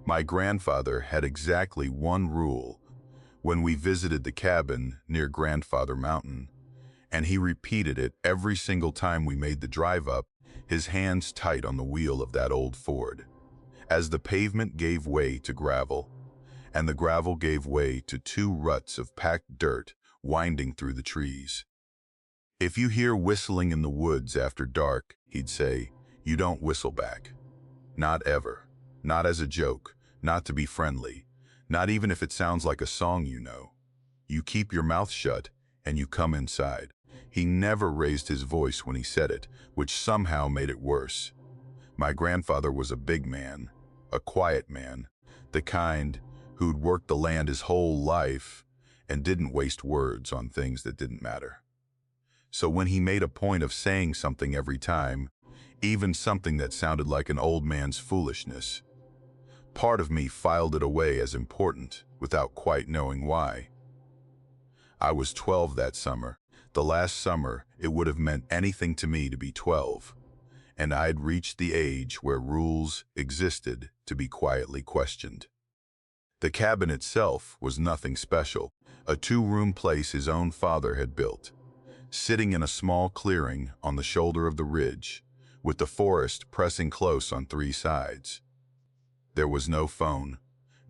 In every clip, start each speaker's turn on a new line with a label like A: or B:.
A: My grandfather had exactly one rule when we visited the cabin near Grandfather Mountain, and he repeated it every single time we made the drive up, his hands tight on the wheel of that old Ford. As the pavement gave way to gravel, and the gravel gave way to two ruts of packed dirt winding through the trees. "If you hear whistling in the woods after dark," he'd say, "you don't whistle back. Not ever. Not as a joke, not to be friendly, not even if it sounds like a song you know. You keep your mouth shut and you come inside." He never raised his voice when he said it, which somehow made it worse. My grandfather was a big man, a quiet man, the kind who'd worked the land his whole life and didn't waste words on things that didn't matter. So when he made a point of saying something every time, even something that sounded like an old man's foolishness, part of me filed it away as important without quite knowing why. I was 12 that summer, the last summer it would have meant anything to me to be 12, and I'd reached the age where rules existed to be quietly questioned. The cabin itself was nothing special, a two-room place his own father had built, sitting in a small clearing on the shoulder of the ridge, with the forest pressing close on three sides. There was no phone,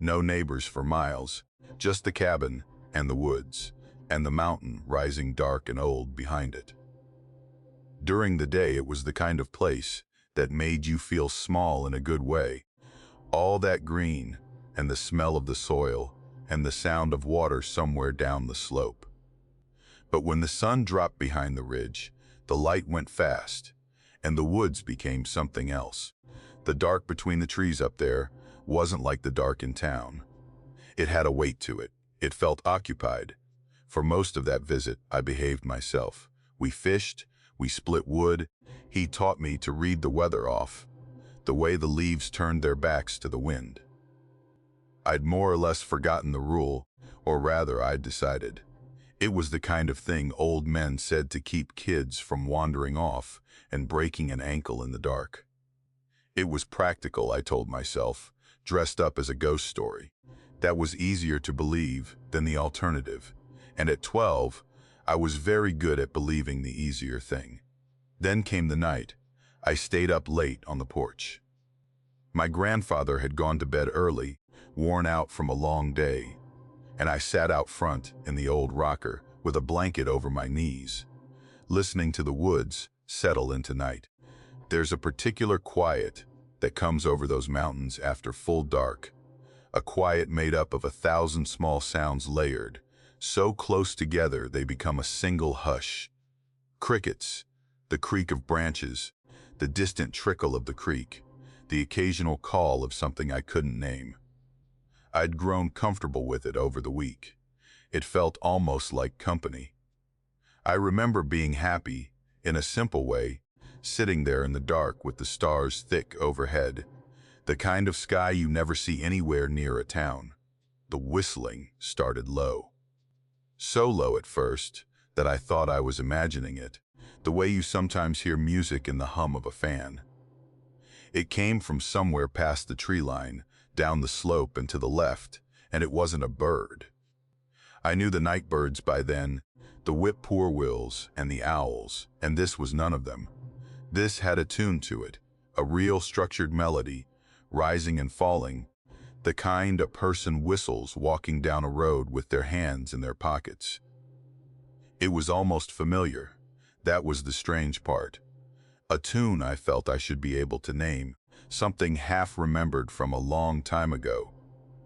A: no neighbors for miles, just the cabin and the woods, and the mountain rising dark and old behind it. During the day, it was the kind of place that made you feel small in a good way. All that green, and the smell of the soil, and the sound of water somewhere down the slope. But when the sun dropped behind the ridge, the light went fast, and the woods became something else. The dark between the trees up there wasn't like the dark in town. It had a weight to it. It felt occupied. For most of that visit, I behaved myself. We fished, we split wood. He taught me to read the weather off, the way the leaves turned their backs to the wind. I'd more or less forgotten the rule, or rather, I'd decided. It was the kind of thing old men said to keep kids from wandering off and breaking an ankle in the dark. It was practical, I told myself, dressed up as a ghost story. That was easier to believe than the alternative. And at 12, I was very good at believing the easier thing. Then came the night. I stayed up late on the porch. My grandfather had gone to bed early, worn out from a long day, and I sat out front in the old rocker with a blanket over my knees, listening to the woods settle into night. There's a particular quiet that comes over those mountains after full dark, a quiet made up of 1,000 small sounds layered, so close together they become a single hush. Crickets, the creak of branches, the distant trickle of the creek, the occasional call of something I couldn't name. I'd grown comfortable with it over the week. It felt almost like company. I remember being happy, in a simple way, sitting there in the dark with the stars thick overhead, the kind of sky you never see anywhere near a town. The whistling started low. So low at first that I thought I was imagining it, the way you sometimes hear music in the hum of a fan. It came from somewhere past the tree line, down the slope and to the left, and it wasn't a bird. I knew the night birds by then, the whip-poor-wills and the owls, and this was none of them. This had a tune to it, a real structured melody, rising and falling, the kind a person whistles walking down a road with their hands in their pockets. It was almost familiar. That was the strange part. A tune I felt I should be able to name, something half remembered from a long time ago.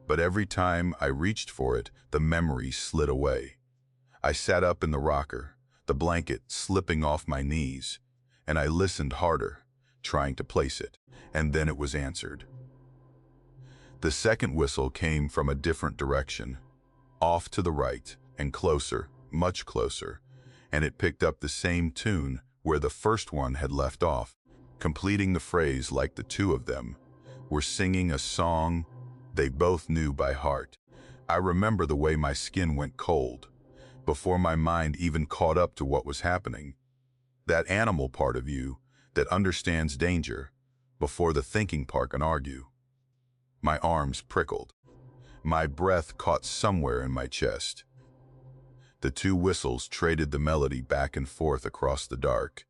A: But every time I reached for it, the memory slid away. I sat up in the rocker, the blanket slipping off my knees, and I listened harder, trying to place it, and then it was answered. The second whistle came from a different direction, off to the right, and closer, much closer, and it picked up the same tune where the first one had left off, completing the phrase like the two of them were singing a song they both knew by heart. I remember the way my skin went cold, before my mind even caught up to what was happening. That animal part of you that understands danger before the thinking part can argue. My arms prickled. My breath caught somewhere in my chest. The two whistles traded the melody back and forth across the dark,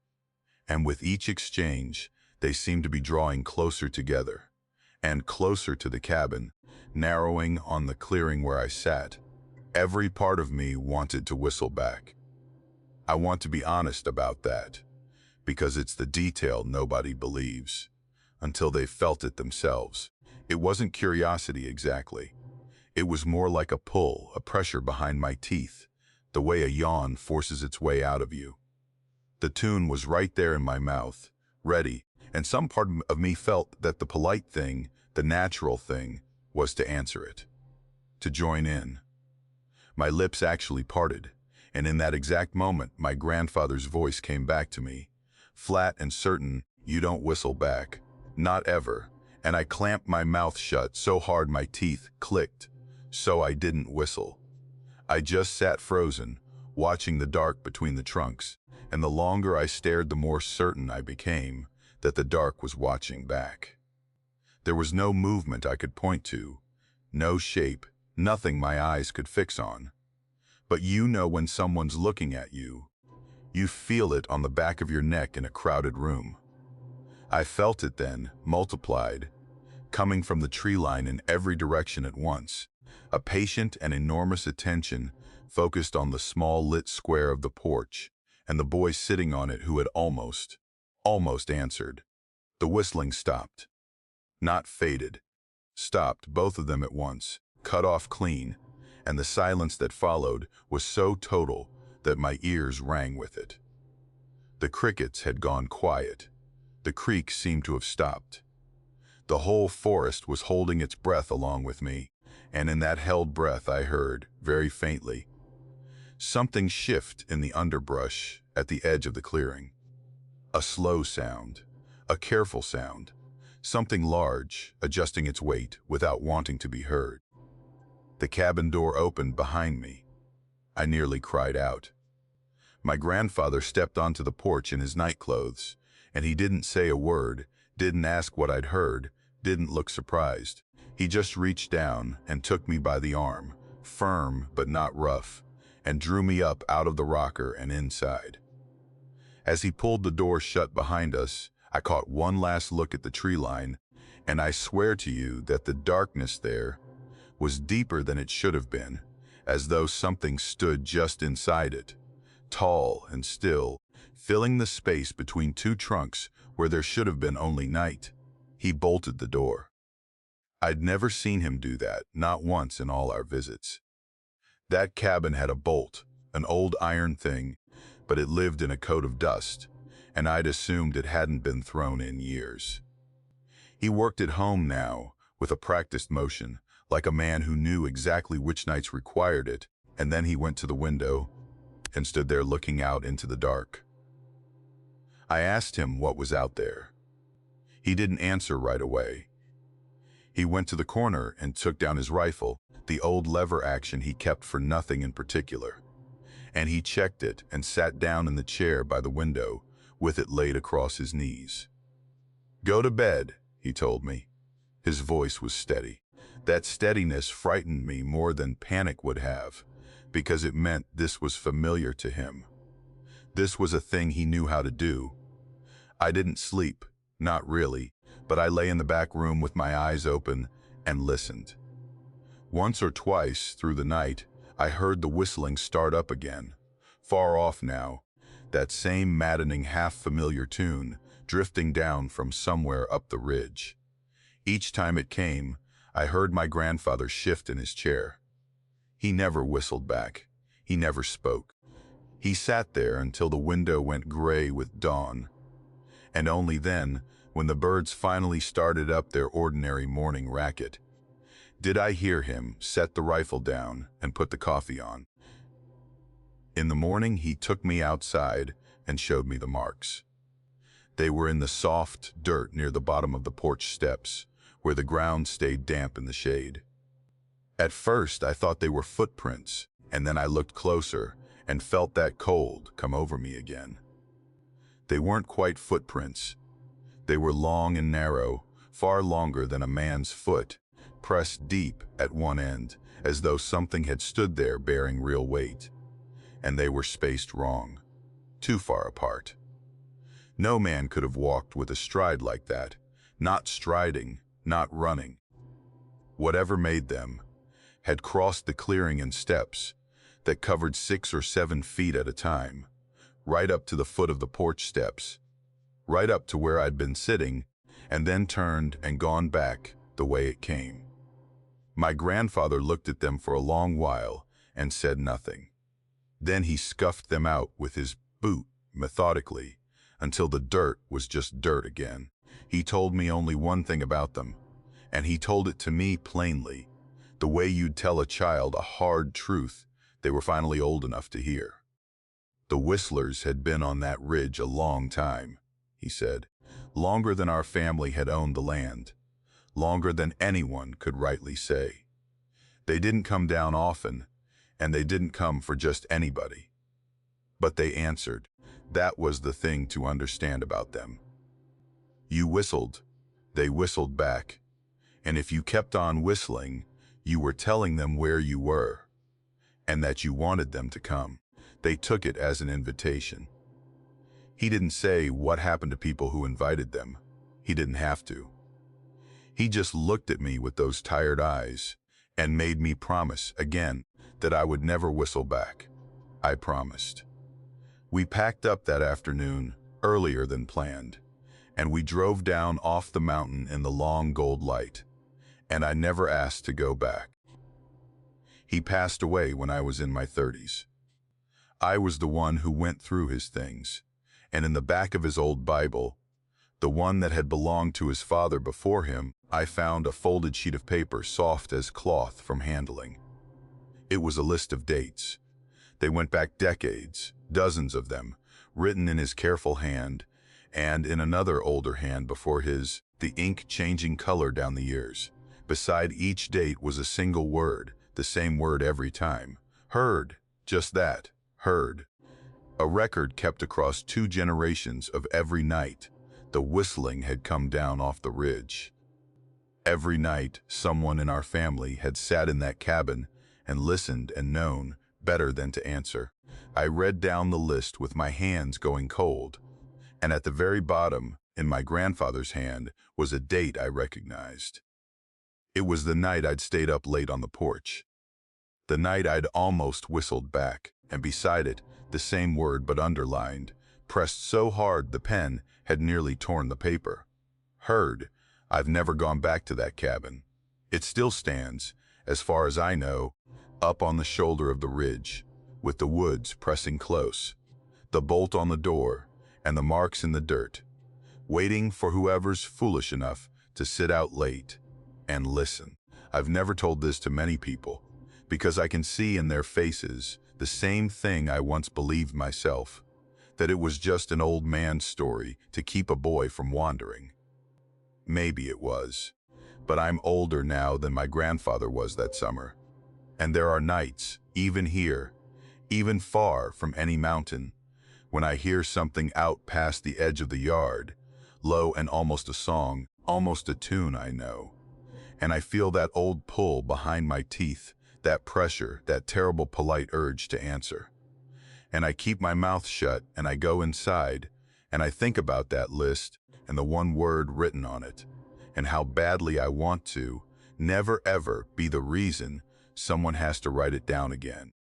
A: and with each exchange, they seemed to be drawing closer together, and closer to the cabin, narrowing on the clearing where I sat. Every part of me wanted to whistle back. I want to be honest about that, because it's the detail nobody believes, until they've felt it themselves. It wasn't curiosity exactly. It was more like a pull, a pressure behind my teeth, the way a yawn forces its way out of you. The tune was right there in my mouth, ready, and some part of me felt that the polite thing, the natural thing, was to answer it, to join in. My lips actually parted, and in that exact moment, my grandfather's voice came back to me, flat and certain. "You don't whistle back. Not ever." And I clamped my mouth shut so hard my teeth clicked, so I didn't whistle. I just sat frozen, watching the dark between the trunks, and the longer I stared, the more certain I became that the dark was watching back. There was no movement I could point to, no shape, nothing my eyes could fix on. But you know when someone's looking at you. You feel it on the back of your neck in a crowded room. I felt it then, multiplied, coming from the tree line in every direction at once, a patient and enormous attention focused on the small lit square of the porch, and the boy sitting on it who had almost answered. The whistling stopped. Not faded. Stopped, both of them at once, cut off clean, and the silence that followed was so total that my ears rang with it. The crickets had gone quiet. The creek seemed to have stopped. The whole forest was holding its breath along with me, and in that held breath I heard, very faintly, something shift in the underbrush at the edge of the clearing. A slow sound, a careful sound, something large, adjusting its weight without wanting to be heard. The cabin door opened behind me. I nearly cried out. My grandfather stepped onto the porch in his nightclothes, and he didn't say a word, didn't ask what I'd heard, didn't look surprised. He just reached down and took me by the arm, firm but not rough, and drew me up out of the rocker and inside. As he pulled the door shut behind us, I caught one last look at the tree line, and I swear to you that the darkness there was deeper than it should have been, as though something stood just inside it, tall and still, filling the space between two trunks where there should have been only night. He bolted the door. I'd never seen him do that, not once in all our visits. That cabin had a bolt, an old iron thing, but it lived in a coat of dust, and I'd assumed it hadn't been thrown in years. He worked at home now, with a practiced motion, like a man who knew exactly which nights required it, and then he went to the window and stood there looking out into the dark. I asked him what was out there. He didn't answer right away. He went to the corner and took down his rifle, the old lever action he kept for nothing in particular, and he checked it and sat down in the chair by the window, with it laid across his knees. "Go to bed," he told me. His voice was steady. That steadiness frightened me more than panic would have, because it meant this was familiar to him. This was a thing he knew how to do. I didn't sleep, not really, but I lay in the back room with my eyes open and listened. Once or twice through the night, I heard the whistling start up again, far off now, that same maddening half-familiar tune drifting down from somewhere up the ridge. Each time it came, I heard my grandfather shift in his chair. He never whistled back. He never spoke. He sat there until the window went gray with dawn, and only then, when the birds finally started up their ordinary morning racket, did I hear him set the rifle down and put the coffee on. In the morning, he took me outside and showed me the marks. They were in the soft dirt near the bottom of the porch steps, where the ground stayed damp in the shade. At first, I thought they were footprints, and then I looked closer and felt that cold come over me again. They weren't quite footprints. They were long and narrow, far longer than a man's foot, pressed deep at one end, as though something had stood there bearing real weight. And they were spaced wrong, too far apart. No man could have walked with a stride like that, not striding, not running. Whatever made them had crossed the clearing in steps that covered 6 or 7 feet at a time, right up to the foot of the porch steps, right up to where I'd been sitting, and then turned and gone back the way it came. My grandfather looked at them for a long while and said nothing. Then he scuffed them out with his boot methodically until the dirt was just dirt again. He told me only one thing about them, and he told it to me plainly, the way you'd tell a child a hard truth they were finally old enough to hear. The Whistlers had been on that ridge a long time, he said, longer than our family had owned the land, longer than anyone could rightly say. They didn't come down often, and they didn't come for just anybody. But they answered. That was the thing to understand about them. You whistled, they whistled back, and if you kept on whistling, you were telling them where you were, and that you wanted them to come. They took it as an invitation. He didn't say what happened to people who invited them. He didn't have to. He just looked at me with those tired eyes and made me promise again that I would never whistle back. I promised. We packed up that afternoon, earlier than planned, and we drove down off the mountain in the long gold light, and I never asked to go back. He passed away when I was in my 30s. I was the one who went through his things, and in the back of his old Bible, the one that had belonged to his father before him, I found a folded sheet of paper soft as cloth from handling. It was a list of dates. They went back decades, dozens of them, written in his careful hand, and in another older hand before his, the ink changing color down the years. Beside each date was a single word, the same word every time. Heard, just that, heard. A record kept across 2 generations of every night the whistling had come down off the ridge. Every night, someone in our family had sat in that cabin and listened and known better than to answer. I read down the list with my hands going cold, and at the very bottom, in my grandfather's hand, was a date I recognized. It was the night I'd stayed up late on the porch. The night I'd almost whistled back, and beside it, the same word but underlined, pressed so hard the pen had nearly torn the paper. Heard. I've never gone back to that cabin. It still stands, as far as I know, up on the shoulder of the ridge, with the woods pressing close, the bolt on the door, and the marks in the dirt, waiting for whoever's foolish enough to sit out late and listen. I've never told this to many people, because I can see in their faces the same thing I once believed myself, that it was just an old man's story to keep a boy from wandering. Maybe it was, but I'm older now than my grandfather was that summer. And there are nights, even here, even far from any mountain, when I hear something out past the edge of the yard, low and almost a song, almost a tune I know. And I feel that old pull behind my teeth, that pressure, that terrible polite urge to answer. And I keep my mouth shut and I go inside and I think about that list and the one word written on it, and how badly I want to never ever be the reason someone has to write it down again.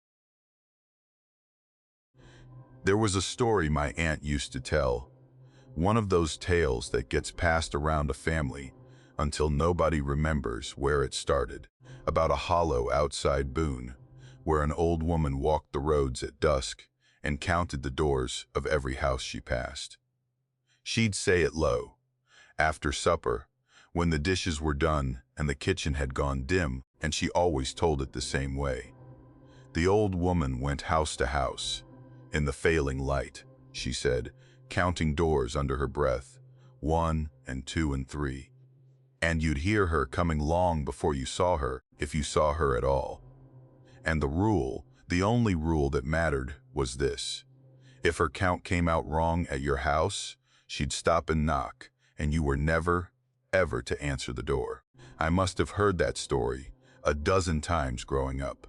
A: There was a story my aunt used to tell, one of those tales that gets passed around a family until nobody remembers where it started, about a hollow outside Boone, where an old woman walked the roads at dusk and counted the doors of every house she passed. She'd say it low. After supper, when the dishes were done and the kitchen had gone dim, and she always told it the same way. The old woman went house to house. In the failing light, she said, counting doors under her breath, 1 and 2 and 3. And you'd hear her coming long before you saw her, if you saw her at all. And the rule, the only rule that mattered, was this. If her count came out wrong at your house, she'd stop and knock, and you were never, ever to answer the door. I must have heard that story a dozen times growing up,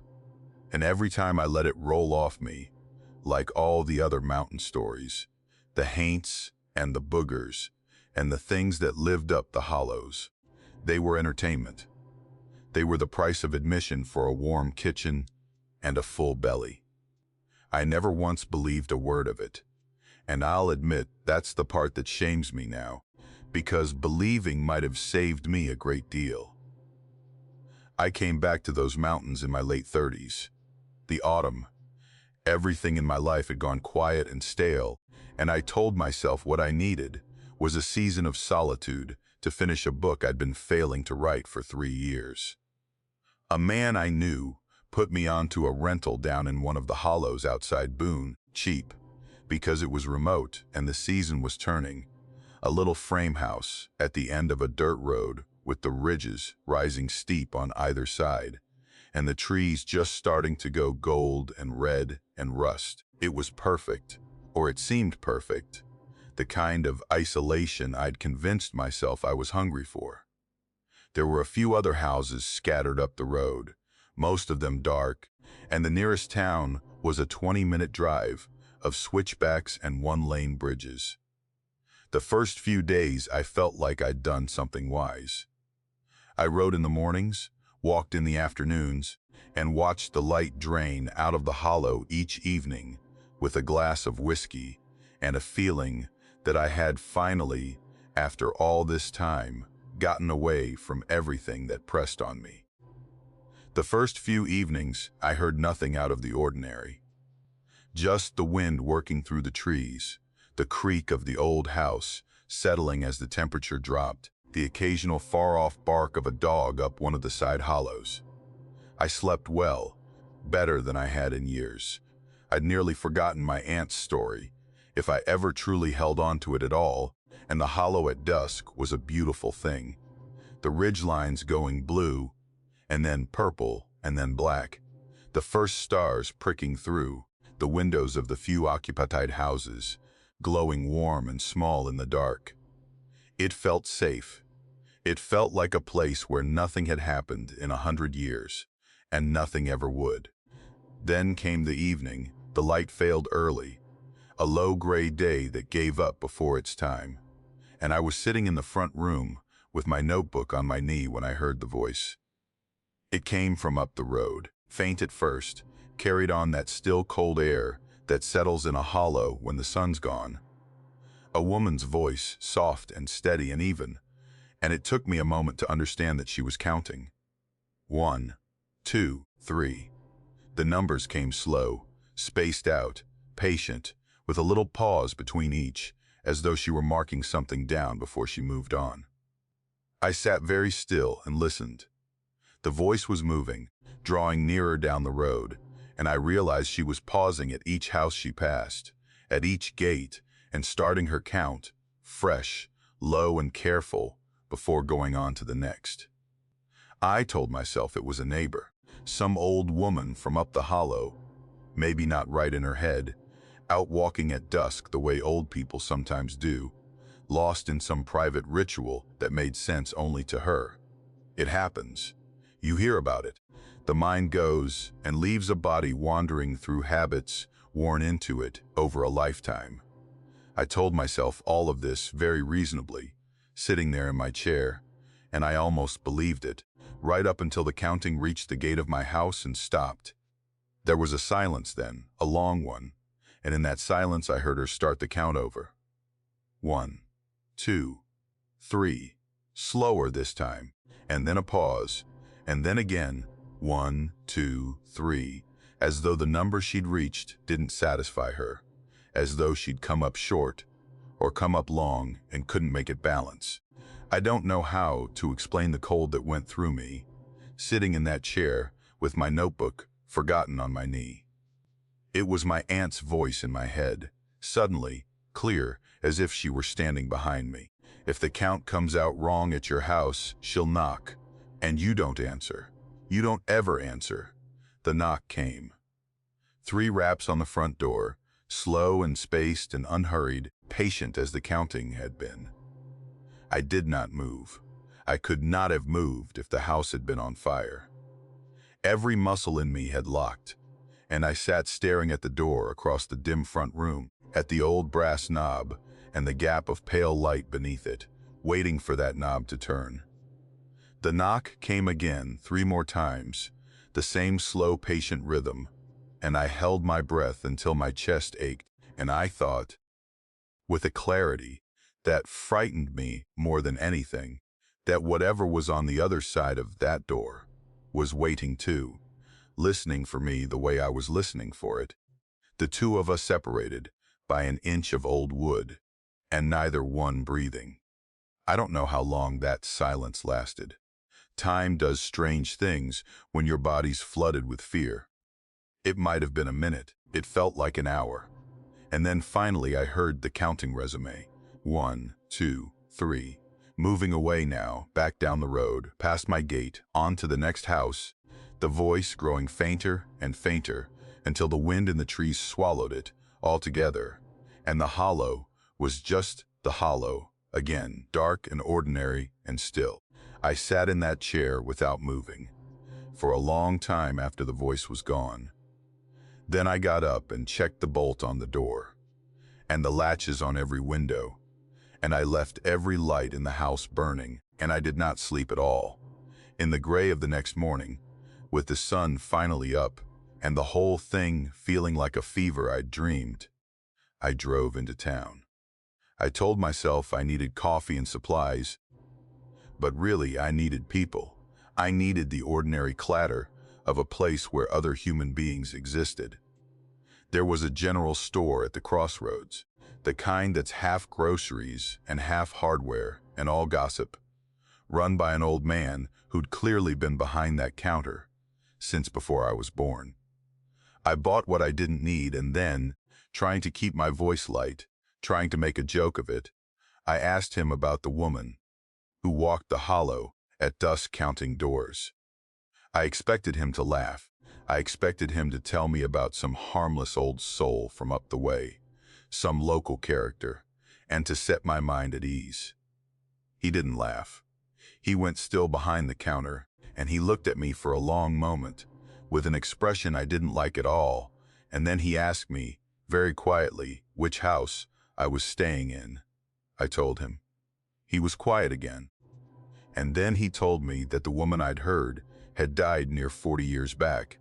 A: and every time I let it roll off me, like all the other mountain stories, the haints and the boogers, and the things that lived up the hollows, they were entertainment. They were the price of admission for a warm kitchen and a full belly. I never once believed a word of it, and I'll admit that's the part that shames me now, because believing might have saved me a great deal. I came back to those mountains in my late 30s. The autumn. Everything in my life had gone quiet and stale, and I told myself what I needed was a season of solitude to finish a book I'd been failing to write for 3 years. A man I knew put me onto a rental down in one of the hollows outside Boone, cheap, because it was remote and the season was turning. A little frame house at the end of a dirt road with the ridges rising steep on either side, and the trees just starting to go gold and red and rust. It was perfect, or it seemed perfect, the kind of isolation I'd convinced myself I was hungry for. There were a few other houses scattered up the road, most of them dark, and the nearest town was a 20-minute drive of switchbacks and one-lane bridges. The first few days I felt like I'd done something wise. I rode in the mornings, walked in the afternoons, and watched the light drain out of the hollow each evening with a glass of whiskey and a feeling that I had finally, after all this time, gotten away from everything that pressed on me. The first few evenings, I heard nothing out of the ordinary. Just the wind working through the trees, the creak of the old house settling as the temperature dropped, the occasional far-off bark of a dog up one of the side hollows. I slept well, better than I had in years. I'd nearly forgotten my aunt's story, if I ever truly held on to it at all, and the hollow at dusk was a beautiful thing. The ridgelines going blue, and then purple, and then black. The first stars pricking through the windows of the few occupied houses, glowing warm and small in the dark. It felt safe. It felt like a place where nothing had happened in 100 years, and nothing ever would. Then came the evening. The light failed early, a low gray day that gave up before its time, and I was sitting in the front room with my notebook on my knee when I heard the voice. It came from up the road, faint at first, carried on that still cold air that settles in a hollow when the sun's gone. A woman's voice, soft and steady and even, and it took me a moment to understand that she was counting. 1, 2, 3. The numbers came slow, spaced out, patient, with a little pause between each, as though she were marking something down before she moved on. I sat very still and listened. The voice was moving, drawing nearer down the road, and I realized she was pausing at each house she passed, at each gate, and starting her count, fresh, low and careful, before going on to the next. I told myself it was a neighbor, some old woman from up the hollow, maybe not right in her head, out walking at dusk the way old people sometimes do, lost in some private ritual that made sense only to her. It happens. You hear about it. The mind goes and leaves a body wandering through habits worn into it over a lifetime. I told myself all of this very reasonably, sitting there in my chair, and I almost believed it, right up until the counting reached the gate of my house and stopped. There was a silence then, a long one, and in that silence I heard her start the count over. 1, 2, 3, slower this time, and then a pause, and then again, 1, 2, 3, as though the number she'd reached didn't satisfy her, as though she'd come up short, or come up long and couldn't make it balance. I don't know how to explain the cold that went through me, sitting in that chair with my notebook forgotten on my knee. It was my aunt's voice in my head, suddenly, clear, as if she were standing behind me. If the count comes out wrong at your house, she'll knock, and you don't answer. You don't ever answer. The knock came. 3 raps on the front door, slow and spaced and unhurried, patient as the counting had been. I did not move. I could not have moved if the house had been on fire. Every muscle in me had locked, and I sat staring at the door across the dim front room, at the old brass knob and the gap of pale light beneath it, waiting for that knob to turn. The knock came again 3 more times, the same slow, patient rhythm, and I held my breath until my chest ached, and I thought, with a clarity that frightened me more than anything, that whatever was on the other side of that door was waiting too, listening for me the way I was listening for it. The two of us separated by an inch of old wood, and neither one breathing. I don't know how long that silence lasted. Time does strange things when your body's flooded with fear. It might have been a minute. It felt like an hour. And then finally I heard the counting resume. 1, 2, 3. Moving away now, back down the road, past my gate, on to the next house, the voice growing fainter and fainter until the wind in the trees swallowed it altogether, and the hollow was just the hollow, again, dark and ordinary and still. I sat in that chair without moving, for a long time after the voice was gone. Then I got up and checked the bolt on the door, and the latches on every window, and I left every light in the house burning, and I did not sleep at all. In the gray of the next morning, with the sun finally up, and the whole thing feeling like a fever I'd dreamed, I drove into town. I told myself I needed coffee and supplies, but really I needed people. I needed the ordinary clatter of a place where other human beings existed. There was a general store at the crossroads, the kind that's half groceries and half hardware and all gossip, run by an old man who'd clearly been behind that counter since before I was born. I bought what I didn't need, and then, trying to keep my voice light, trying to make a joke of it, I asked him about the woman who walked the hollow at dusk counting doors. I expected him to laugh. I expected him to tell me about some harmless old soul from up the way, some local character, and to set my mind at ease. He didn't laugh. He went still behind the counter, and he looked at me for a long moment, with an expression I didn't like at all, and then he asked me, very quietly, which house I was staying in. I told him. He was quiet again. And then he told me that the woman I'd heard had died near 40 years back,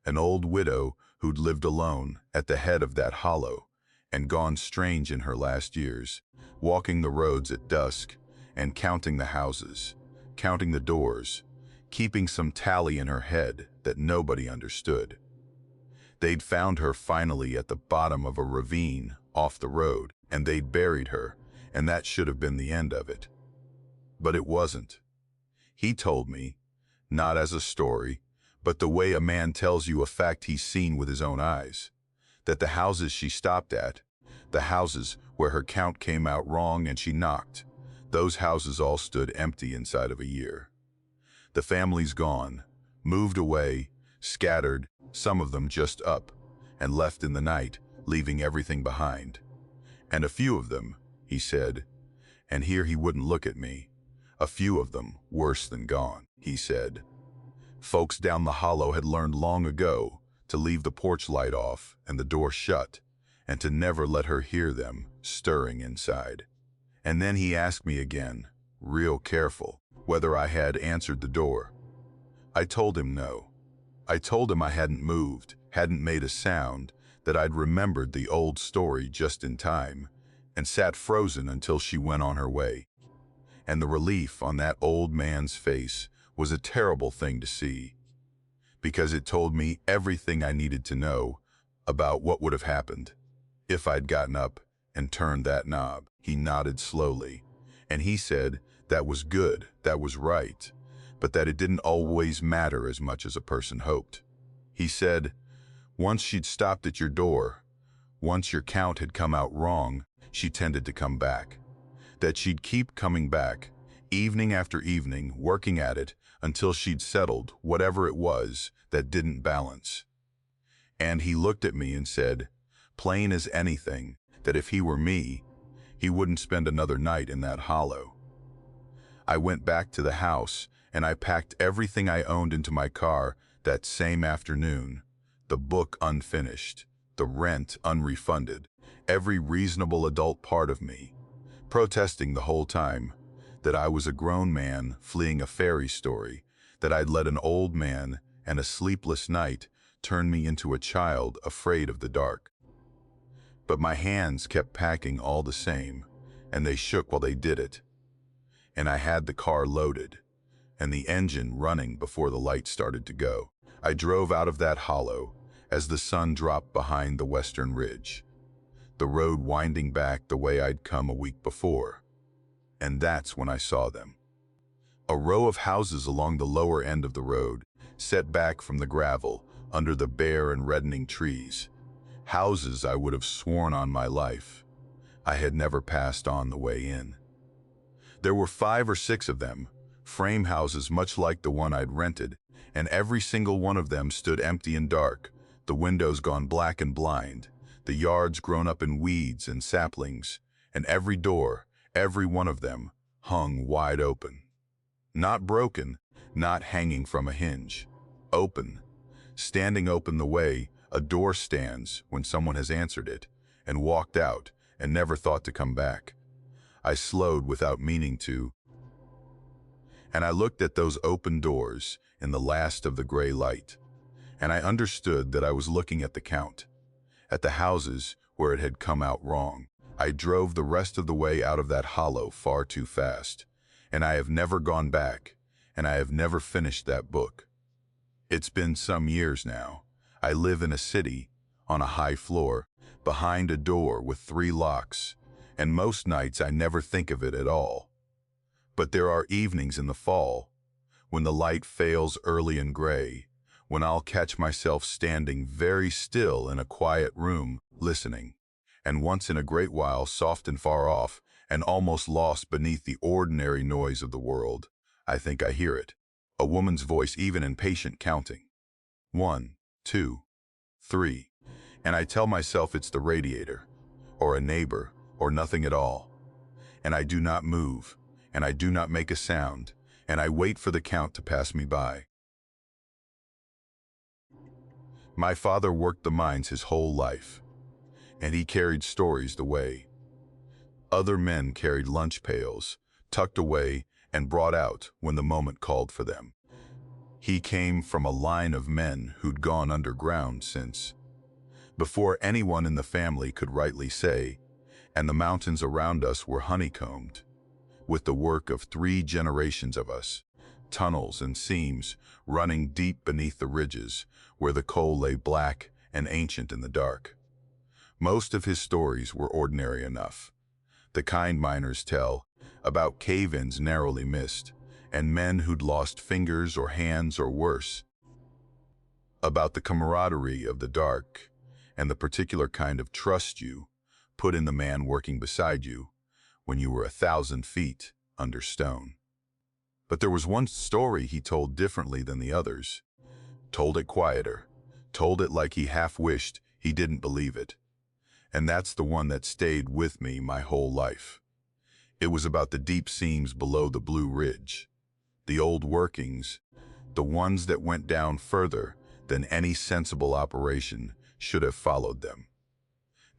A: an old widow who'd lived alone at the head of that hollow and gone strange in her last years, walking the roads at dusk and counting the houses, counting the doors, keeping some tally in her head that nobody understood. They'd found her finally at the bottom of a ravine off the road, and they'd buried her, and that should have been the end of it. But it wasn't. He told me, not as a story, but the way a man tells you a fact he's seen with his own eyes, that the houses she stopped at, the houses where her count came out wrong and she knocked, those houses all stood empty inside of a year. The family's gone, moved away, scattered, some of them just up, and left in the night, leaving everything behind. And a few of them, he said, and here he wouldn't look at me, a few of them worse than gone, he said. Folks down the hollow had learned long ago to leave the porch light off and the door shut, and to never let her hear them stirring inside. And then he asked me again, real careful, whether I had answered the door. I told him no. I told him I hadn't moved, hadn't made a sound, that I'd remembered the old story just in time, and sat frozen until she went on her way. And the relief on that old man's face was a terrible thing to see, because it told me everything I needed to know about what would have happened if I'd gotten up and turned that knob. He nodded slowly, and he said that was good, that was right, but that it didn't always matter as much as a person hoped. He said, once she'd stopped at your door, once your count had come out wrong, she tended to come back. That she'd keep coming back, evening after evening, working at it until she'd settled whatever it was that didn't balance. And he looked at me and said, plain as anything, that if he were me, he wouldn't spend another night in that hollow. I went back to the house, and I packed everything I owned into my car that same afternoon. The book unfinished, the rent unrefunded, every reasonable adult part of me, protesting the whole time that I was a grown man fleeing a fairy story, that I'd let an old man and a sleepless night turn me into a child afraid of the dark. But my hands kept packing all the same, and they shook while they did it. And I had the car loaded, and the engine running before the light started to go. I drove out of that hollow as the sun dropped behind the western ridge, the road winding back the way I'd come a week before. And that's when I saw them. A row of houses along the lower end of the road, set back from the gravel, under the bare and reddening trees. Houses I would have sworn on my life I had never passed on the way in. There were 5 or 6 of them, frame houses much like the one I'd rented, and every single one of them stood empty and dark, the windows gone black and blind, the yards grown up in weeds and saplings, and every door, every one of them, hung wide open. Not broken, not hanging from a hinge. Open. Standing open the way a door stands when someone has answered it, and walked out and never thought to come back. I slowed without meaning to, and I looked at those open doors in the last of the gray light, and I understood that I was looking at the count, at the houses where it had come out wrong. I drove the rest of the way out of that hollow far too fast, and I have never gone back, and I have never finished that book. It's been some years now. I live in a city, on a high floor, behind a door with 3 locks, and most nights I never think of it at all. But there are evenings in the fall, when the light fails early and gray, when I'll catch myself standing very still in a quiet room, listening, and once in a great while, soft and far off, and almost lost beneath the ordinary noise of the world, I think I hear it, a woman's voice, even in patient counting. 1, 2, 3, and I tell myself it's the radiator, or a neighbor, or nothing at all. And I do not move, and I do not make a sound, and I wait for the count to pass me by. My father worked the mines his whole life, and he carried stories the way other men carried lunch pails, tucked away and brought out when the moment called for them. He came from a line of men who'd gone underground since before anyone in the family could rightly say, and the mountains around us were honeycombed with the work of 3 generations of us, tunnels and seams running deep beneath the ridges where the coal lay black and ancient in the dark. Most of his stories were ordinary enough. The kind miners tell about cave-ins narrowly missed, and men who'd lost fingers or hands or worse. About the camaraderie of the dark, and the particular kind of trust you put in the man working beside you when you were 1,000 feet under stone. But there was one story he told differently than the others. Told it quieter, told it like he half wished he didn't believe it. And that's the one that stayed with me my whole life. It was about the deep seams below the Blue Ridge, the old workings, the ones that went down further than any sensible operation should have followed them.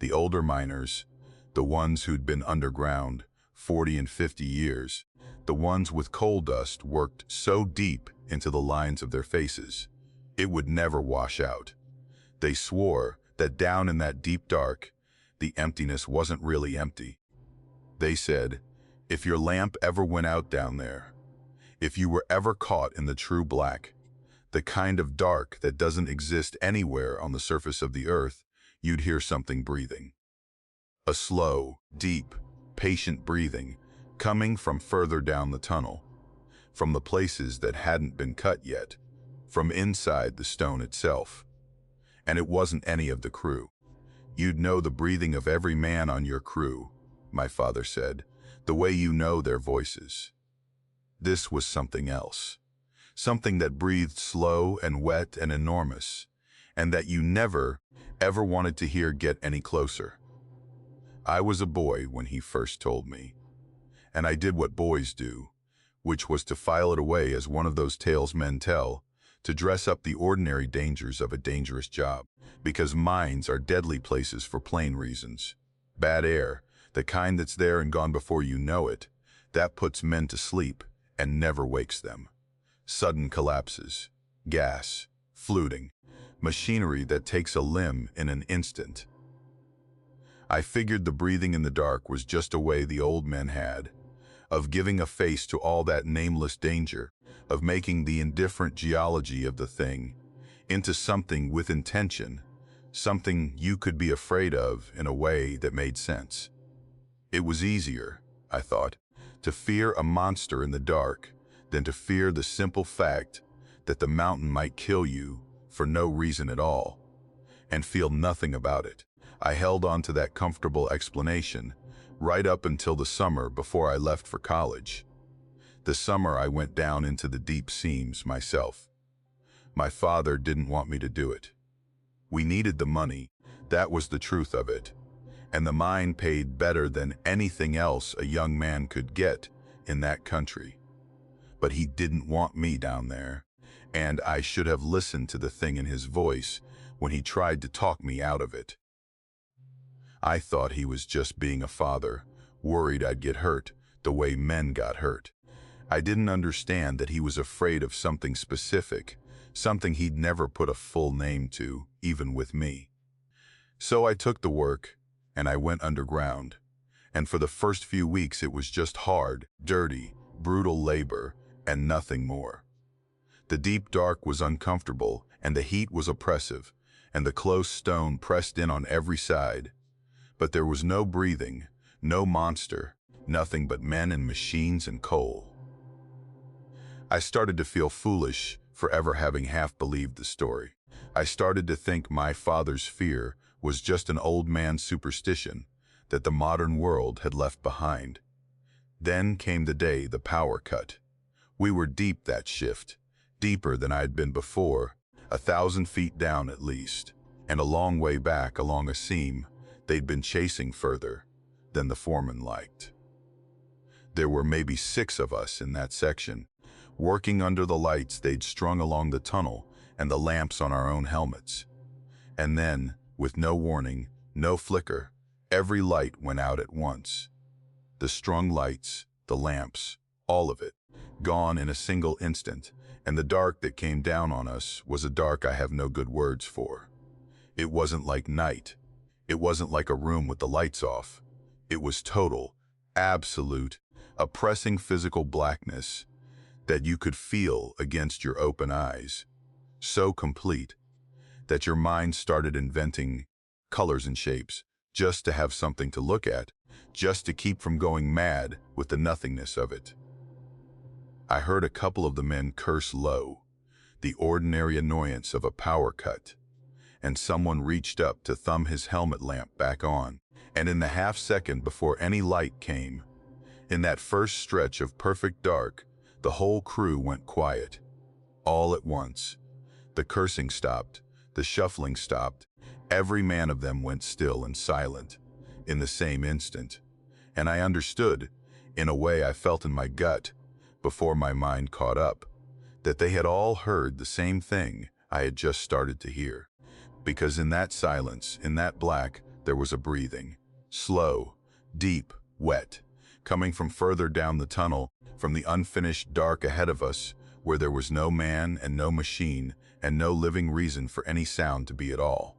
A: The older miners, the ones who'd been underground 40 and 50 years, the ones with coal dust worked so deep into the lines of their faces, it would never wash out. They swore that down in that deep dark, the emptiness wasn't really empty. They said, if your lamp ever went out down there, if you were ever caught in the true black, the kind of dark that doesn't exist anywhere on the surface of the earth, you'd hear something breathing. A slow, deep, patient breathing coming from further down the tunnel, from the places that hadn't been cut yet, from inside the stone itself. And it wasn't any of the crew. You'd know the breathing of every man on your crew, my father said, the way you know their voices. This was something else, something that breathed slow and wet and enormous, and that you never, ever wanted to hear get any closer. I was a boy when he first told me, and I did what boys do which was to file it away as one of those tales men tell, to dress up the ordinary dangers of a dangerous job, because mines are deadly places for plain reasons. Bad air, the kind that's there and gone before you know it, that puts men to sleep and never wakes them. Sudden collapses, gas, fluting, machinery that takes a limb in an instant. I figured the breathing in the dark was just a way the old men had of giving a face to all that nameless danger, of making the indifferent geology of the thing into something with intention, something you could be afraid of in a way that made sense. It was easier, I thought, to fear a monster in the dark than to fear the simple fact that the mountain might kill you for no reason at all, and feel nothing about it. I held on to that comfortable explanation right up until the summer before I left for college. The summer I went down into the deep seams myself. My father didn't want me to do it. We needed the money, that was the truth of it, and the mine paid better than anything else a young man could get in that country. But he didn't want me down there, and I should have listened to the thing in his voice when he tried to talk me out of it. I thought he was just being a father, worried I'd get hurt the way men got hurt. I didn't understand that he was afraid of something specific, something he'd never put a full name to, even with me. So I took the work, and I went underground. And for the first few weeks it was just hard, dirty, brutal labor, and nothing more. The deep dark was uncomfortable, and the heat was oppressive, and the close stone pressed in on every side. But there was no breathing, no monster, nothing but men and machines and coal. I started to feel foolish for ever having half believed the story. I started to think my father's fear was just an old man's superstition that the modern world had left behind. Then came the day the power cut. We were deep that shift, deeper than I'd been before, 1,000 feet down at least, and a long way back along a seam they'd been chasing further than the foreman liked. There were maybe 6 of us in that section, working under the lights they'd strung along the tunnel and the lamps on our own helmets. And then, with no warning, no flicker, every light went out at once. The strung lights, the lamps, all of it, gone in a single instant, and the dark that came down on us was a dark I have no good words for. It wasn't like night. It wasn't like a room with the lights off. It was total, absolute, oppressing physical blackness that you could feel against your open eyes. So complete that your mind started inventing colors and shapes just to have something to look at, just to keep from going mad with the nothingness of it. I heard a couple of the men curse low, the ordinary annoyance of a power cut, and someone reached up to thumb his helmet lamp back on, and in the half second before any light came, in that first stretch of perfect dark, the whole crew went quiet. All at once. The cursing stopped, the shuffling stopped, every man of them went still and silent, in the same instant. And I understood, in a way I felt in my gut, before my mind caught up, that they had all heard the same thing I had just started to hear. Because in that silence, in that black, there was a breathing. Slow, deep, wet, coming from further down the tunnel, from the unfinished dark ahead of us, where there was no man and no machine and no living reason for any sound to be at all.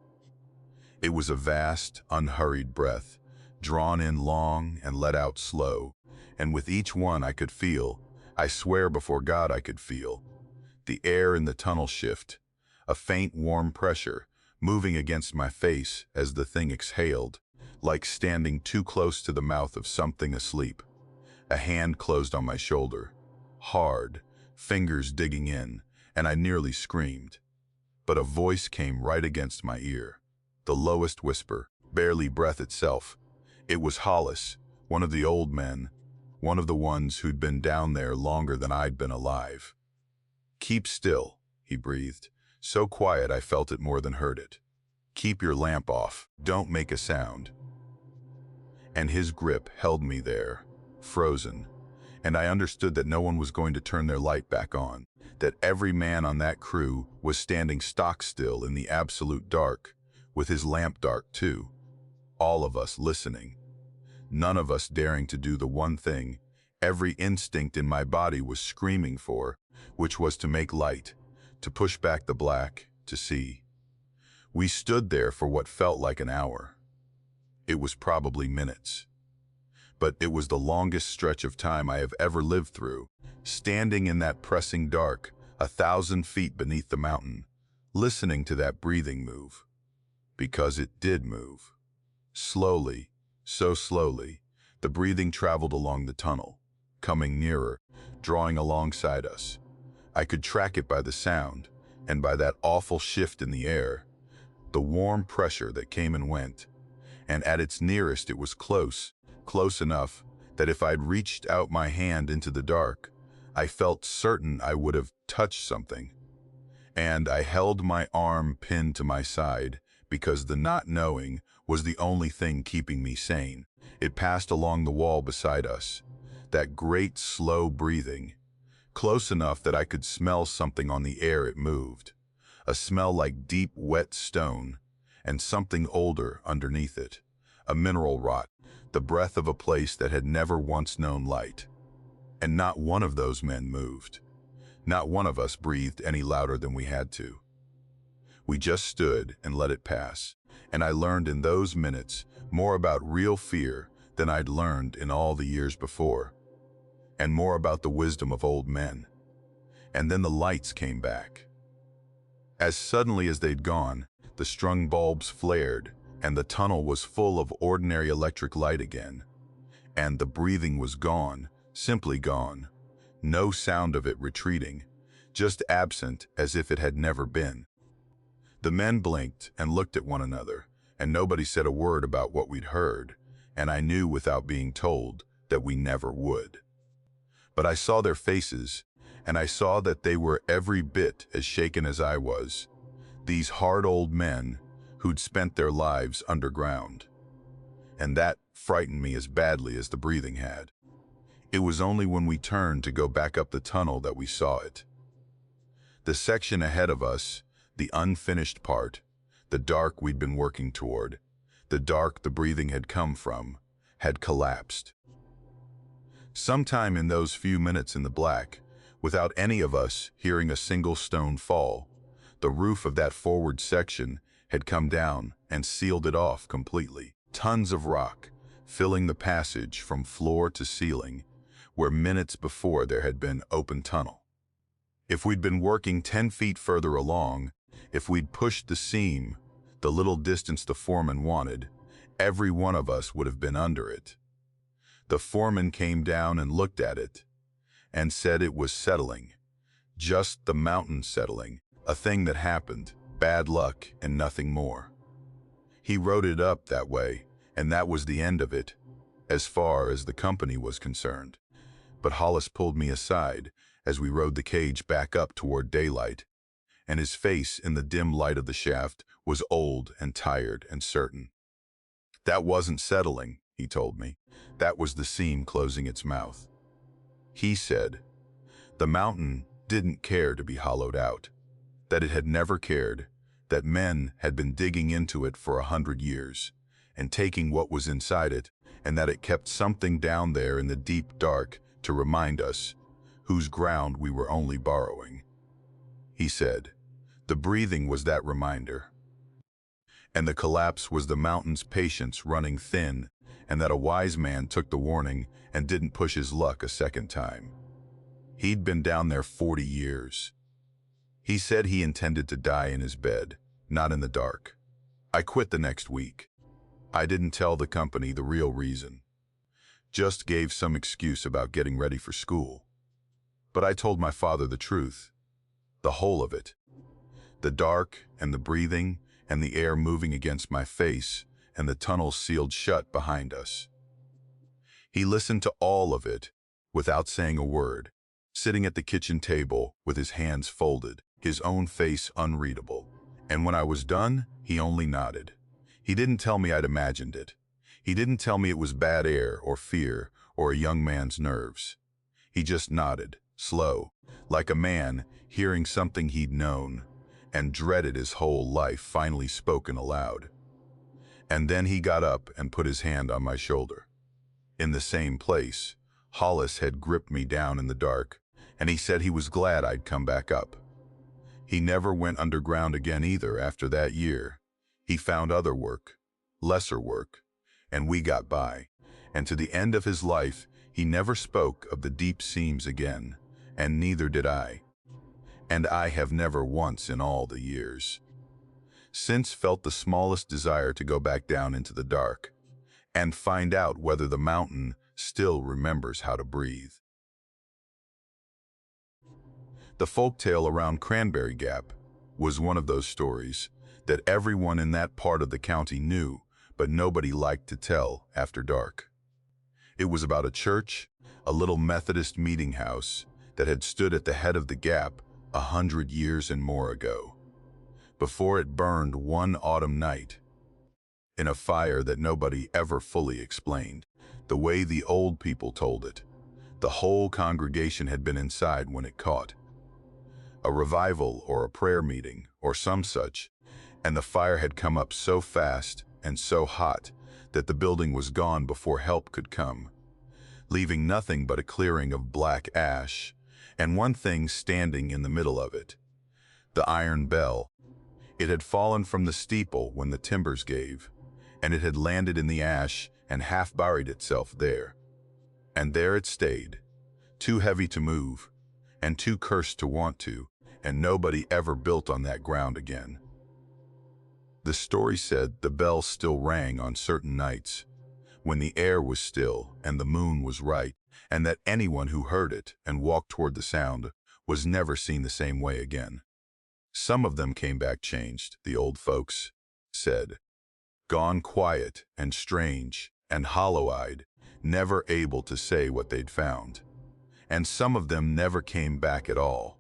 A: It was a vast, unhurried breath, drawn in long and let out slow, and with each one I could feel, I swear before God I could feel, the air in the tunnel shift, a faint warm pressure moving against my face as the thing exhaled, like standing too close to the mouth of something asleep. A hand closed on my shoulder, hard, fingers digging in, and I nearly screamed. But a voice came right against my ear, the lowest whisper, barely breath itself. It was Hollis, one of the old men, one of the ones who'd been down there longer than I'd been alive. "Keep still," he breathed, so quiet I felt it more than heard it. "Keep your lamp off, don't make a sound." And his grip held me there, frozen, And I understood that no one was going to turn their light back on, that every man on that crew was standing stock still in the absolute dark, with his lamp dark too. All of us listening. None of us daring to do the one thing every instinct in my body was screaming for, which was to make light, to push back the black, to see. We stood there for what felt like an hour. It was probably minutes. But it was the longest stretch of time I have ever lived through, standing in that pressing dark, 1,000 feet beneath the mountain, listening to that breathing move. Because it did move. Slowly, so slowly, the breathing traveled along the tunnel, coming nearer, drawing alongside us. I could track it by the sound, and by that awful shift in the air, the warm pressure that came and went. And at its nearest it was close, close enough that if I'd reached out my hand into the dark, I felt certain I would have touched something. And I held my arm pinned to my side, because the not knowing was the only thing keeping me sane. It passed along the wall beside us, that great slow breathing, close enough that I could smell something on the air it moved, a smell like deep wet stone, and something older underneath it, a mineral rot, the breath of a place that had never once known light. And not one of those men moved. Not one of us breathed any louder than we had to. We just stood and let it pass, and I learned in those minutes more about real fear than I'd learned in all the years before, and more about the wisdom of old men. And then the lights came back. As suddenly as they'd gone, the strung bulbs flared, and the tunnel was full of ordinary electric light again. And the breathing was gone, simply gone. No sound of it retreating, just absent as if it had never been. The men blinked and looked at one another, and nobody said a word about what we'd heard, and I knew without being told that we never would. But I saw their faces, and I saw that they were every bit as shaken as I was, these hard old men who'd spent their lives underground. And that frightened me as badly as the breathing had. It was only when we turned to go back up the tunnel that we saw it. The section ahead of us, the unfinished part, the dark we'd been working toward, the dark the breathing had come from, had collapsed. Sometime in those few minutes in the black, without any of us hearing a single stone fall, the roof of that forward section had come down and sealed it off completely. Tons of rock, filling the passage from floor to ceiling, where minutes before there had been open tunnel. If we'd been working 10 feet further along, if we'd pushed the seam, the little distance the foreman wanted, every one of us would have been under it. The foreman came down and looked at it, and said it was settling, just the mountain settling, a thing that happened, bad luck and nothing more. He wrote it up that way, and that was the end of it, as far as the company was concerned. But Hollis pulled me aside as we rode the cage back up toward daylight, and his face in the dim light of the shaft was old and tired and certain. That wasn't settling, he told me. That was the seam closing its mouth. He said the mountain didn't care to be hollowed out, that it had never cared, that men had been digging into it for 100 years and taking what was inside it, and that it kept something down there in the deep dark to remind us whose ground we were only borrowing. He said the breathing was that reminder, and the collapse was the mountain's patience running thin, and that a wise man took the warning and didn't push his luck a second time. He'd been down there 40 years. He said he intended to die in his bed, not in the dark. I quit the next week. I didn't tell the company the real reason. Just gave some excuse about getting ready for school. But I told my father the truth, the whole of it. The dark and the breathing and the air moving against my face and the tunnel sealed shut behind us. He listened to all of it without saying a word, sitting at the kitchen table with his hands folded, his own face unreadable. And when I was done, he only nodded. He didn't tell me I'd imagined it. He didn't tell me it was bad air or fear or a young man's nerves. He just nodded, slow, like a man hearing something he'd known and dreaded his whole life finally spoken aloud. And then he got up and put his hand on my shoulder. In the same place, Hollis had gripped me down in the dark, and he said he was glad I'd come back up. He never went underground again either after that year. He found other work, lesser work, and we got by. And to the end of his life, he never spoke of the deep seams again, and neither did I. And I have never once in all the years since felt the smallest desire to go back down into the dark and find out whether the mountain still remembers how to breathe. The folktale around Cranberry Gap was one of those stories that everyone in that part of the county knew, but nobody liked to tell after dark. It was about a church, a little Methodist meeting house that had stood at the head of the gap 100 years and more ago, before it burned one autumn night in a fire that nobody ever fully explained. The way the old people told it, the whole congregation had been inside when it caught. A revival or a prayer meeting or some such, and the fire had come up so fast and so hot that the building was gone before help could come, leaving nothing but a clearing of black ash and one thing standing in the middle of it, the iron bell. It had fallen from the steeple when the timbers gave, and it had landed in the ash and half buried itself there. And there it stayed, too heavy to move, and too cursed to want to, and nobody ever built on that ground again. The story said the bell still rang on certain nights, when the air was still and the moon was right, and that anyone who heard it and walked toward the sound was never seen the same way again. Some of them came back changed, the old folks said, gone quiet and strange and hollow-eyed, never able to say what they'd found. And some of them never came back at all.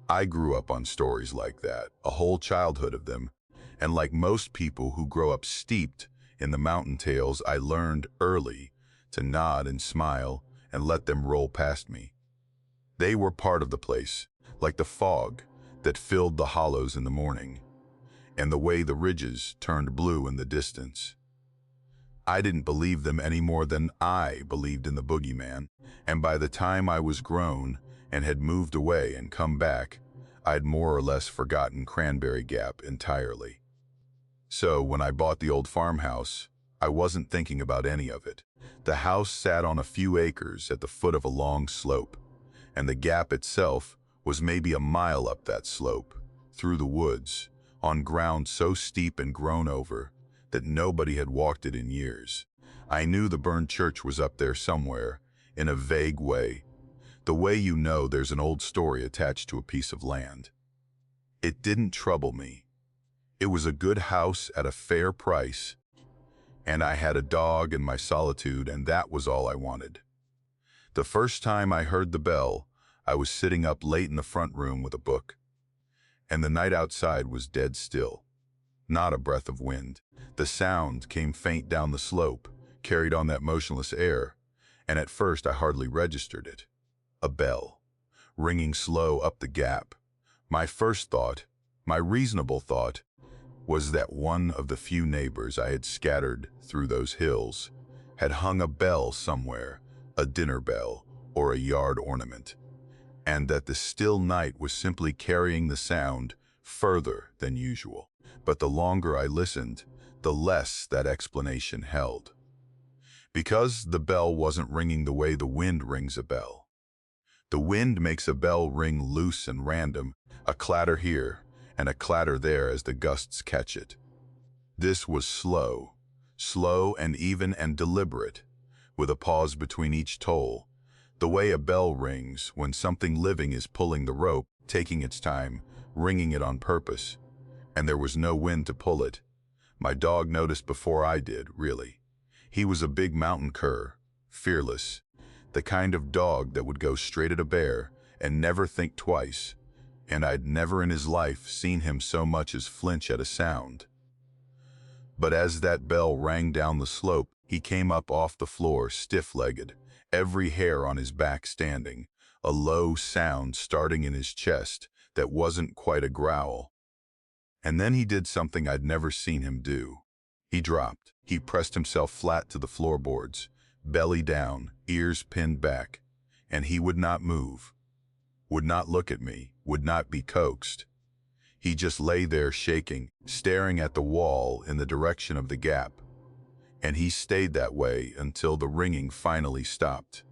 A: I grew up on stories like that, a whole childhood of them, and like most people who grow up steeped in the mountain tales, I learned early to nod and smile and let them roll past me. They were part of the place, like the fog that filled the hollows in the morning, and the way the ridges turned blue in the distance. I didn't believe them any more than I believed in the boogeyman, and by the time I was grown and had moved away and come back, I'd more or less forgotten Cranberry Gap entirely. So when I bought the old farmhouse, I wasn't thinking about any of it. The house sat on a few acres at the foot of a long slope, and the gap itself was maybe a mile up that slope, through the woods, on ground so steep and grown over that nobody had walked it in years. I knew the burned church was up there somewhere, in a vague way, the way you know there's an old story attached to a piece of land. It didn't trouble me. It was a good house at a fair price, and I had a dog and my solitude, and that was all I wanted. The first time I heard the bell, I was sitting up late in the front room with a book, and the night outside was dead still. Not a breath of wind. The sound came faint down the slope, carried on that motionless air, and at first I hardly registered it. A bell, ringing slow up the gap. My first thought, my reasonable thought, was that one of the few neighbors I had scattered through those hills had hung a bell somewhere, a dinner bell or a yard ornament, and that the still night was simply carrying the sound further than usual. But the longer I listened, the less that explanation held. Because the bell wasn't ringing the way the wind rings a bell. The wind makes a bell ring loose and random, a clatter here and a clatter there as the gusts catch it. This was slow and even and deliberate, with a pause between each toll, the way a bell rings when something living is pulling the rope, taking its time, ringing it on purpose. And there was no wind to pull it. My dog noticed before I did, really. He was a big mountain cur, fearless, the kind of dog that would go straight at a bear and never think twice, and I'd never in his life seen him so much as flinch at a sound. But as that bell rang down the slope, he came up off the floor stiff-legged every hair on his back standing, a low sound starting in his chest that wasn't quite a growl. And then he did something I'd never seen him do. He dropped. He pressed himself flat to the floorboards, belly down, ears pinned back, and he would not move, would not look at me, would not be coaxed. He just lay there shaking, staring at the wall in the direction of the gap. And he stayed that way until the ringing finally stopped.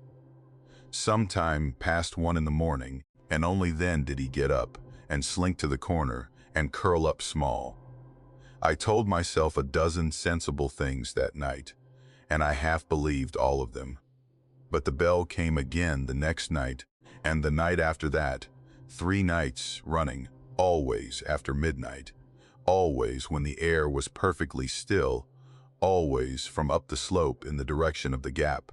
A: Sometime past 1 in the morning, and only then did he get up and slink to the corner and curl up small. I told myself a dozen sensible things that night, and I half believed all of them. But the bell came again the next night, and the night after that, 3 nights running, always after midnight, always when the air was perfectly still, always from up the slope in the direction of the gap.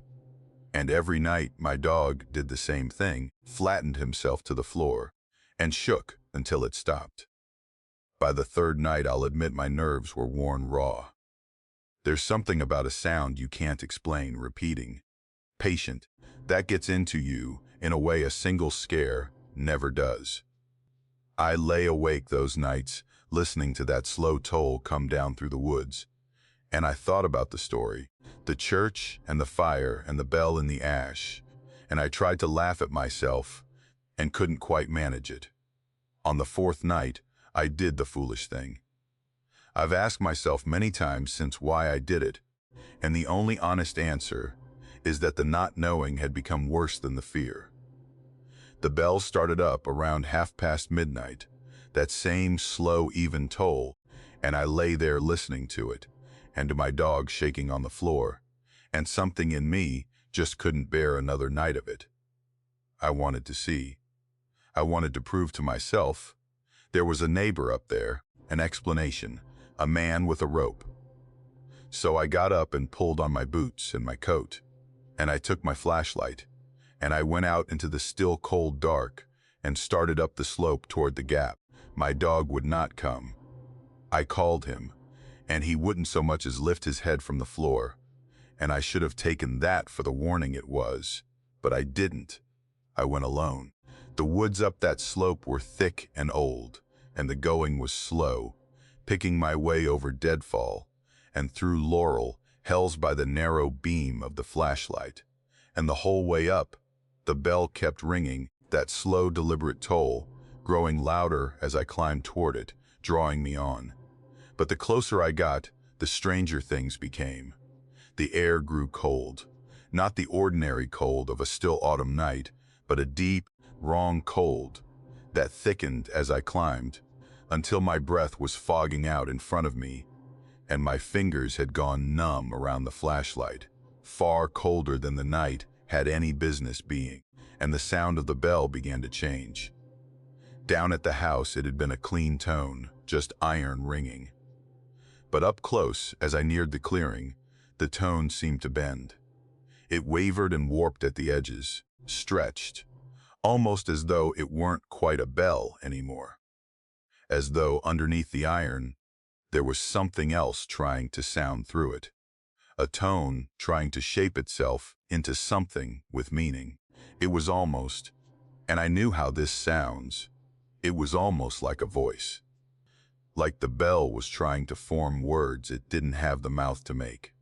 A: And every night my dog did the same thing, flattened himself to the floor, and shook until it stopped. By the 3rd night, I'll admit my nerves were worn raw. There's something about a sound you can't explain repeating. Patient, that gets into you in a way a single scare never does. I lay awake those nights, listening to that slow toll come down through the woods, and I thought about the story, the church and the fire and the bell in the ash, and I tried to laugh at myself and couldn't quite manage it. On the 4th night, I did the foolish thing. I've asked myself many times since why I did it, and the only honest answer is that the not knowing had become worse than the fear. The bell started up around midnight, that same slow, even toll, and I lay there listening to it, and to my dog shaking on the floor, and something in me just couldn't bear another night of it. I wanted to see. I wanted to prove to myself. There was a neighbor up there, an explanation, a man with a rope. So I got up and pulled on my boots and my coat, and I took my flashlight, and I went out into the still cold dark and started up the slope toward the gap. My dog would not come. I called him, and he wouldn't so much as lift his head from the floor, and I should have taken that for the warning it was, but I didn't. I went alone. The woods up that slope were thick and old, and the going was slow, picking my way over deadfall and through laurel, held by the narrow beam of the flashlight. And the whole way up, the bell kept ringing, that slow, deliberate toll, growing louder as I climbed toward it, drawing me on. But the closer I got, the stranger things became. The air grew cold, not the ordinary cold of a still autumn night, but a deep, wrong cold that thickened as I climbed, until my breath was fogging out in front of me, and my fingers had gone numb around the flashlight, far colder than the night had any business being, and the sound of the bell began to change. Down at the house it had been a clean tone, just iron ringing. But up close, as I neared the clearing, the tone seemed to bend. It wavered and warped at the edges, stretched, almost as though it weren't quite a bell anymore. As though underneath the iron, there was something else trying to sound through it. A tone trying to shape itself into something with meaning. It was almost, and I knew how this sounds, it was almost like a voice. Like the bell was trying to form words it didn't have the mouth to make.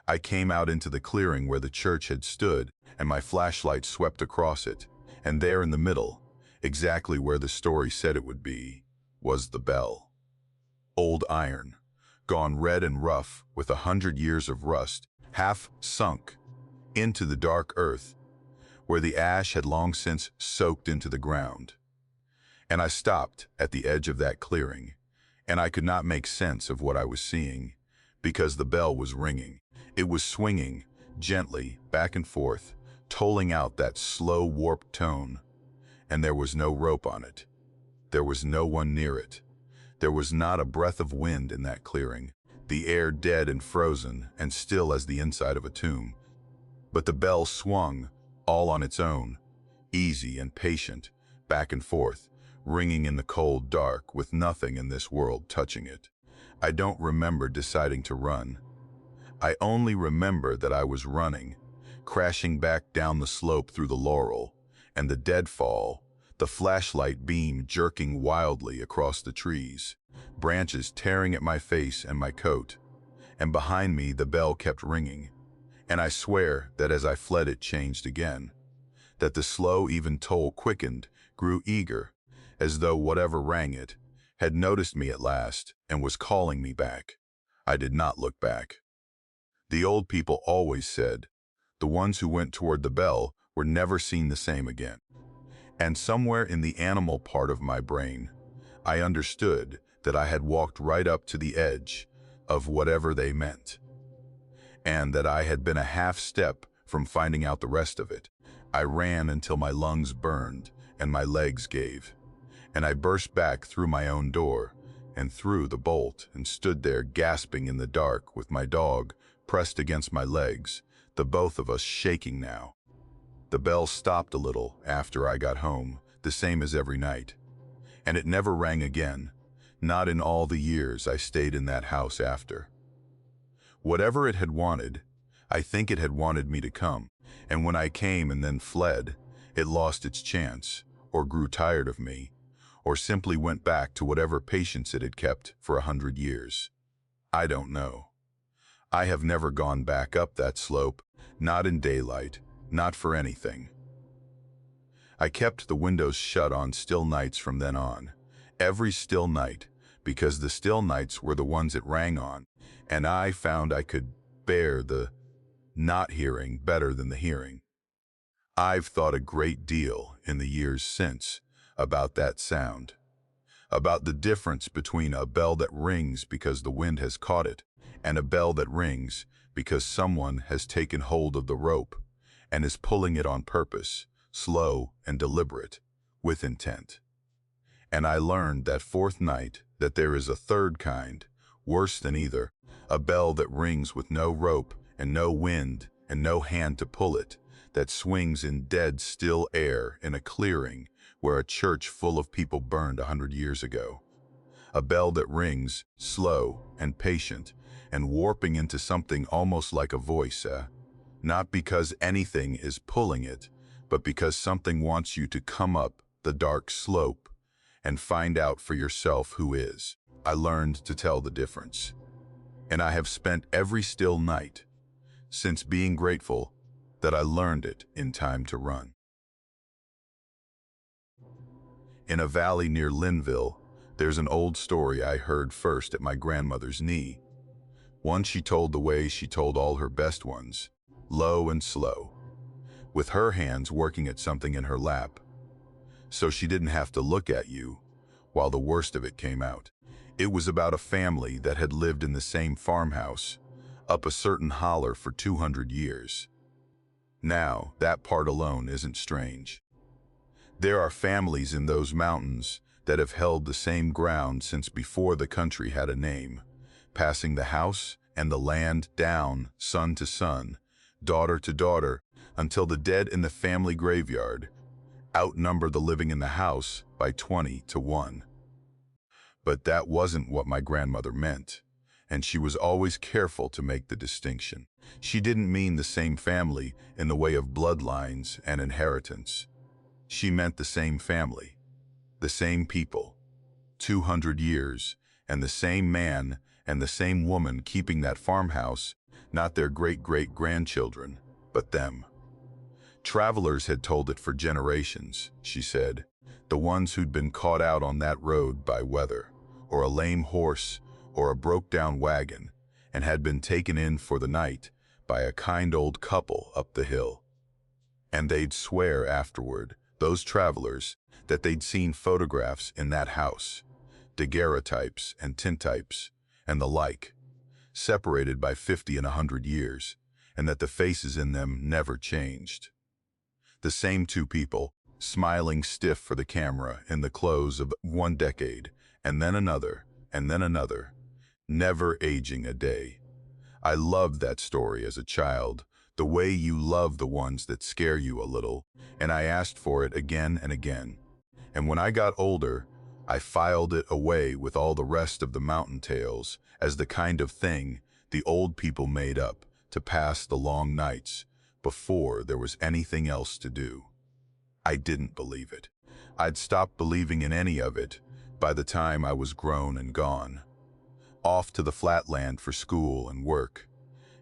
A: I came out into the clearing where the church had stood, and my flashlight swept across it, and there in the middle, exactly where the story said it would be, was the bell. Old iron, gone red and rough with 100 years of rust, half sunk into the dark earth, where the ash had long since soaked into the ground. And I stopped at the edge of that clearing, and I could not make sense of what I was seeing, because the bell was ringing. It was swinging, gently, back and forth, tolling out that slow, warped tone, and there was no rope on it. There was no one near it. There was not a breath of wind in that clearing, the air dead and frozen and still as the inside of a tomb. But the bell swung, all on its own, easy and patient, back and forth, ringing in the cold dark with nothing in this world touching it. I don't remember deciding to run. I only remember that I was running, crashing back down the slope through the laurel, and the deadfall, the flashlight beam jerking wildly across the trees, branches tearing at my face and my coat, and behind me the bell kept ringing, and I swear that as I fled it changed again, that the slow even toll quickened, grew eager, as though whatever rang it had noticed me at last and was calling me back. I did not look back. The old people always said, the ones who went toward the bell were never seen the same again. And somewhere in the animal part of my brain, I understood that I had walked right up to the edge of whatever they meant, and that I had been a half step from finding out the rest of it. I ran until my lungs burned and my legs gave, and I burst back through my own door and through the bolt and stood there gasping in the dark with my dog pressed against my legs, the both of us shaking now. The bell stopped a little after I got home, the same as every night, and it never rang again, not in all the years I stayed in that house after. Whatever it had wanted, I think it had wanted me to come, and when I came and then fled, it lost its chance, or grew tired of me, or simply went back to whatever patience it had kept for 100 years. I don't know. I have never gone back up that slope, not in daylight, not for anything. I kept the windows shut on still nights from then on, every still night, because the still nights were the ones it rang on, and I found I could bear the not hearing better than the hearing. I've thought a great deal in the years since about that sound, about the difference between a bell that rings because the wind has caught it, and a bell that rings because someone has taken hold of the rope and is pulling it on purpose, slow and deliberate, with intent. And I learned that fourth night that there is a third kind, worse than either, a bell that rings with no rope and no wind and no hand to pull it, that swings in dead still air in a clearing where a church full of people burned 100 years ago. A bell that rings, slow and patient, and warping into something almost like a voice, not because anything is pulling it, but because something wants you to come up the dark slope and find out for yourself who is. I learned to tell the difference. And I have spent every still night since being grateful that I learned it in time to run. In a valley near Linville, there's an old story I heard first at my grandmother's knee. One she told the way she told all her best ones, low and slow, with her hands working at something in her lap, so she didn't have to look at you while the worst of it came out. It was about a family that had lived in the same farmhouse, up a certain holler for 200 years. Now, that part alone isn't strange. There are families in those mountains that have held the same ground since before the country had a name, passing the house and the land down, son to son, daughter to daughter, until the dead in the family graveyard outnumber the living in the house by 20 to 1. But that wasn't what my grandmother meant, and she was always careful to make the distinction. She didn't mean the same family in the way of bloodlines and inheritance. She meant the same family, the same people, 200 years, and the same man and the same woman keeping that farmhouse, not their great-great-grandchildren, but them. Travelers had told it for generations, she said, the ones who'd been caught out on that road by weather, or a lame horse, or a broke-down wagon, and had been taken in for the night by a kind old couple up the hill. And they'd swear afterward, those travelers, that they'd seen photographs in that house, daguerreotypes and tintypes, and the like, separated by 50 and 100 years, and that the faces in them never changed. The same two people, smiling stiff for the camera in the close of one decade, and then another, never aging a day. I loved that story as a child, the way you love the ones that scare you a little, and I asked for it again and again. And when I got older, I filed it away with all the rest of the mountain tales as the kind of thing the old people made up to pass the long nights before there was anything else to do. I didn't believe it. I'd stopped believing in any of it by the time I was grown and gone, off to the flatland for school and work,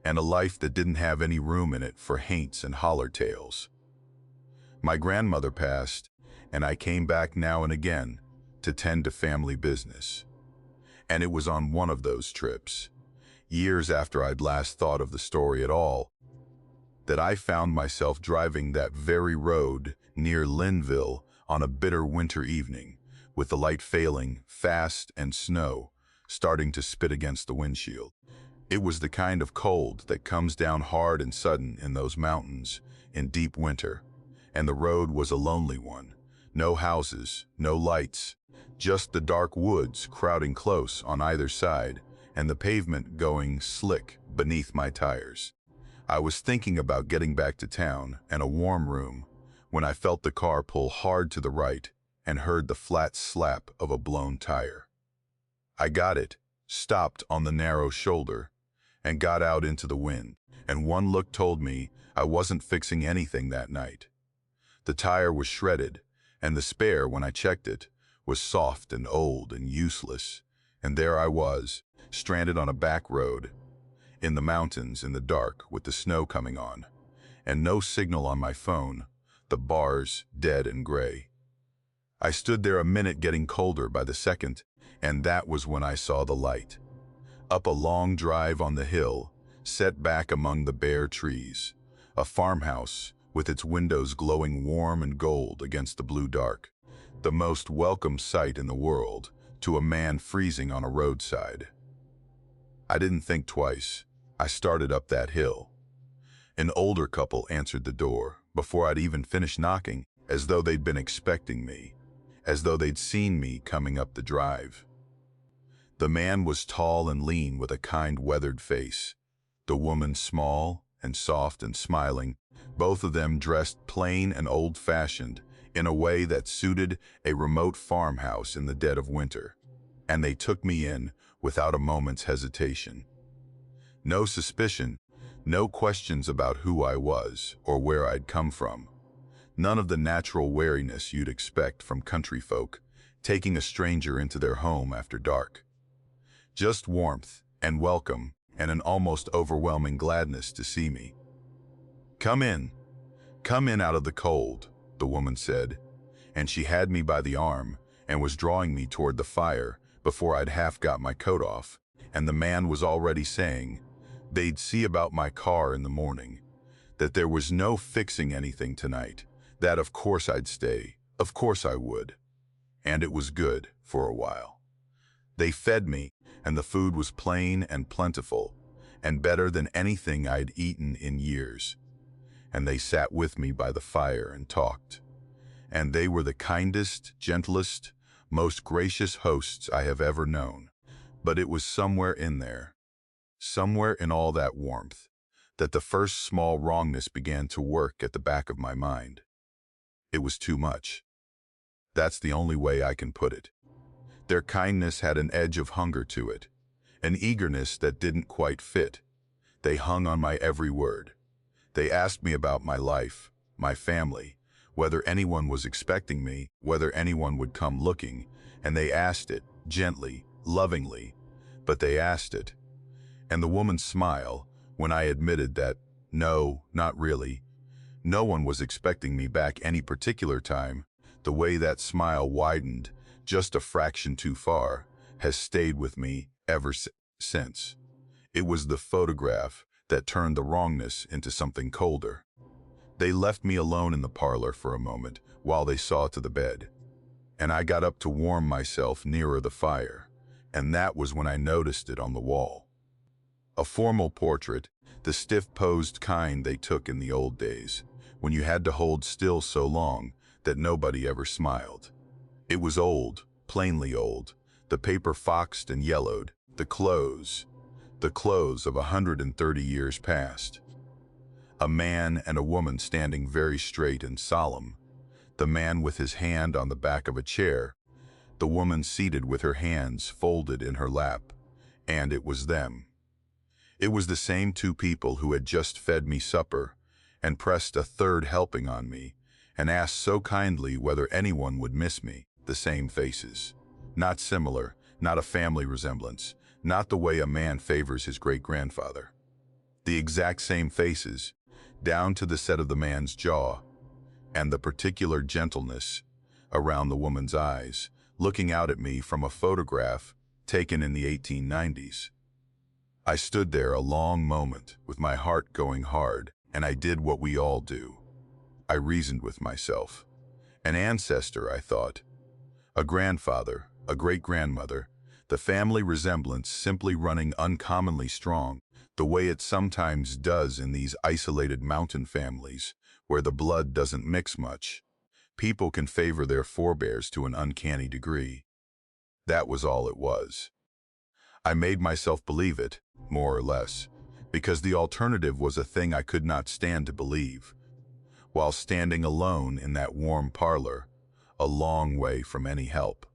A: and a life that didn't have any room in it for haints and holler tales. My grandmother passed, and I came back now and again to tend to family business. And it was on one of those trips, years after I'd last thought of the story at all, that I found myself driving that very road near Linville on a bitter winter evening, with the light failing fast and snow starting to spit against the windshield. It was the kind of cold that comes down hard and sudden in those mountains in deep winter, and the road was a lonely one. No houses, no lights, just the dark woods crowding close on either side, and the pavement going slick beneath my tires. I was thinking about getting back to town and a warm room when I felt the car pull hard to the right and heard the flat slap of a blown tire. I got it, stopped on the narrow shoulder, and got out into the wind, and one look told me I wasn't fixing anything that night. The tire was shredded, and the spare, when I checked it, was soft and old and useless, and there I was, stranded on a back road, in the mountains in the dark with the snow coming on, and no signal on my phone, the bars dead and gray. I stood there a minute, getting colder by the second, and that was when I saw the light. Up a long drive on the hill, set back among the bare trees, a farmhouse with its windows glowing warm and gold against the blue dark, the most welcome sight in the world to a man freezing on a roadside. I didn't think twice. I started up that hill. An older couple answered the door before I'd even finished knocking, as though they'd been expecting me, as though they'd seen me coming up the drive. The man was tall and lean with a kind, weathered face. The woman small and soft and smiling, both of them dressed plain and old-fashioned in a way that suited a remote farmhouse in the dead of winter. And they took me in without a moment's hesitation. No suspicion, no questions about who I was or where I'd come from. None of the natural wariness you'd expect from country folk taking a stranger into their home after dark. Just warmth and welcome and an almost overwhelming gladness to see me. Come in out of the cold," the woman said, and she had me by the arm and was drawing me toward the fire before I'd half got my coat off, and the man was already saying they'd see about my car in the morning, that there was no fixing anything tonight, that of course I'd stay, of course I would. And it was good for a while. They fed me, and the food was plain and plentiful, and better than anything I'd eaten in years. And they sat with me by the fire and talked. And they were the kindest, gentlest, most gracious hosts I have ever known. But it was somewhere in there, somewhere in all that warmth, that the first small wrongness began to work at the back of my mind. It was too much. That's the only way I can put it. Their kindness had an edge of hunger to it, an eagerness that didn't quite fit. They hung on my every word. They asked me about my life, my family, whether anyone was expecting me, whether anyone would come looking, and they asked it, gently, lovingly, but they asked it. And the woman's smile, when I admitted that, no, not really, no one was expecting me back any particular time, the way that smile widened just a fraction too far, has stayed with me ever since. It was the photograph that turned the wrongness into something colder. They left me alone in the parlor for a moment while they saw to the bed, and I got up to warm myself nearer the fire, and that was when I noticed it on the wall. A formal portrait, the stiff-posed kind they took in the old days, when you had to hold still so long that nobody ever smiled. It was old, plainly old, the paper foxed and yellowed, the clothes of 130 years past. A man and a woman standing very straight and solemn, the man with his hand on the back of a chair, the woman seated with her hands folded in her lap, and it was them. It was the same two people who had just fed me supper and pressed a third helping on me, and asked so kindly whether anyone would miss me. The same faces. Not similar, not a family resemblance, not the way a man favors his great-grandfather. The exact same faces, down to the set of the man's jaw, and the particular gentleness around the woman's eyes, looking out at me from a photograph taken in the 1890s. I stood there a long moment with my heart going hard, and I did what we all do. I reasoned with myself. An ancestor, I thought. A grandfather, a great-grandmother, the family resemblance simply running uncommonly strong, the way it sometimes does in these isolated mountain families, where the blood doesn't mix much. People can favor their forebears to an uncanny degree. That was all it was. I made myself believe it, more or less, because the alternative was a thing I could not stand to believe. While standing alone in that warm parlor, a long way from any help.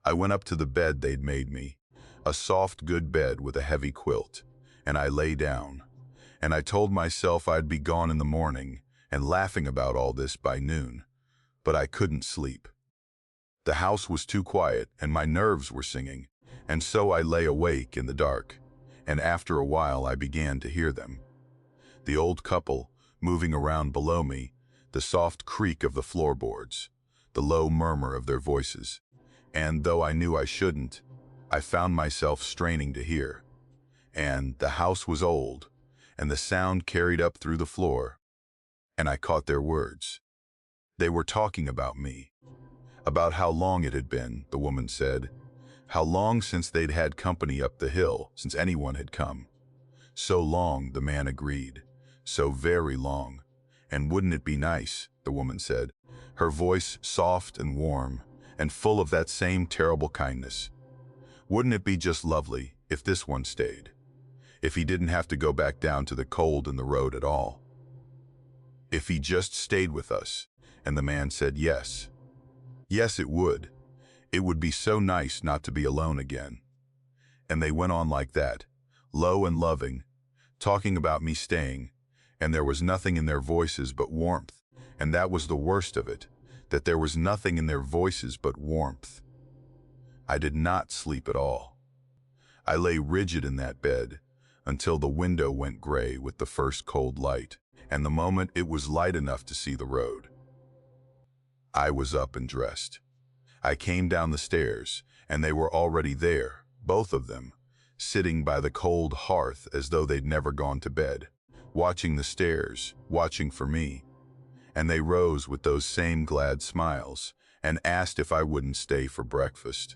A: I went up to the bed they'd made me, a soft, good bed with a heavy quilt, and I lay down, and I told myself I'd be gone in the morning and laughing about all this by noon, but I couldn't sleep. The house was too quiet and my nerves were singing, and so I lay awake in the dark, and after a while I began to hear them. The old couple moving around below me, the soft creak of the floorboards, the low murmur of their voices, and though I knew I shouldn't, I found myself straining to hear. And the house was old, and the sound carried up through the floor, and I caught their words. They were talking about me, about how long it had been, the woman said, how long since they'd had company up the hill, since anyone had come. So long, the man agreed, so very long. And wouldn't it be nice, the woman said, her voice soft and warm, and full of that same terrible kindness. Wouldn't it be just lovely if this one stayed? If he didn't have to go back down to the cold in the road at all? If he just stayed with us? And the man said yes. Yes, it would. It would be so nice not to be alone again. And they went on like that, low and loving, talking about me staying, and there was nothing in their voices but warmth, and that was the worst of it, that there was nothing in their voices but warmth. I did not sleep at all. I lay rigid in that bed until the window went gray with the first cold light, and the moment it was light enough to see the road. I was up and dressed. I came down the stairs, and they were already there, both of them, sitting by the cold hearth as though they'd never gone to bed, watching the stairs, watching for me. And they rose with those same glad smiles and asked if I wouldn't stay for breakfast.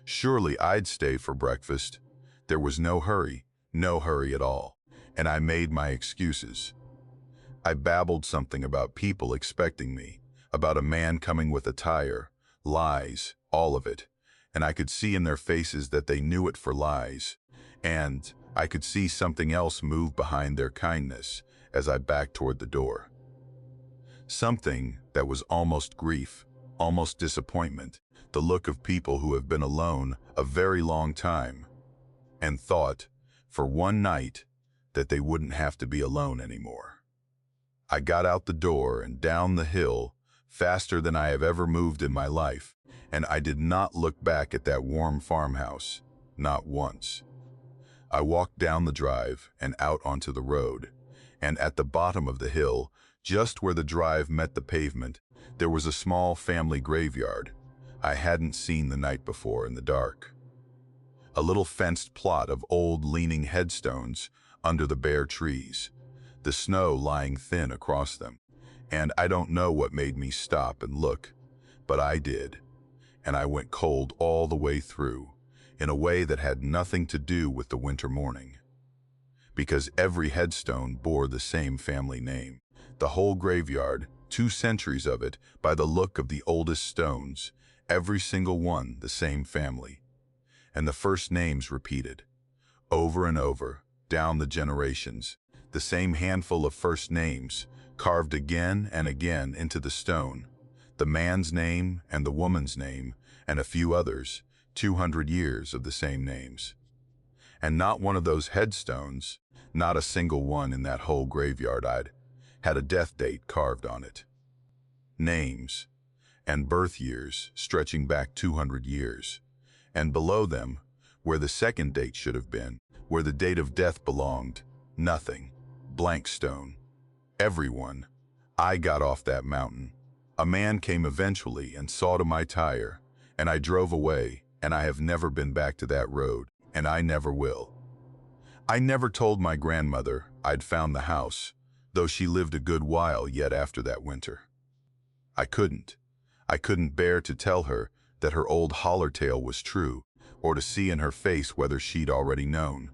A: Surely I'd stay for breakfast. There was no hurry at all, and I made my excuses. I babbled something about people expecting me, about a man coming with a tire, lies, all of it, and I could see in their faces that they knew it for lies, and I could see something else move behind their kindness as I backed toward the door. Something that was almost grief, almost disappointment, the look of people who have been alone a very long time, and thought, for one night, that they wouldn't have to be alone anymore. I got out the door and down the hill faster than I have ever moved in my life, and I did not look back at that warm farmhouse, not once. I walked down the drive and out onto the road, and at the bottom of the hill, just where the drive met the pavement, there was a small family graveyard I hadn't seen the night before in the dark. A little fenced plot of old leaning headstones under the bare trees, the snow lying thin across them. And I don't know what made me stop and look, but I did, and I went cold all the way through, in a way that had nothing to do with the winter morning. Because every headstone bore the same family name. The whole graveyard, 2 centuries of it, by the look of the oldest stones, every single one the same family. And the first names repeated, over and over, down the generations, the same handful of first names, carved again and again into the stone, the man's name and the woman's name, and a few others, 200 years of the same names. And not one of those headstones, not a single one in that whole graveyard had a death date carved on it. Names and birth years stretching back 200 years. And below them, where the second date should have been, where the date of death belonged, nothing. Blank stone. Everyone. I got off that mountain. A man came eventually and saw to my tire, and I drove away, and I have never been back to that road, and I never will. I never told my grandmother I'd found the house, though she lived a good while yet after that winter. I couldn't. I couldn't bear to tell her that her old holler tale was true, or to see in her face whether she'd already known.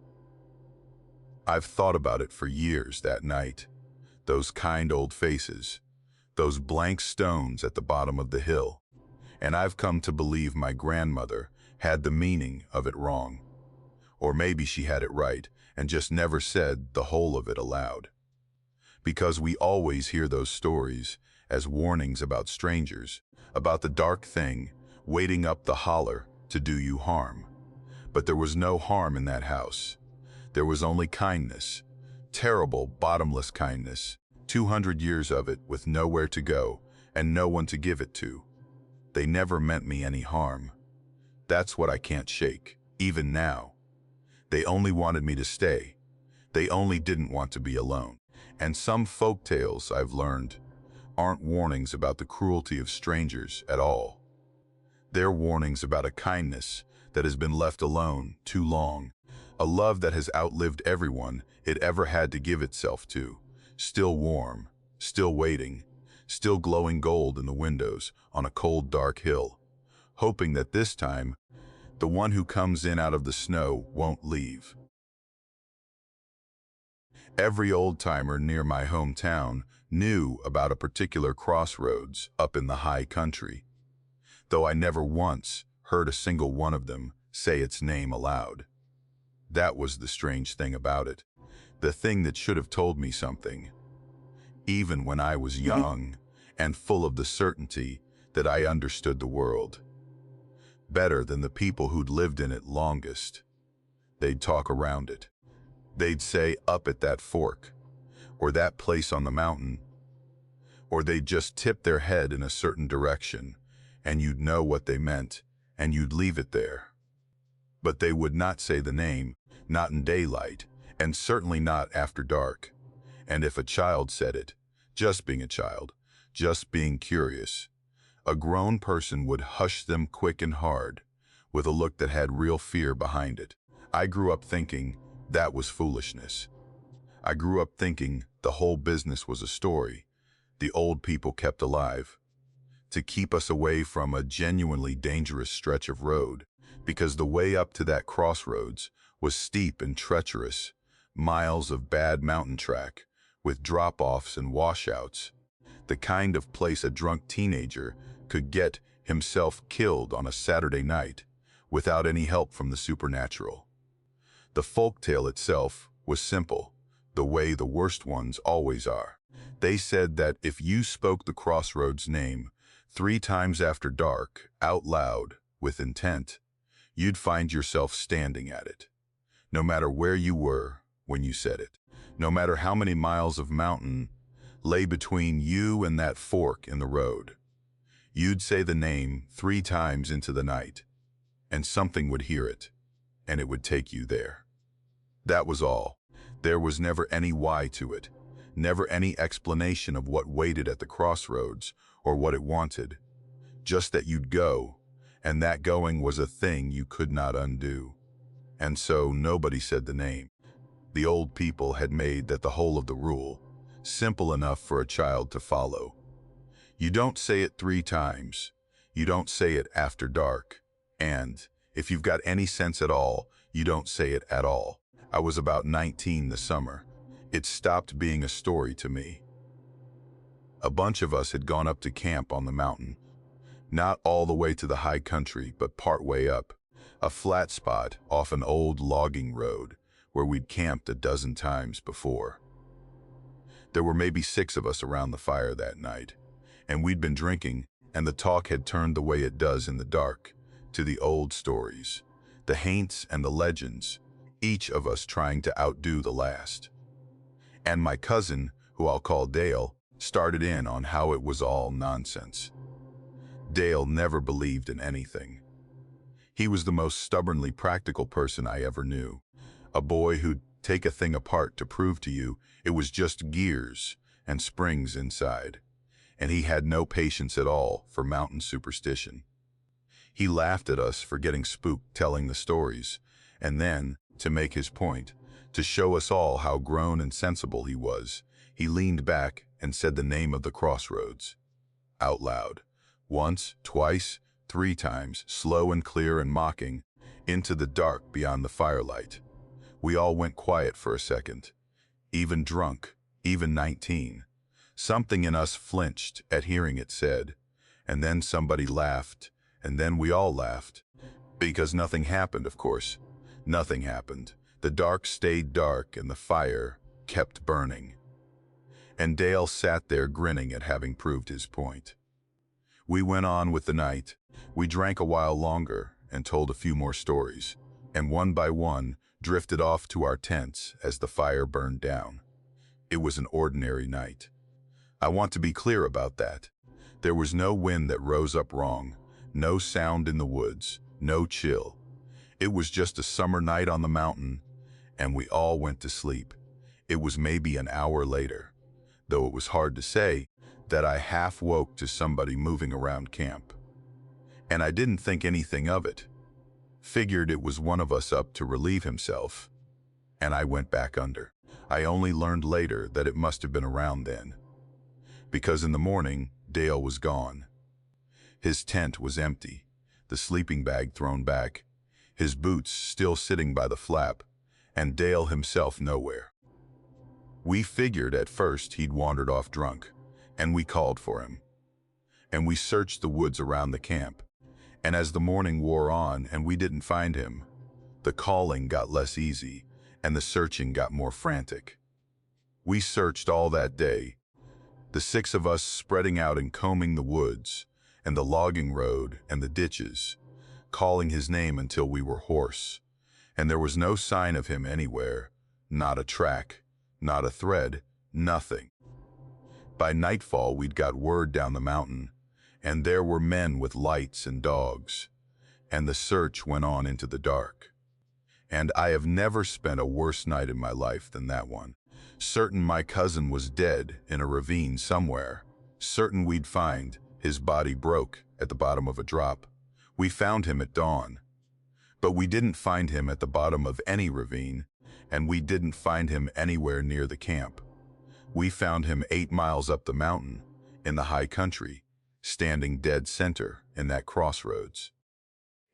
A: I've thought about it for years that night. Those kind old faces, those blank stones at the bottom of the hill. And I've come to believe my grandmother had the meaning of it wrong. Or maybe she had it right and just never said the whole of it aloud. Because we always hear those stories as warnings about strangers, about the dark thing waiting up the holler to do you harm. But there was no harm in that house. There was only kindness, terrible, bottomless kindness, 200 years of it with nowhere to go and no one to give it to. They never meant me any harm. That's what I can't shake, even now. They only wanted me to stay. They only didn't want to be alone. And some folk tales, I've learned, aren't warnings about the cruelty of strangers at all. They're warnings about a kindness that has been left alone too long, a love that has outlived everyone it ever had to give itself to, still warm, still waiting, still glowing gold in the windows on a cold, dark hill, hoping that this time, the one who comes in out of the snow won't leave. Every old-timer near my hometown knew about a particular crossroads up in the high country, though I never once heard a single one of them say its name aloud. That was the strange thing about it, the thing that should have told me something, even when I was young and full of the certainty that I understood the world better than the people who'd lived in it longest. They'd talk around it. They'd say up at that fork, or that place on the mountain, or they'd just tip their head in a certain direction, and you'd know what they meant, and you'd leave it there. But they would not say the name, not in daylight, and certainly not after dark. And if a child said it, just being a child, just being curious, a grown person would hush them quick and hard, with a look that had real fear behind it. I grew up thinking that was foolishness. I grew up thinking the whole business was a story the old people kept alive, to keep us away from a genuinely dangerous stretch of road, because the way up to that crossroads was steep and treacherous, miles of bad mountain track, with drop-offs and washouts, the kind of place a drunk teenager could get himself killed on a Saturday night without any help from the supernatural. The folktale itself was simple, the way the worst ones always are. They said that if you spoke the crossroads name 3 times after dark, out loud, with intent, you'd find yourself standing at it, no matter where you were when you said it, no matter how many miles of mountain lay between you and that fork in the road. You'd say the name 3 times into the night, and something would hear it, and it would take you there. That was all. There was never any why to it, never any explanation of what waited at the crossroads or what it wanted, just that you'd go, and that going was a thing you could not undo. And so nobody said the name. The old people had made that the whole of the rule, simple enough for a child to follow. You don't say it 3 times. You don't say it after dark. And, if you've got any sense at all, you don't say it at all. I was about 19 this summer. It stopped being a story to me. A bunch of us had gone up to camp on the mountain. Not all the way to the high country, but part way up. A flat spot off an old logging road where we'd camped a dozen times before. There were maybe 6 of us around the fire that night, and we'd been drinking, and the talk had turned the way it does in the dark, to the old stories, the haints and the legends, each of us trying to outdo the last. And my cousin who I'll call Dale, started in on how it was all nonsense. Dale never believed in anything. He was the most stubbornly practical person I ever knew. A boy who'd take a thing apart to prove to you it was just gears and springs inside. And he had no patience at all for mountain superstition. He laughed at us for getting spooked telling the stories, and then, to make his point, to show us all how grown and sensible he was, he leaned back and said the name of the crossroads. Out loud. Once, twice, 3 times, slow and clear and mocking, into the dark beyond the firelight. We all went quiet for a second. Even drunk, even 19. Something in us flinched at hearing it said, and then somebody laughed, and then we all laughed. Because nothing happened, of course. Nothing happened. The dark stayed dark and the fire kept burning. And Dale sat there grinning at having proved his point. We went on with the night. We drank a while longer and told a few more stories, and one by one drifted off to our tents as the fire burned down. It was an ordinary night. I want to be clear about that. There was no wind that rose up wrong, no sound in the woods, no chill. It was just a summer night on the mountain, and we all went to sleep. It was maybe an hour later, though it was hard to say, that I half woke to somebody moving around camp. And I didn't think anything of it. Figured it was one of us up to relieve himself. And I went back under. I only learned later that it must have been around then. Because in the morning, Dale was gone. His tent was empty, the sleeping bag thrown back, his boots still sitting by the flap, and Dale himself nowhere. We figured at first he'd wandered off drunk, and we called for him. And we searched the woods around the camp, and as the morning wore on and we didn't find him, the calling got less easy, and the searching got more frantic. We searched all that day, the 6 of us spreading out and combing the woods, and the logging road and the ditches, calling his name until we were hoarse, and there was no sign of him anywhere, not a track, not a thread, nothing. By nightfall we'd got word down the mountain, and there were men with lights and dogs, and the search went on into the dark. And I have never spent a worse night in my life than that one. Certain my cousin was dead in a ravine somewhere. Certain we'd find his body broke at the bottom of a drop. We found him at dawn. But we didn't find him at the bottom of any ravine, and we didn't find him anywhere near the camp. We found him 8 miles up the mountain, in the high country, standing dead center in that crossroads.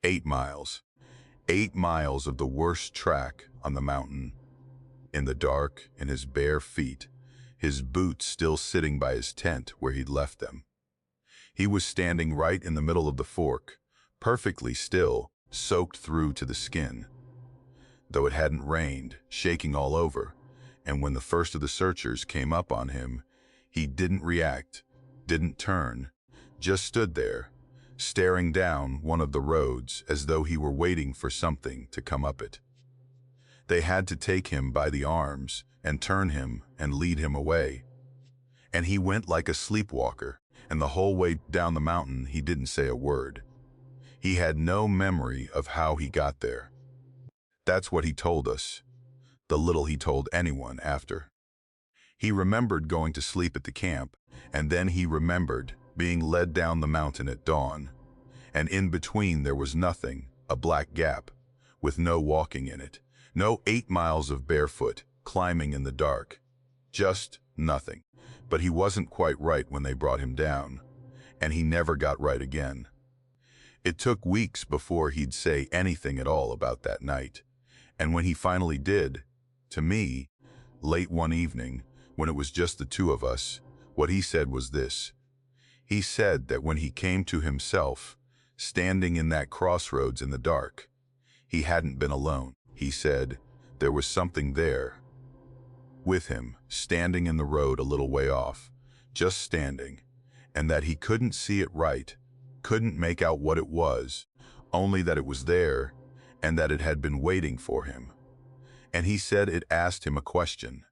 A: 8 miles. 8 miles of the worst track on the mountain. In the dark, in his bare feet, his boots still sitting by his tent where he'd left them. He was standing right in the middle of the fork, perfectly still, soaked through to the skin. Though it hadn't rained, shaking all over, and when the first of the searchers came up on him, he didn't react, didn't turn, just stood there, staring down one of the roads as though he were waiting for something to come up it. They had to take him by the arms and turn him and lead him away. And he went like a sleepwalker, and the whole way down the mountain he didn't say a word. He had no memory of how he got there. That's what he told us, the little he told anyone after. He remembered going to sleep at the camp, and then he remembered being led down the mountain at dawn. And in between there was nothing, a black gap, with no walking in it. No 8 miles of barefoot, climbing in the dark. Just nothing. But he wasn't quite right when they brought him down, and he never got right again. It took weeks before he'd say anything at all about that night, and when he finally did, to me, late one evening, when it was just the 2 of us, what he said was this. He said that when he came to himself, standing in that crossroads in the dark, he hadn't been alone. He said there was something there, with him, standing in the road a little way off, just standing, and that he couldn't see it right, couldn't make out what it was, only that it was there, and that it had been waiting for him. And he said it asked him a question.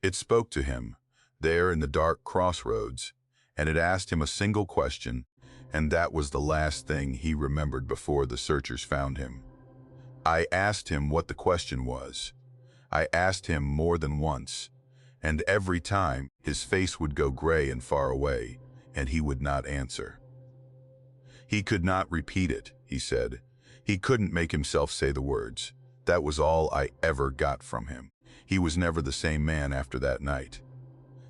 A: It spoke to him, there in the dark crossroads, and it asked him a single question, and that was the last thing he remembered before the searchers found him. I asked him what the question was. I asked him more than once, and every time his face would go gray and far away, and he would not answer. He could not repeat it, he said. He couldn't make himself say the words. That was all I ever got from him. He was never the same man after that night.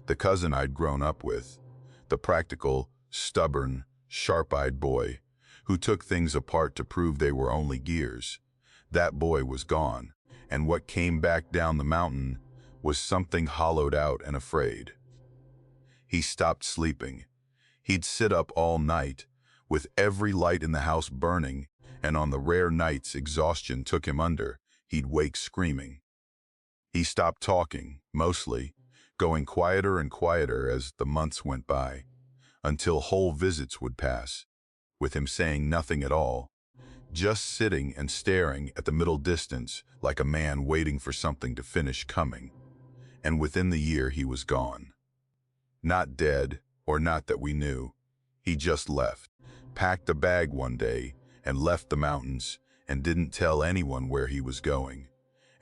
A: The cousin I'd grown up with, the practical, stubborn, sharp-eyed boy who took things apart to prove they were only gears, that boy was gone, and what came back down the mountain was something hollowed out and afraid. He stopped sleeping. He'd sit up all night, with every light in the house burning, and on the rare nights exhaustion took him under, he'd wake screaming. He stopped talking, mostly, going quieter and quieter as the months went by, until whole visits would pass, with him saying nothing at all, just sitting and staring at the middle distance like a man waiting for something to finish coming. And within the year he was gone. Not dead, or not that we knew. He just left, packed a bag one day, and left the mountains, and didn't tell anyone where he was going,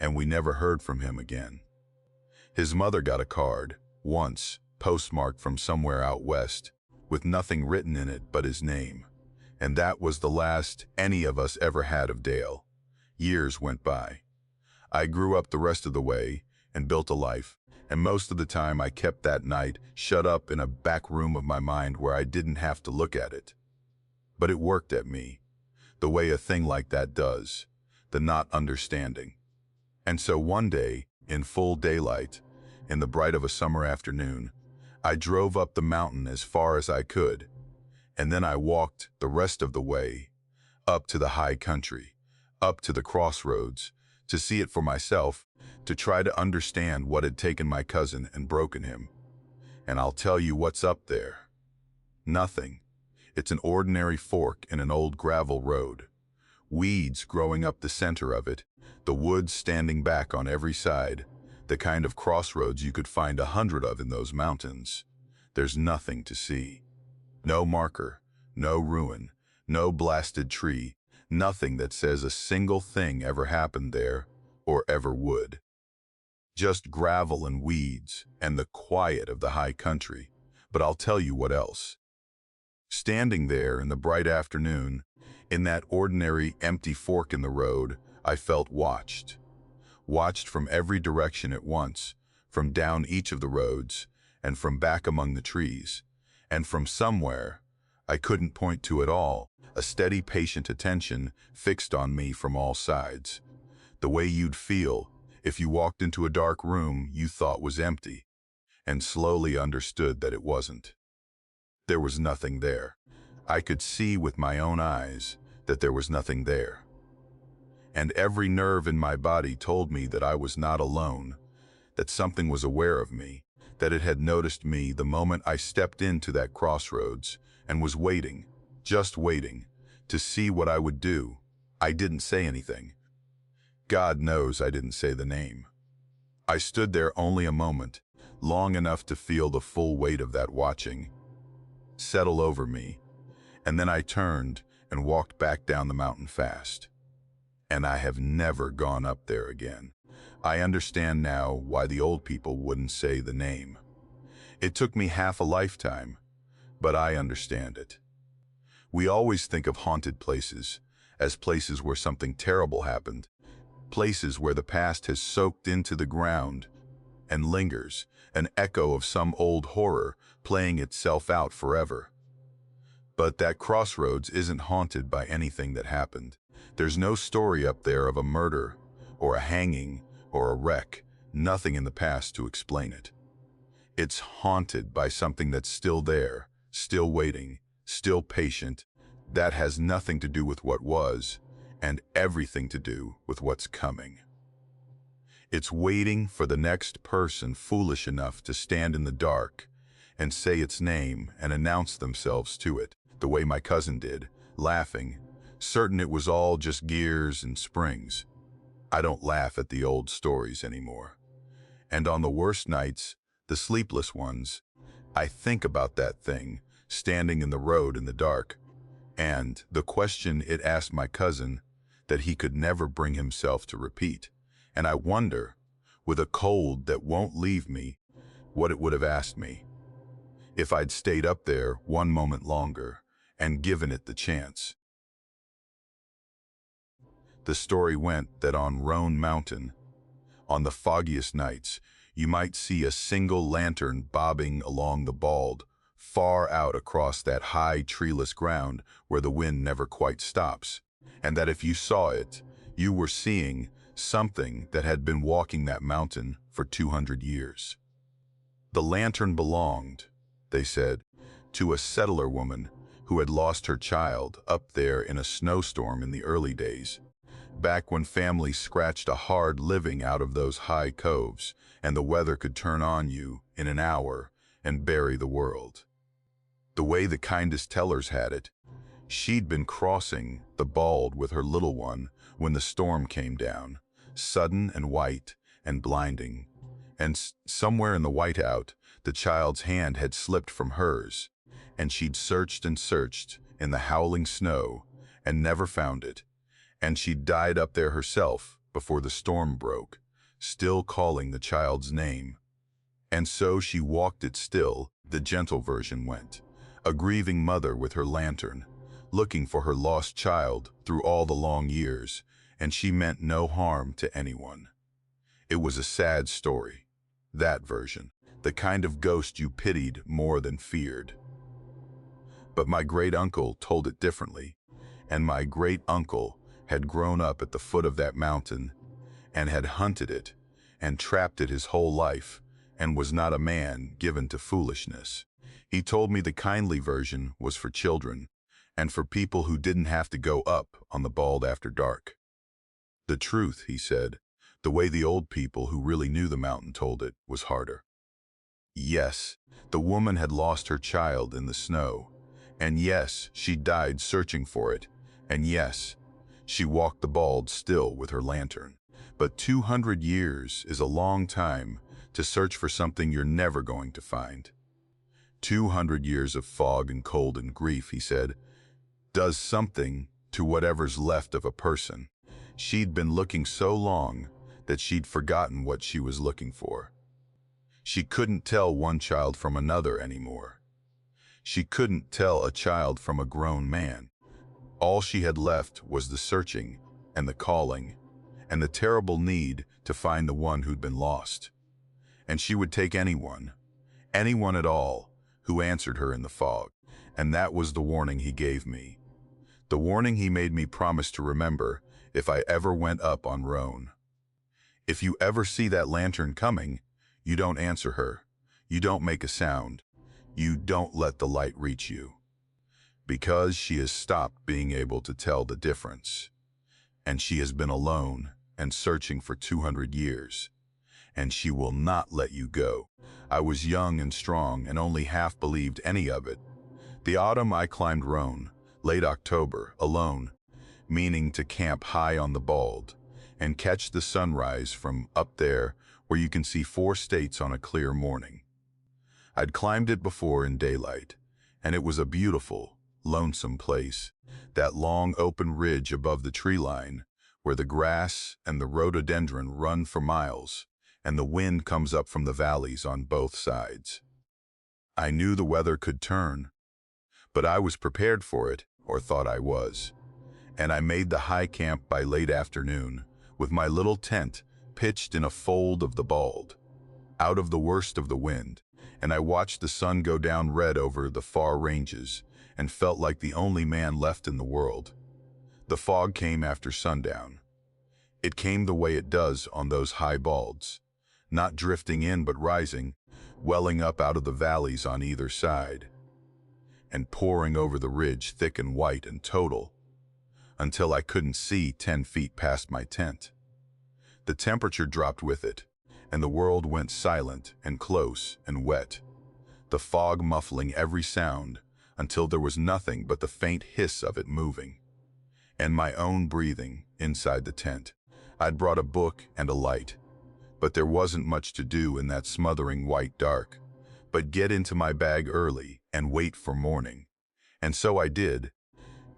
A: and we never heard from him again. His mother got a card, once, postmarked from somewhere out west, with nothing written in it but his name, and that was the last any of us ever had of Dale. Years went by. I grew up the rest of the way, and built a life, and most of the time I kept that night shut up in a back room of my mind where I didn't have to look at it. But it worked at me, the way a thing like that does, the not understanding. And so one day, in full daylight, in the bright of a summer afternoon, I drove up the mountain as far as I could, and then I walked the rest of the way, up to the high country, up to the crossroads, to see it for myself, to try to understand what had taken my cousin and broken him. And I'll tell you what's up there. Nothing. It's an ordinary fork in an old gravel road. Weeds growing up the center of it, the woods standing back on every side, the kind of crossroads you could find 100 of in those mountains. There's nothing to see. No marker, no ruin, no blasted tree, nothing that says a single thing ever happened there or ever would. Just gravel and weeds and the quiet of the high country. But I'll tell you what else. Standing there in the bright afternoon, in that ordinary empty fork in the road, I felt watched. Watched from every direction at once, from down each of the roads, and from back among the trees, and from somewhere, I couldn't point to at all, a steady patient attention fixed on me from all sides. The way you'd feel if you walked into a dark room you thought was empty, and slowly understood that it wasn't. There was nothing there. I could see with my own eyes that there was nothing there. And every nerve in my body told me that I was not alone, that something was aware of me, that it had noticed me the moment I stepped into that crossroads and was waiting, just waiting, to see what I would do. I didn't say anything. God knows I didn't say the name. I stood there only a moment, long enough to feel the full weight of that watching settle over me, and then I turned and walked back down the mountain fast. And I have never gone up there again. I understand now why the old people wouldn't say the name. It took me half a lifetime, but I understand it. We always think of haunted places as places where something terrible happened, places where the past has soaked into the ground and lingers, an echo of some old horror playing itself out forever. But that crossroads isn't haunted by anything that happened. There's no story up there of a murder, or a hanging, or a wreck, nothing in the past to explain it. It's haunted by something that's still there, still waiting, still patient, that has nothing to do with what was, and everything to do with what's coming. It's waiting for the next person foolish enough to stand in the dark and say its name and announce themselves to it, the way my cousin did, laughing, certain it was all just gears and springs. I don't laugh at the old stories anymore. And on the worst nights, the sleepless ones. I think about that thing, standing in the road in the dark, and the question it asked my cousin that he could never bring himself to repeat. And I wonder, with a cold that won't leave me, what it would have asked me if I'd stayed up there one moment longer and given it the chance. The story went that on Roan Mountain, on the foggiest nights, you might see a single lantern bobbing along the bald, far out across that high treeless ground where the wind never quite stops, and that if you saw it, you were seeing something that had been walking that mountain for 200 years. The lantern belonged, they said, to a settler woman who had lost her child up there in a snowstorm in the early days, back when families scratched a hard living out of those high coves and the weather could turn on you in an hour and bury the world. The way the kindest tellers had it, she'd been crossing the bald with her little one when the storm came down, sudden and white and blinding, and somewhere in the whiteout, the child's hand had slipped from hers, and she'd searched and searched in the howling snow and never found it, and she'd died up there herself before the storm broke, still calling the child's name. And so she walked it still, the gentle version went, a grieving mother with her lantern, looking for her lost child through all the long years, and she meant no harm to anyone. It was a sad story, that version, the kind of ghost you pitied more than feared. But my great-uncle told it differently, and my great-uncle had grown up at the foot of that mountain and had hunted it and trapped it his whole life and was not a man given to foolishness. He told me the kindly version was for children and for people who didn't have to go up on the bald after dark. The truth, he said, the way the old people who really knew the mountain told it, was harder. Yes, the woman had lost her child in the snow, and yes, she died searching for it, and yes, she walked the bald still with her lantern. But 200 years is a long time to search for something you're never going to find. 200 years of fog and cold and grief, he said, does something to whatever's left of a person. She'd been looking so long that she'd forgotten what she was looking for. She couldn't tell one child from another anymore. She couldn't tell a child from a grown man. All she had left was the searching and the calling and the terrible need to find the one who'd been lost. And she would take anyone at all, who answered her in the fog. And that was the warning he gave me. The warning he made me promise to remember if I ever went up on Roan. If you ever see that lantern coming, you don't answer her. You don't make a sound. You don't let the light reach you. Because she has stopped being able to tell the difference. And she has been alone and searching for 200 years. And she will not let you go. I was young and strong and only half believed any of it. The autumn I climbed Roan, late October, alone, meaning to camp high on the bald and catch the sunrise from up there where you can see 4 states on a clear morning. I'd climbed it before in daylight, and it was a beautiful, lonesome place, that long open ridge above the tree line where the grass and the rhododendron run for miles and the wind comes up from the valleys on both sides. I knew the weather could turn, but I was prepared for it, or thought I was, and I made the high camp by late afternoon with my little tent pitched in a fold of the bald, out of the worst of the wind, and I watched the sun go down red over the far ranges and felt like the only man left in the world. The fog came after sundown. It came the way it does on those high balds, not drifting in but rising, welling up out of the valleys on either side, and pouring over the ridge thick and white and total, until I couldn't see 10 feet past my tent. The temperature dropped with it, and the world went silent and close and wet, the fog muffling every sound until there was nothing but the faint hiss of it moving, and my own breathing inside the tent. I'd brought a book and a light, but there wasn't much to do in that smothering white dark, but get into my bag early and wait for morning. And so I did,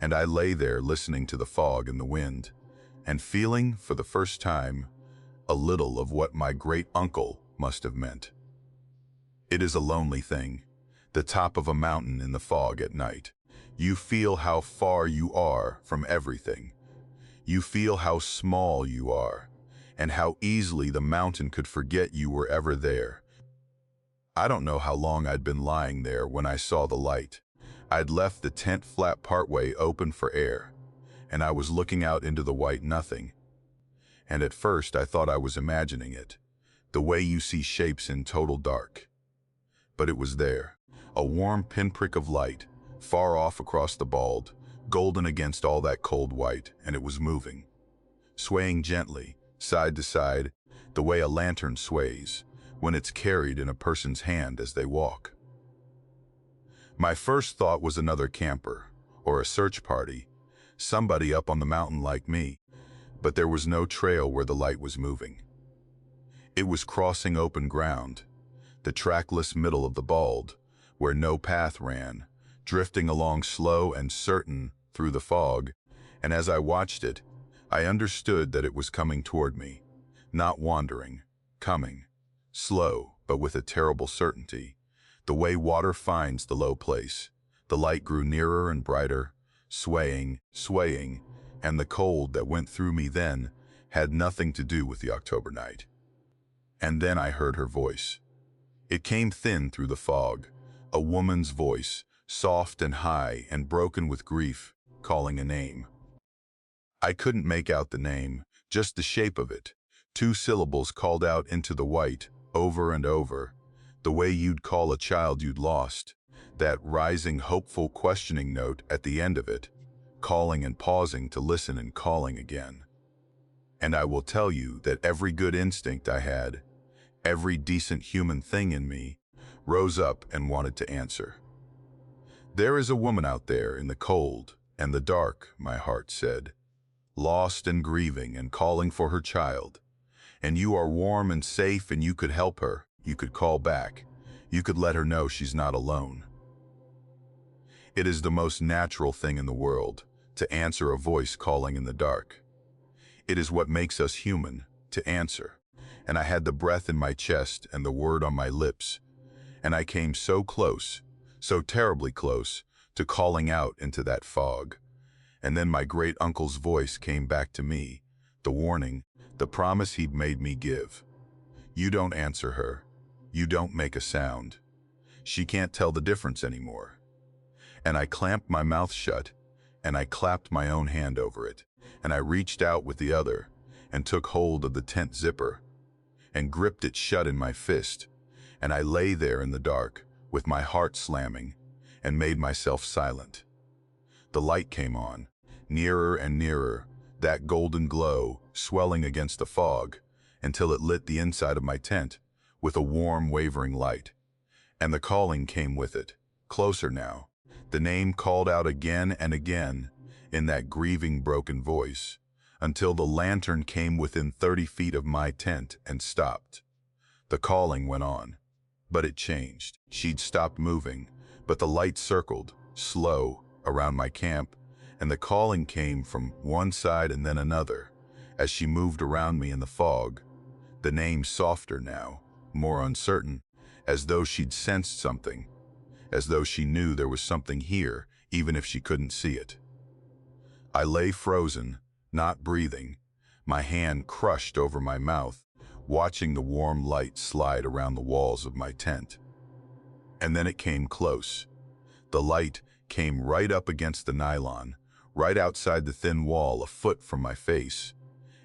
A: and I lay there listening to the fog and the wind, and feeling, for the first time, a little of what my great uncle must have meant. It is a lonely thing, the top of a mountain in the fog at night. You feel how far you are from everything. You feel how small you are, and how easily the mountain could forget you were ever there. I don't know how long I'd been lying there when I saw the light. I'd left the tent flap partway open for air, and I was looking out into the white nothing. And at first I thought I was imagining it, the way you see shapes in total dark. But it was there, a warm pinprick of light, far off across the bald, golden against all that cold white, and it was moving, swaying gently, side to side, the way a lantern sways when it's carried in a person's hand as they walk. My first thought was another camper, or a search party, somebody up on the mountain like me, but there was no trail where the light was moving. It was crossing open ground, the trackless middle of the bald, where no path ran, drifting along slow and certain through the fog, and as I watched it, I understood that it was coming toward me, not wandering, coming, slow but with a terrible certainty, the way water finds the low place. The light grew nearer and brighter, swaying, swaying, and the cold that went through me then had nothing to do with the October night. And then I heard her voice. It came thin through the fog, a woman's voice, soft and high and broken with grief, calling a name. I couldn't make out the name, just the shape of it. 2 syllables called out into the white, over and over, the way you'd call a child you'd lost, that rising, hopeful, questioning note at the end of it, calling and pausing to listen and calling again. And I will tell you that every good instinct I had, every decent human thing in me, rose up and wanted to answer. There is a woman out there in the cold and the dark, my heart said, lost and grieving and calling for her child. And you are warm and safe, and you could help her, you could call back, you could let her know she's not alone. It is the most natural thing in the world, to answer a voice calling in the dark. It is what makes us human, to answer. And I had the breath in my chest and the word on my lips, and I came so close, so terribly close, to calling out into that fog. And then my great uncle's voice came back to me, the warning, the promise he'd made me give. You don't answer her. You don't make a sound. She can't tell the difference anymore. And I clamped my mouth shut, and I clapped my own hand over it, and I reached out with the other, and took hold of the tent zipper, and gripped it shut in my fist, and I lay there in the dark, with my heart slamming, and made myself silent. The light came on, nearer and nearer, that golden glow swelling against the fog, until it lit the inside of my tent with a warm, wavering light. And the calling came with it, closer now, the name called out again and again in that grieving, broken voice, until the lantern came within 30 feet of my tent and stopped. The calling went on, but it changed. She'd stopped moving, but the light circled, slow, around my camp, and the calling came from one side and then another, as she moved around me in the fog, the name softer now, more uncertain, as though she'd sensed something, as though she knew there was something here, even if she couldn't see it. I lay frozen, not breathing, my hand crushed over my mouth, watching the warm light slide around the walls of my tent. And then it came close. The light came right up against the nylon, right outside the thin wall a foot from my face,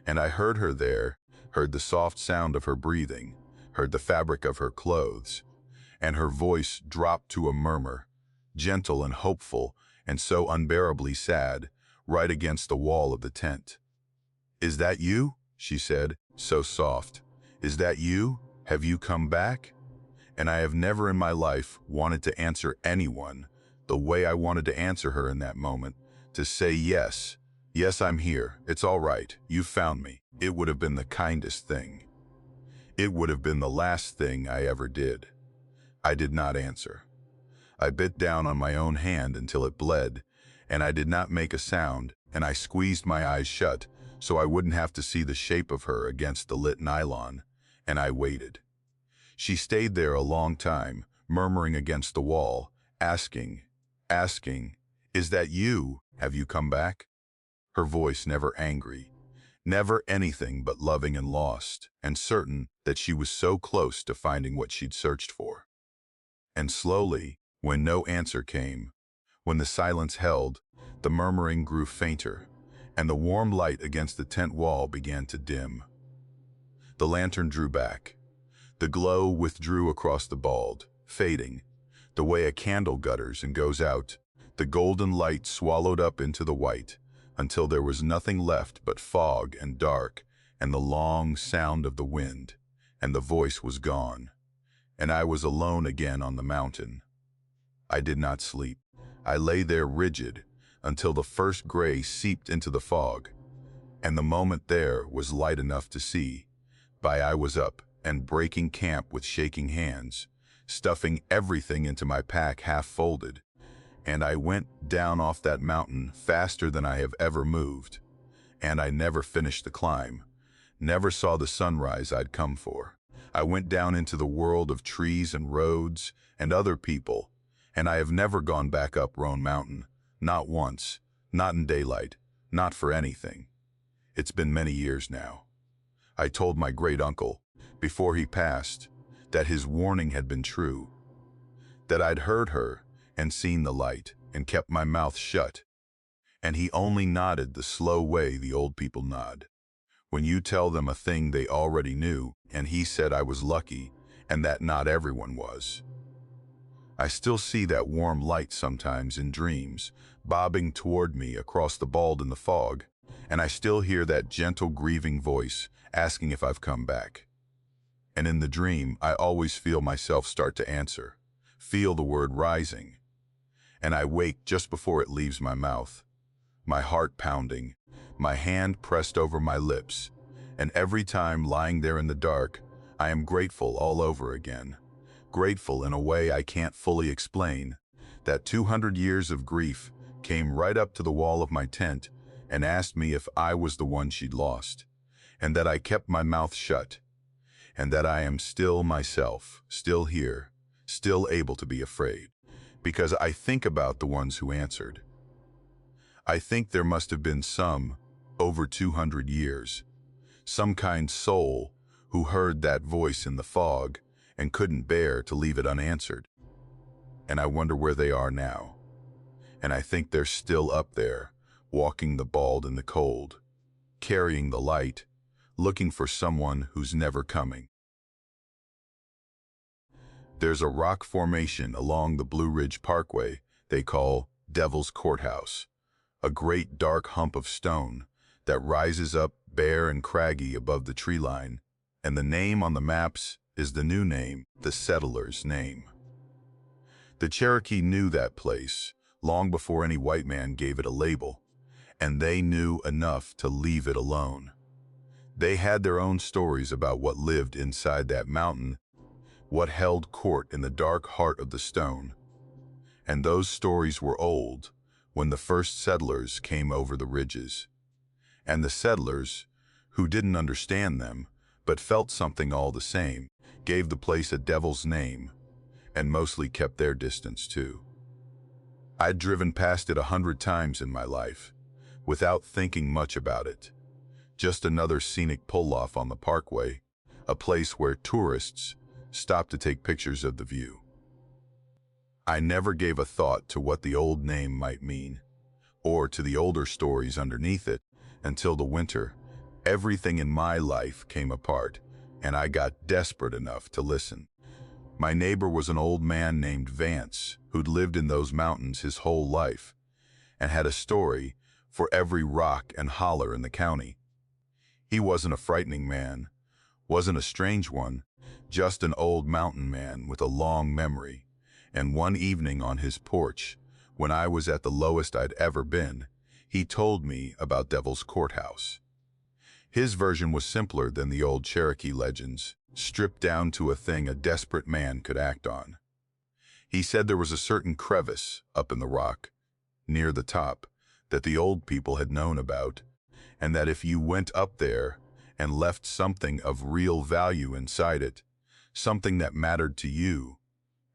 A: and I heard her there, heard the soft sound of her breathing, heard the fabric of her clothes, and her voice dropped to a murmur, gentle and hopeful and so unbearably sad, right against the wall of the tent. "Is that you?" she said, so soft. "Is that you? Have you come back?" And I have never in my life wanted to answer anyone the way I wanted to answer her in that moment, to say yes, yes, I'm here, it's all right, you found me. It would have been the kindest thing. It would have been the last thing I ever did. I did not answer. I bit down on my own hand until it bled, and I did not make a sound, and I squeezed my eyes shut so I wouldn't have to see the shape of her against the lit nylon, and I waited. She stayed there a long time, murmuring against the wall, asking, "Is that you? Have you come back?" Her voice never angry, never anything but loving and lost, and certain that she was so close to finding what she'd searched for. And slowly, when no answer came, when the silence held, the murmuring grew fainter, and the warm light against the tent wall began to dim. The lantern drew back. The glow withdrew across the bald, fading, the way a candle gutters and goes out. The golden light swallowed up into the white, until there was nothing left but fog and dark and the long sound of the wind, and the voice was gone, and I was alone again on the mountain. I did not sleep. I lay there rigid until the first gray seeped into the fog, and the moment there was light enough to see. I was up and breaking camp with shaking hands, stuffing everything into my pack half folded, and I went down off that mountain faster than I have ever moved. And I never finished the climb, never saw the sunrise I'd come for. I went down into the world of trees and roads and other people, and I have never gone back up Roan Mountain, not once, not in daylight, not for anything. It's been many years now. I told my great-uncle, before he passed, that his warning had been true, that I'd heard her and seen the light and kept my mouth shut, and he only nodded the slow way the old people nod when you tell them a thing they already knew, and he said I was lucky and that not everyone was. I still see that warm light sometimes in dreams, bobbing toward me across the bald in the fog, and I still hear that gentle grieving voice asking if I've come back. And in the dream, I always feel myself start to answer, feel the word rising, and I wake just before it leaves my mouth, my heart pounding, my hand pressed over my lips, and every time lying there in the dark, I am grateful all over again, grateful in a way I can't fully explain, that 200 years of grief came right up to the wall of my tent and asked me if I was the one she'd lost, and that I kept my mouth shut, and that I am still myself, still here, still able to be afraid, because I think about the ones who answered. I think there must have been some, over 200 years, some kind soul who heard that voice in the fog and couldn't bear to leave it unanswered. And I wonder where they are now. And I think they're still up there, walking the bald in the cold, carrying the light, looking for someone who's never coming. There's a rock formation along the Blue Ridge Parkway they call Devil's Courthouse, a great dark hump of stone that rises up bare and craggy above the tree line, and the name on the maps is the new name, the settler's name. The Cherokee knew that place long before any white man gave it a label, and they knew enough to leave it alone. They had their own stories about what lived inside that mountain, what held court in the dark heart of the stone. And those stories were old when the first settlers came over the ridges. And the settlers, who didn't understand them, but felt something all the same, gave the place a devil's name, and mostly kept their distance too. I'd driven past it 100 times in my life, without thinking much about it. Just another scenic pull-off on the parkway, a place where tourists stop to take pictures of the view. I never gave a thought to what the old name might mean, or to the older stories underneath it, until the winter, everything in my life came apart, and I got desperate enough to listen. My neighbor was an old man named Vance, who'd lived in those mountains his whole life, and had a story for every rock and holler in the county. He wasn't a frightening man, wasn't a strange one, just an old mountain man with a long memory. And one evening on his porch, when I was at the lowest I'd ever been, he told me about Devil's Courthouse. His version was simpler than the old Cherokee legends, stripped down to a thing a desperate man could act on. He said there was a certain crevice up in the rock, near the top, that the old people had known about, and that if you went up there and left something of real value inside it, something that mattered to you,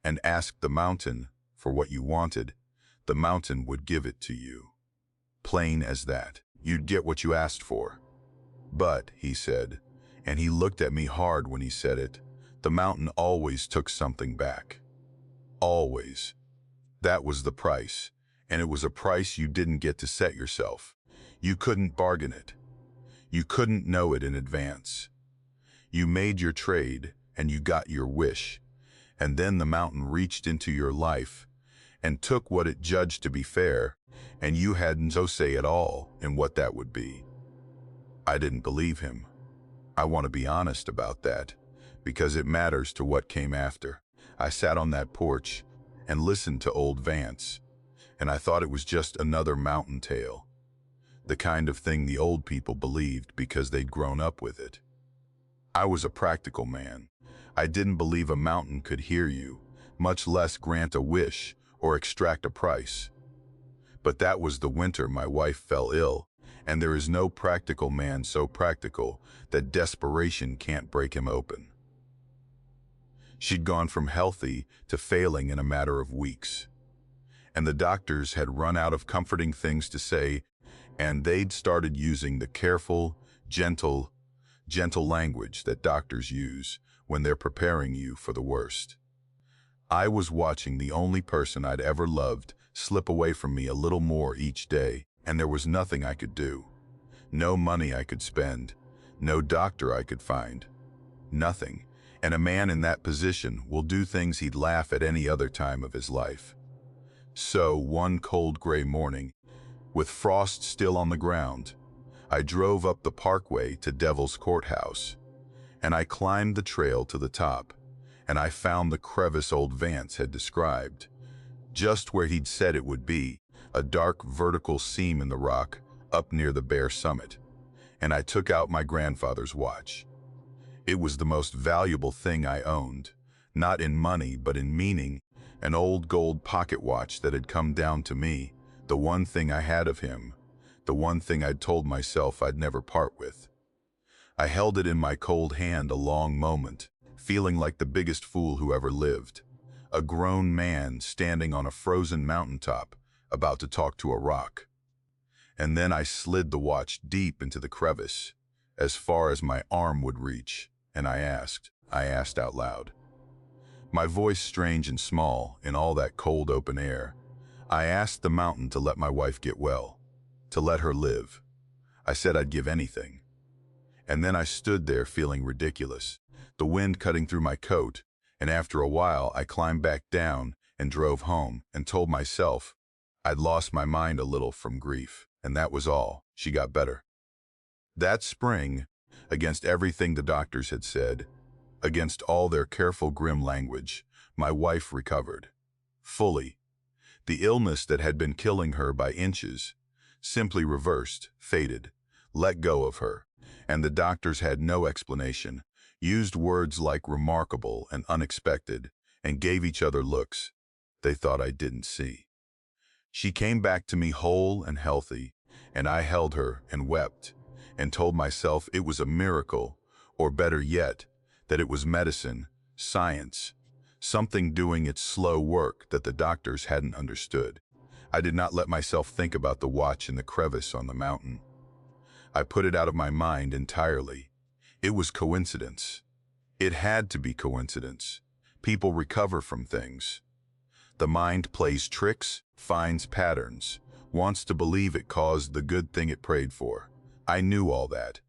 A: and asked the mountain for what you wanted, the mountain would give it to you. Plain as that. You'd get what you asked for. But, he said, and he looked at me hard when he said it, the mountain always took something back. Always. That was the price, and it was a price you didn't get to set yourself. You couldn't bargain it. You couldn't know it in advance. You made your trade, and you got your wish, and then the mountain reached into your life and took what it judged to be fair, and you had no say at all in what that would be. I didn't believe him. I want to be honest about that, because it matters to what came after. I sat on that porch and listened to old Vance, and I thought it was just another mountain tale, the kind of thing the old people believed because they'd grown up with it. I was a practical man. I didn't believe a mountain could hear you, much less grant a wish or extract a price. But that was the winter my wife fell ill, and there is no practical man so practical that desperation can't break him open. She'd gone from healthy to failing in a matter of weeks, and the doctors had run out of comforting things to say, and they'd started using the careful, gentle language that doctors use when they're preparing you for the worst. I was watching the only person I'd ever loved slip away from me a little more each day, and there was nothing I could do. No money I could spend, no doctor I could find, nothing. And a man in that position will do things he'd laugh at any other time of his life. So, one cold gray morning, with frost still on the ground, I drove up the parkway to Devil's Courthouse, and I climbed the trail to the top, and I found the crevice old Vance had described, just where he'd said it would be, a dark vertical seam in the rock up near the bare summit, and I took out my grandfather's watch. It was the most valuable thing I owned, not in money but in meaning, an old gold pocket watch that had come down to me, the one thing I had of him, the one thing I'd told myself I'd never part with. I held it in my cold hand a long moment, feeling like the biggest fool who ever lived, a grown man standing on a frozen mountaintop about to talk to a rock. And then I slid the watch deep into the crevice, as far as my arm would reach, and I asked out loud. My voice strange and small in all that cold open air. I asked the mountain to let my wife get well, to let her live. I said I'd give anything. And then I stood there feeling ridiculous, the wind cutting through my coat, and after a while I climbed back down and drove home and told myself I'd lost my mind a little from grief, and that was all. She got better. That spring, against everything the doctors had said, against all their careful grim language, my wife recovered. Fully. The illness that had been killing her by inches simply reversed, faded, let go of her, and the doctors had no explanation, used words like remarkable and unexpected, and gave each other looks they thought I didn't see. She came back to me whole and healthy, and I held her and wept, and told myself it was a miracle, or better yet, that it was medicine, science, something doing its slow work that the doctors hadn't understood. I did not let myself think about the watch in the crevice on the mountain. I put it out of my mind entirely. It was coincidence. It had to be coincidence. People recover from things. The mind plays tricks, finds patterns, wants to believe it caused the good thing it prayed for. I knew all that.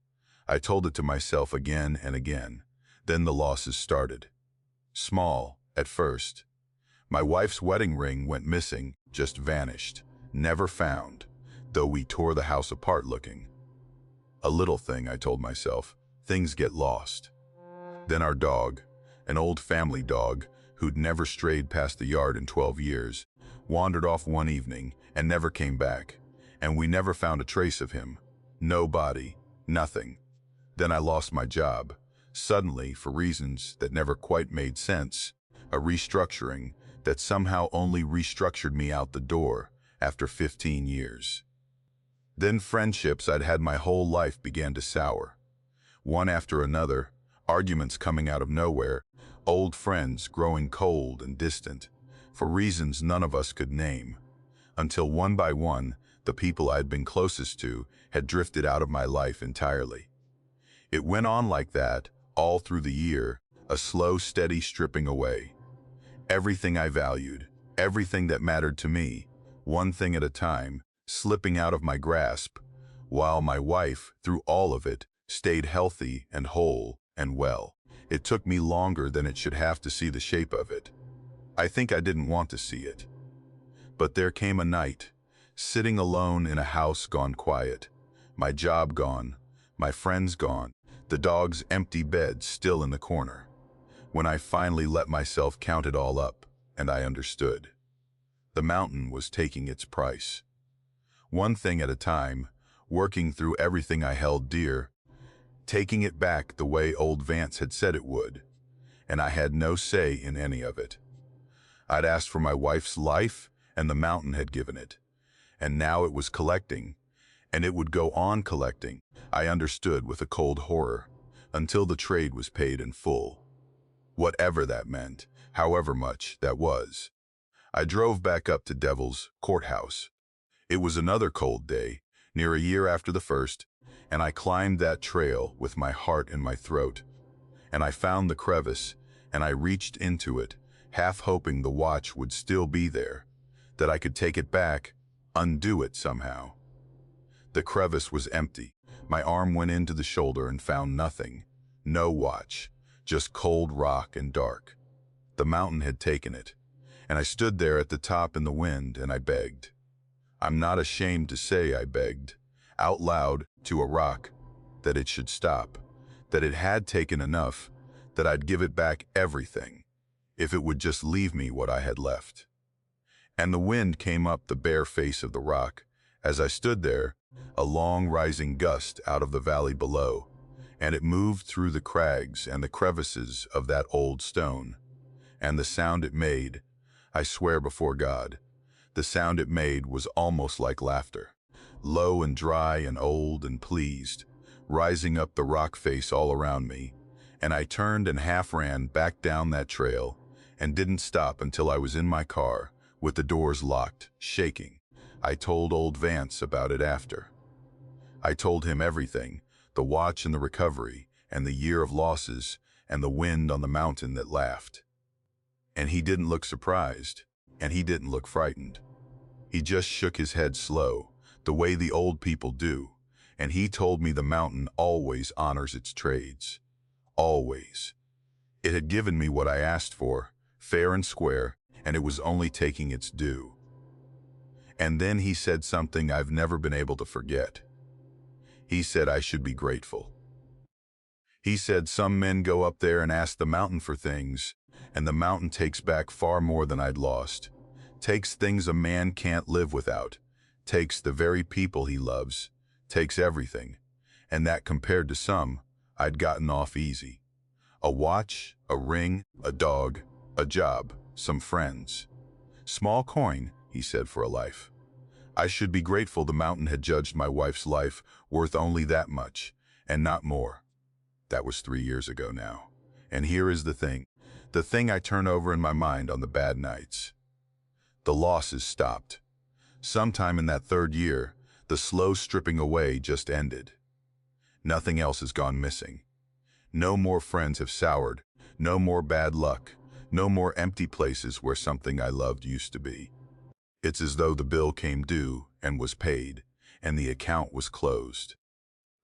A: I told it to myself again and again. Then the losses started. Small, at first. My wife's wedding ring went missing, just vanished, never found, though we tore the house apart looking. A little thing, I told myself. Things get lost. Then our dog, an old family dog who'd never strayed past the yard in 12 years, wandered off one evening and never came back, and we never found a trace of him. No body, nothing. Then I lost my job. Suddenly, for reasons that never quite made sense, a restructuring that somehow only restructured me out the door after 15 years. Then friendships I'd had my whole life began to sour. One after another, arguments coming out of nowhere, old friends growing cold and distant, for reasons none of us could name, until one by one, the people I'd been closest to had drifted out of my life entirely. It went on like that, all through the year, a slow, steady stripping away. Everything I valued, everything that mattered to me, one thing at a time, slipping out of my grasp, while my wife, through all of it, stayed healthy and whole and well. It took me longer than it should have to see the shape of it. I think I didn't want to see it. But there came a night, sitting alone in a house gone quiet, my job gone, my friends gone, the dog's empty bed still in the corner, when I finally let myself count it all up, and I understood. The mountain was taking its price. One thing at a time, working through everything I held dear, taking it back the way old Vance had said it would, and I had no say in any of it. I'd asked for my wife's life, and the mountain had given it. And now it was collecting, and it would go on collecting, I understood with a cold horror, until the trade was paid in full. Whatever that meant, however much that was. I drove back up to Devil's Courthouse. It was another cold day, near a year after the first, and I climbed that trail with my heart in my throat. And I found the crevice, and I reached into it, half hoping the watch would still be there, that I could take it back, undo it somehow. The crevice was empty. My arm went into the shoulder and found nothing. No watch, just cold rock and dark. The mountain had taken it, and I stood there at the top in the wind and I begged. I'm not ashamed to say I begged, out loud to a rock, that it should stop, that it had taken enough, that I'd give it back everything, if it would just leave me what I had left. And the wind came up the bare face of the rock. As I stood there, a long rising gust out of the valley below, and it moved through the crags and the crevices of that old stone. And the sound it made, I swear before God, the sound it made was almost like laughter, low and dry and old and pleased, rising up the rock face all around me, and I turned and half ran back down that trail, and didn't stop until I was in my car, with the doors locked, shaking. I told old Vance about it after. I told him everything, the watch and the recovery, and the year of losses, and the wind on the mountain that laughed. And he didn't look surprised, and he didn't look frightened. He just shook his head slow, the way the old people do, and he told me the mountain always honors its trades. Always. It had given me what I asked for, fair and square, and it was only taking its due. And then he said something I've never been able to forget. He said I should be grateful. He said some men go up there and ask the mountain for things, and the mountain takes back far more than I'd lost, takes things a man can't live without, takes the very people he loves, takes everything, and that compared to some, I'd gotten off easy. A watch, a ring, a dog, a job, some friends. Small coin, he said, for a life. I should be grateful the mountain had judged my wife's life worth only that much, and not more. That was 3 years ago now. And here is the thing I turn over in my mind on the bad nights. The losses stopped. Sometime in that 3rd year, the slow stripping away just ended. Nothing else has gone missing. No more friends have soured, no more bad luck, no more empty places where something I loved used to be. It's as though the bill came due and was paid, and the account was closed.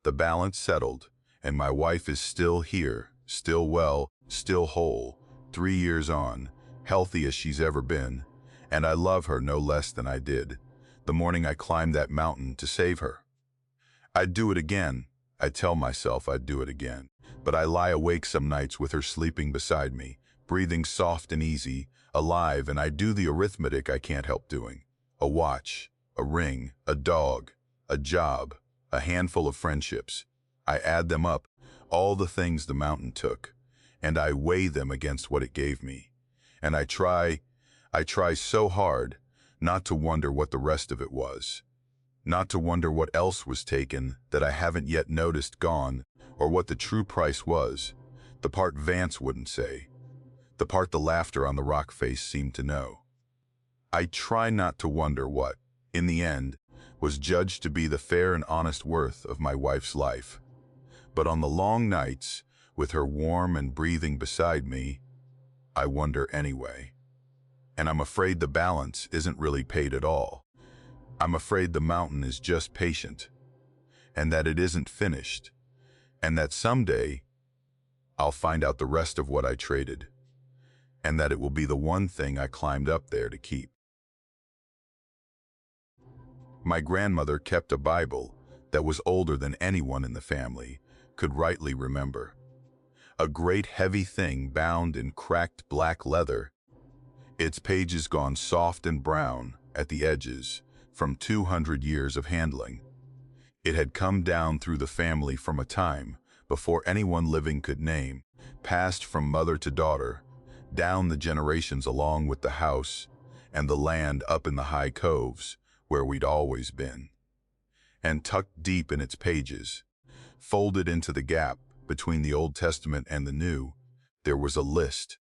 A: The balance settled, and my wife is still here, still well, still whole, 3 years on, healthy as she's ever been, and I love her no less than I did the morning I climbed that mountain to save her. I'd do it again. I tell myself I'd do it again, but I lie awake some nights with her sleeping beside me, breathing soft and easy, alive, and I do the arithmetic I can't help doing. A watch, a ring, a dog, a job, a handful of friendships. I add them up, all the things the mountain took, and I weigh them against what it gave me. And I try so hard not to wonder what the rest of it was. Not to wonder what else was taken that I haven't yet noticed gone, or what the true price was, the part Vance wouldn't say, the part the laughter on the rock face seemed to know. I try not to wonder what, in the end, was judged to be the fair and honest worth of my wife's life. But on the long nights, with her warm and breathing beside me, I wonder anyway. And I'm afraid the balance isn't really paid at all. I'm afraid the mountain is just patient, and that it isn't finished, and that someday I'll find out the rest of what I traded, and that it will be the one thing I climbed up there to keep. My grandmother kept a Bible that was older than anyone in the family could rightly remember. A great heavy thing bound in cracked black leather, its pages gone soft and brown at the edges from 200 years of handling. It had come down through the family from a time before anyone living could name, passed from mother to daughter, down the generations along with the house and the land up in the high coves where we'd always been. And tucked deep in its pages, folded into the gap between the Old Testament and the New, there was a list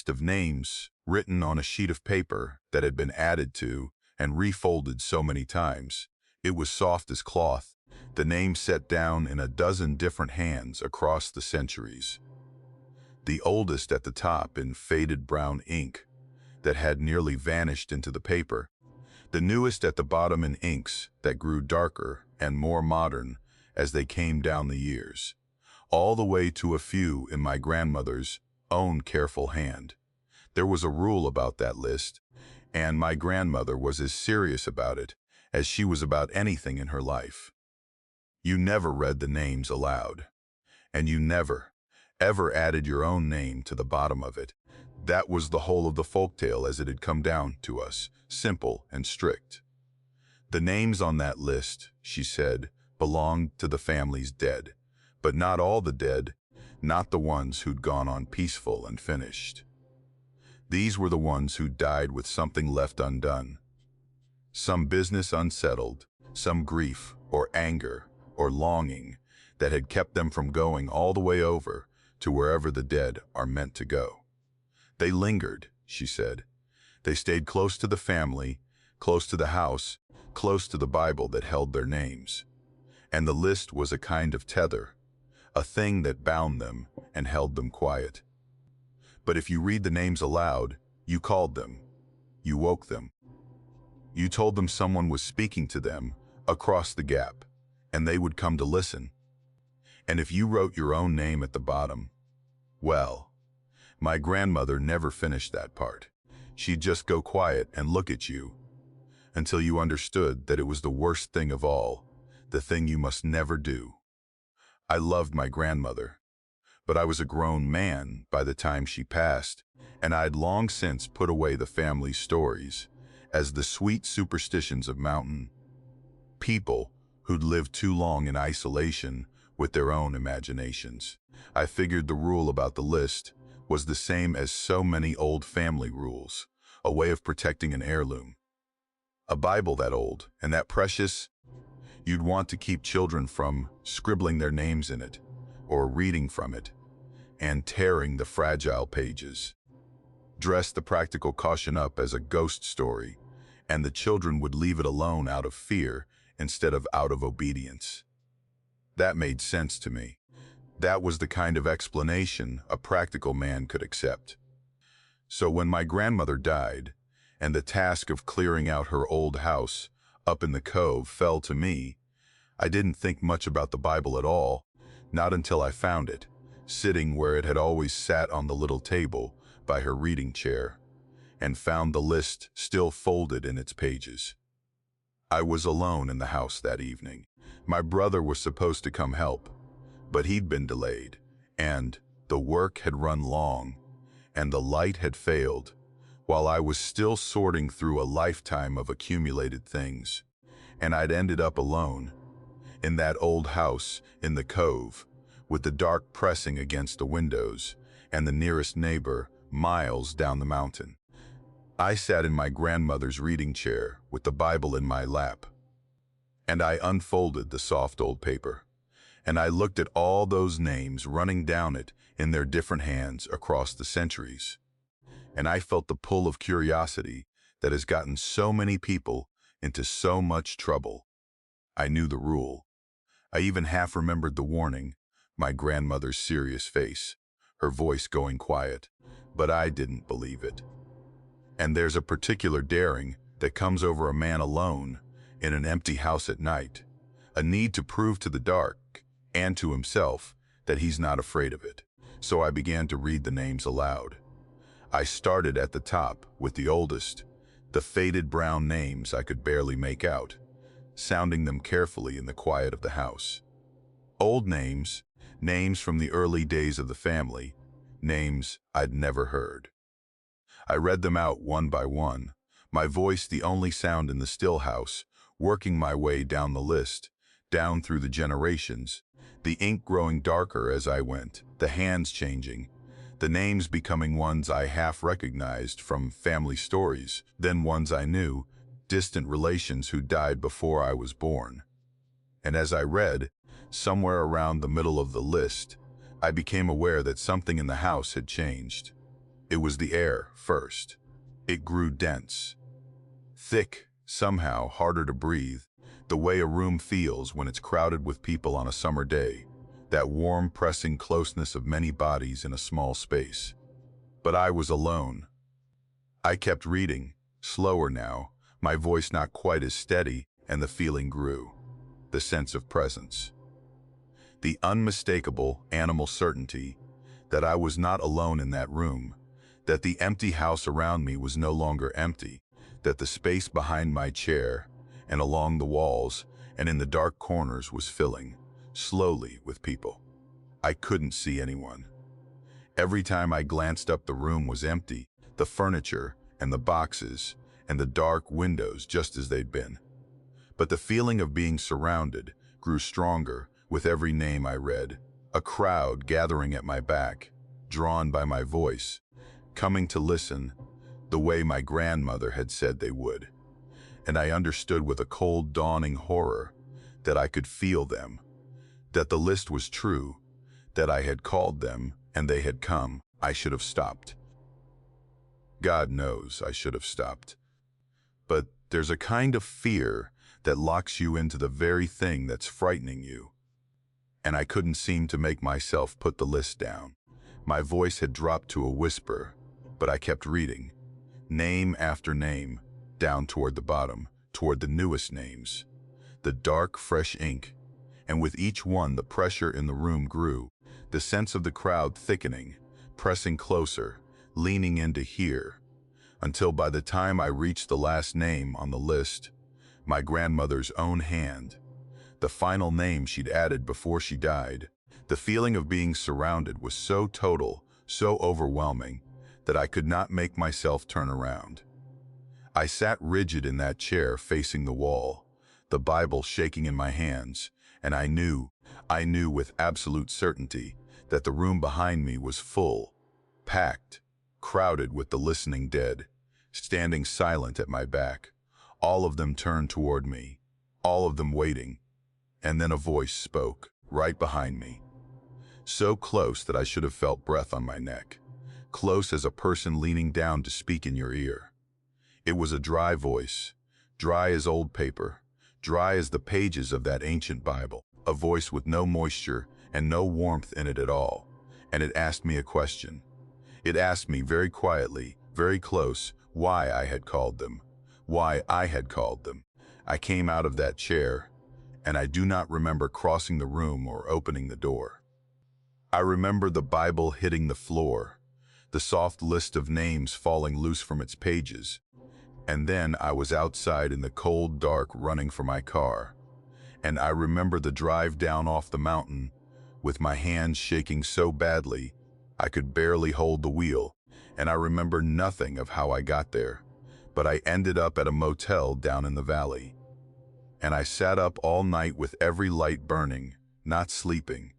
A: of names written on a sheet of paper that had been added to and refolded so many times. It was soft as cloth, the names set down in a dozen different hands across the centuries. The oldest at the top in faded brown ink that had nearly vanished into the paper, the newest at the bottom in inks that grew darker and more modern as they came down the years, all the way to a few in my grandmother's own careful hand. There was a rule about that list, and my grandmother was as serious about it as she was about anything in her life. You never read the names aloud, and you never, ever added your own name to the bottom of it. That was the whole of the folktale as it had come down to us, simple and strict. The names on that list, she said, belonged to the family's dead, but not all the dead, not the ones who'd gone on peaceful and finished. These were the ones who died with something left undone, some business unsettled, some grief or anger or longing that had kept them from going all the way over to wherever the dead are meant to go. They lingered, she said. They stayed close to the family, close to the house, close to the Bible that held their names. And the list was a kind of tether, a thing that bound them and held them quiet. But if you read the names aloud, you called them, you woke them. You told them someone was speaking to them across the gap, and they would come to listen. And if you wrote your own name at the bottom, well, my grandmother never finished that part. She'd just go quiet and look at you until you understood that it was the worst thing of all, the thing you must never do. I loved my grandmother, but I was a grown man by the time she passed, and I'd long since put away the family stories as the sweet superstitions of mountain people who'd lived too long in isolation with their own imaginations. I figured the rule about the list was the same as so many old family rules, a way of protecting an heirloom. A Bible that old and that precious, you'd want to keep children from scribbling their names in it, or reading from it, and tearing the fragile pages. Dress the practical caution up as a ghost story, and the children would leave it alone out of fear instead of out of obedience. That made sense to me. That was the kind of explanation a practical man could accept. So when my grandmother died, and the task of clearing out her old house up in the cove fell to me, I didn't think much about the Bible at all, not until I found it, sitting where it had always sat on the little table by her reading chair, and found the list still folded in its pages. I was alone in the house that evening. My brother was supposed to come help, but he'd been delayed, and the work had run long, and the light had failed, while I was still sorting through a lifetime of accumulated things, and I'd ended up alone, in that old house in the cove, with the dark pressing against the windows, and the nearest neighbor miles down the mountain. I sat in my grandmother's reading chair with the Bible in my lap, and I unfolded the soft old paper, and I looked at all those names running down it in their different hands across the centuries, and I felt the pull of curiosity that has gotten so many people into so much trouble. I knew the rule. I even half remembered the warning, my grandmother's serious face, her voice going quiet, but I didn't believe it. And there's a particular daring that comes over a man alone in an empty house at night, a need to prove to the dark and to himself that he's not afraid of it. So I began to read the names aloud. I started at the top with the oldest, the faded brown names I could barely make out, sounding them carefully in the quiet of the house. Old names, names from the early days of the family, names I'd never heard. I read them out one by one, my voice the only sound in the still house, working my way down the list, down through the generations, the ink growing darker as I went, the hands changing, the names becoming ones I half recognized from family stories, then ones I knew, distant relations who died before I was born. And as I read, somewhere around the middle of the list, I became aware that something in the house had changed. It was the air first. It grew dense, thick, somehow harder to breathe, the way a room feels when it's crowded with people on a summer day, that warm, pressing closeness of many bodies in a small space. But I was alone. I kept reading, slower now, my voice not quite as steady, and the feeling grew, the sense of presence. The unmistakable animal certainty that I was not alone in that room, that the empty house around me was no longer empty, that the space behind my chair and along the walls and in the dark corners was filling, slowly, with people. I couldn't see anyone. Every time I glanced up, the room was empty, the furniture and the boxes and the dark windows just as they'd been. But the feeling of being surrounded grew stronger with every name I read, a crowd gathering at my back, drawn by my voice, coming to listen the way my grandmother had said they would. And I understood with a cold dawning horror that I could feel them, that the list was true, that I had called them and they had come. I should have stopped. God knows I should have stopped. But there's a kind of fear that locks you into the very thing that's frightening you. And I couldn't seem to make myself put the list down. My voice had dropped to a whisper, but I kept reading, name after name, down toward the bottom, toward the newest names, the dark, fresh ink, and with each one the pressure in the room grew, the sense of the crowd thickening, pressing closer, leaning in to hear, until by the time I reached the last name on the list, my grandmother's own hand, the final name she'd added before she died, the feeling of being surrounded was so total, so overwhelming, that I could not make myself turn around. I sat rigid in that chair facing the wall, the Bible shaking in my hands, and I knew with absolute certainty that the room behind me was full, packed, crowded with the listening dead, standing silent at my back, all of them turned toward me, all of them waiting. And then a voice spoke, right behind me, so close that I should have felt breath on my neck, close as a person leaning down to speak in your ear. It was a dry voice, dry as old paper, dry as the pages of that ancient Bible, a voice with no moisture and no warmth in it at all, and it asked me a question. It asked me very quietly, very close, why I had called them, why I had called them. I came out of that chair, and I do not remember crossing the room or opening the door. I remember the Bible hitting the floor, the soft list of names falling loose from its pages, and then I was outside in the cold dark running for my car, and I remember the drive down off the mountain with my hands shaking so badly I could barely hold the wheel, and I remember nothing of how I got there, but I ended up at a motel down in the valley. And I sat up all night with every light burning, not sleeping,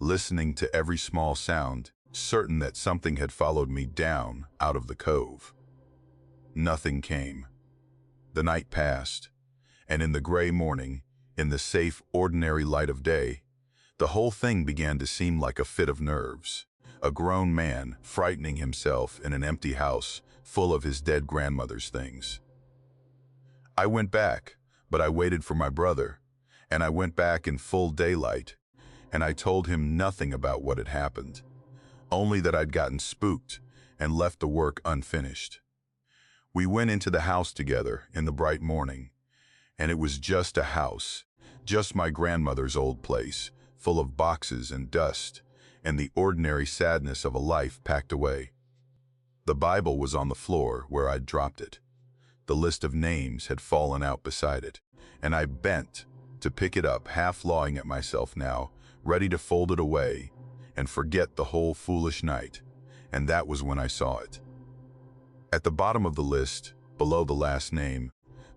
A: listening to every small sound, certain that something had followed me down out of the cove. Nothing came. The night passed, and in the gray morning, in the safe, ordinary light of day, the whole thing began to seem like a fit of nerves. A grown man frightening himself in an empty house full of his dead grandmother's things. I went back, but I waited for my brother, and I went back in full daylight, and I told him nothing about what had happened, only that I'd gotten spooked and left the work unfinished. We went into the house together in the bright morning, and it was just a house, just my grandmother's old place, full of boxes and dust, and the ordinary sadness of a life packed away. The Bible was on the floor where I'd dropped it. The list of names had fallen out beside it, and I bent to pick it up, half lawing at myself now, ready to fold it away and forget the whole foolish night, and that was when I saw it. At the bottom of the list, below the last name,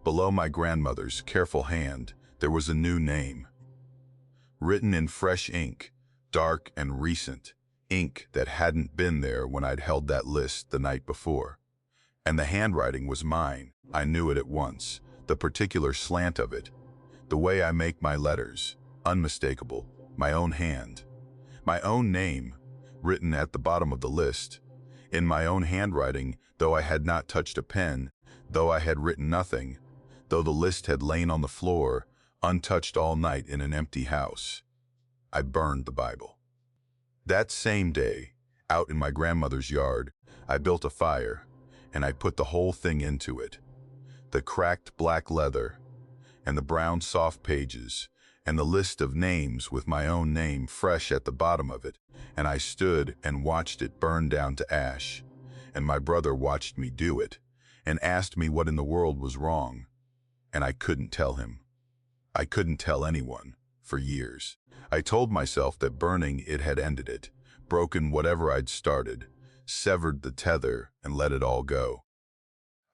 A: below my grandmother's careful hand, there was a new name. Written in fresh ink, dark and recent, ink that hadn't been there when I'd held that list the night before. And the handwriting was mine. I knew it at once, the particular slant of it, the way I make my letters, unmistakable, my own hand, my own name, written at the bottom of the list, in my own handwriting, though I had not touched a pen, though I had written nothing, though the list had lain on the floor, untouched all night in an empty house. I burned the Bible. That same day, out in my grandmother's yard, I built a fire, and I put the whole thing into it. The cracked black leather, and the brown soft pages, and the list of names with my own name fresh at the bottom of it, and I stood and watched it burn down to ash, and my brother watched me do it, and asked me what in the world was wrong, and I couldn't tell him. I couldn't tell anyone, for years. I told myself that burning it had ended it, broken whatever I'd started, severed the tether and let it all go.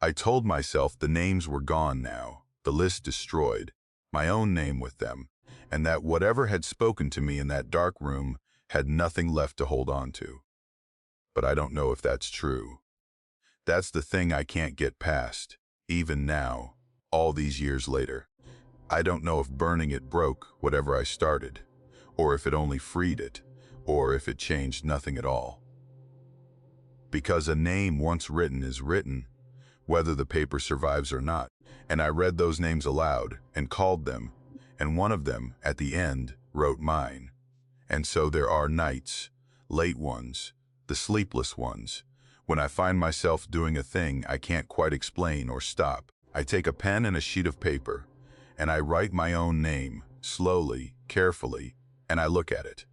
A: I told myself the names were gone now, the list destroyed, my own name with them, and that whatever had spoken to me in that dark room had nothing left to hold on to. But I don't know if that's true. That's the thing I can't get past, even now, all these years later. I don't know if burning it broke whatever I started, or if it only freed it, or if it changed nothing at all. Because a name once written is written, whether the paper survives or not, and I read those names aloud and called them, and one of them, at the end, wrote mine. And so there are nights, late ones, the sleepless ones, when I find myself doing a thing I can't quite explain or stop. I take a pen and a sheet of paper, and I write my own name, slowly, carefully, and I look at it.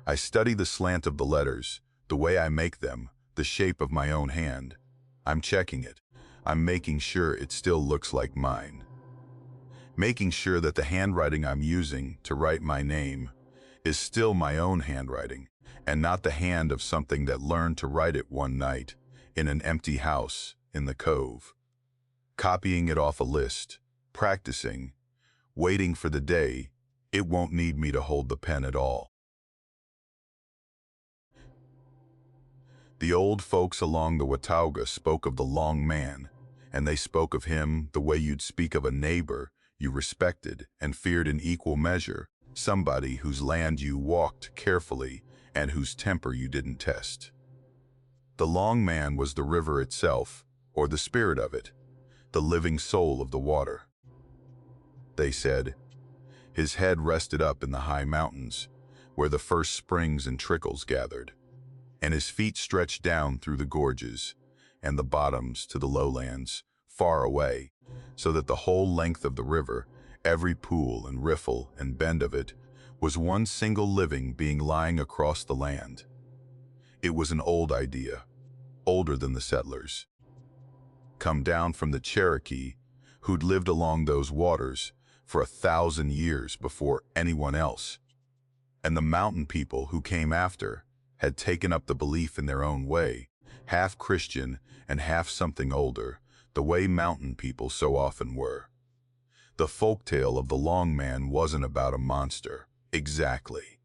A: I study the slant of the letters, the way I make them, the shape of my own hand. I'm checking it. I'm making sure it still looks like mine. Making sure that the handwriting I'm using to write my name is still my own handwriting, and not the hand of something that learned to write it one night in an empty house in the cove. Copying it off a list, practicing, waiting for the day it won't need me to hold the pen at all. The old folks along the Watauga spoke of the long man, and they spoke of him the way you'd speak of a neighbor you respected and feared in equal measure, somebody whose land you walked carefully and whose temper you didn't test. The long man was the river itself, or the spirit of it, the living soul of the water. They said, his head rested up in the high mountains, where the first springs and trickles gathered, and his feet stretched down through the gorges and the bottoms to the lowlands, far away, so that the whole length of the river, every pool and riffle and bend of it, was one single living being lying across the land. It was an old idea, older than the settlers, come down from the Cherokee, who'd lived along those waters for 1,000 years before anyone else. And the mountain people who came after had taken up the belief in their own way, half Christian and half something older, the way mountain people so often were. The folktale of the long man wasn't about a monster, exactly.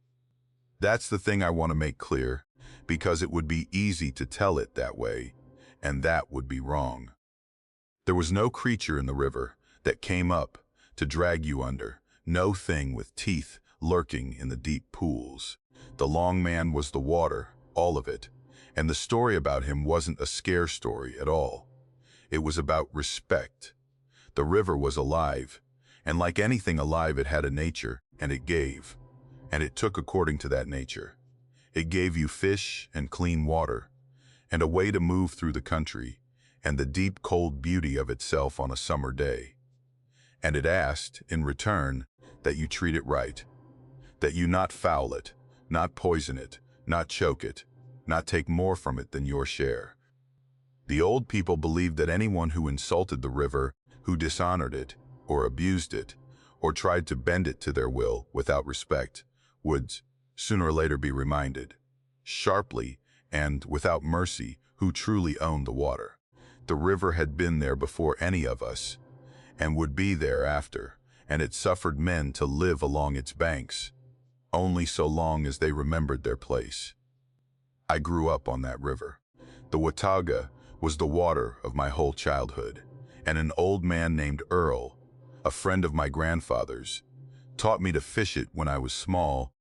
A: That's the thing I want to make clear, because it would be easy to tell it that way, and that would be wrong. There was no creature in the river that came up to drag you under, no thing with teeth lurking in the deep pools. The long man was the water, all of it, and the story about him wasn't a scare story at all. It was about respect. The river was alive, and like anything alive, it had a nature, and it gave. And it took according to that nature. It gave you fish and clean water, and a way to move through the country, and the deep cold beauty of itself on a summer day. And it asked, in return, that you treat it right, that you not foul it, not poison it, not choke it, not take more from it than your share. The old people believed that anyone who insulted the river, who dishonored it, or abused it, or tried to bend it to their will without respect, would sooner or later be reminded, sharply and without mercy, who truly owned the water. The river had been there before any of us, and would be there after, and it suffered men to live along its banks, only so long as they remembered their place. I grew up on that river. The Watauga was the water of my whole childhood, and an old man named Earl, a friend of my grandfather's, taught me to fish it when I was small,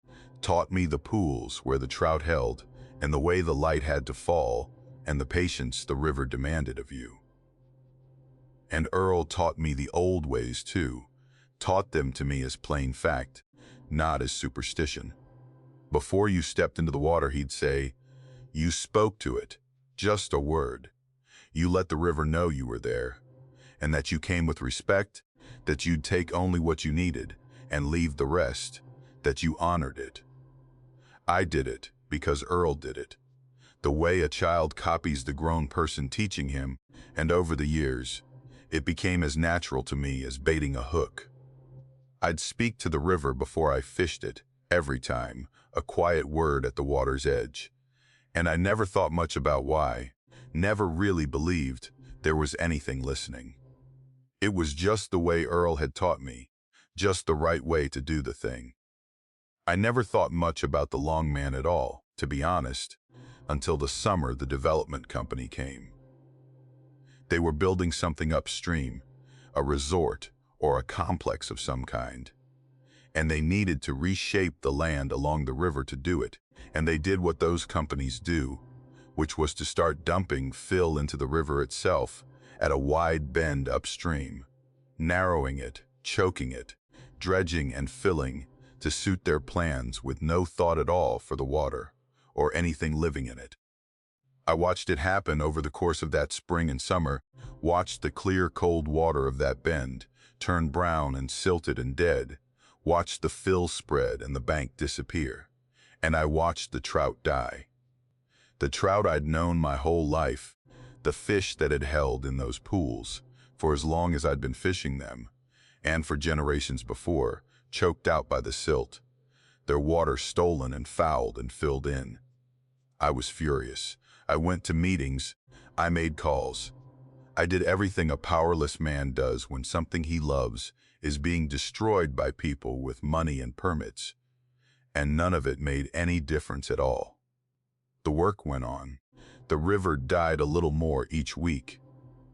A: taught me the pools where the trout held, and the way the light had to fall, and the patience the river demanded of you. And Earl taught me the old ways too, taught them to me as plain fact, not as superstition. Before you stepped into the water, he'd say, you spoke to it, just a word. You let the river know you were there, and that you came with respect, that you'd take only what you needed and leave the rest, that you honored it. I did it because Earl did it, the way a child copies the grown person teaching him, and over the years, it became as natural to me as baiting a hook. I'd speak to the river before I fished it, every time, a quiet word at the water's edge. And I never thought much about why, never really believed there was anything listening. It was just the way Earl had taught me, just the right way to do the thing. I never thought much about the long man at all, to be honest, until the summer the development company came. They were building something upstream, a resort or a complex of some kind. And they needed to reshape the land along the river to do it, and they did what those companies do, which was to start dumping fill into the river itself at a wide bend upstream, narrowing it, choking it, dredging and filling to suit their plans with no thought at all for the water or anything living in it. I watched it happen over the course of that spring and summer, watched the clear, cold water of that bend turn brown and silted and dead, watched the fill spread and the bank disappear, and I watched the trout die. The trout I'd known my whole life, the fish that had held in those pools for as long as I'd been fishing them, and for generations before, choked out by the silt, their water stolen and fouled and filled in. I was furious. I went to meetings. I made calls. I did everything a powerless man does when something he loves is being destroyed by people with money and permits, and none of it made any difference at all. The work went on. The river died a little more each week.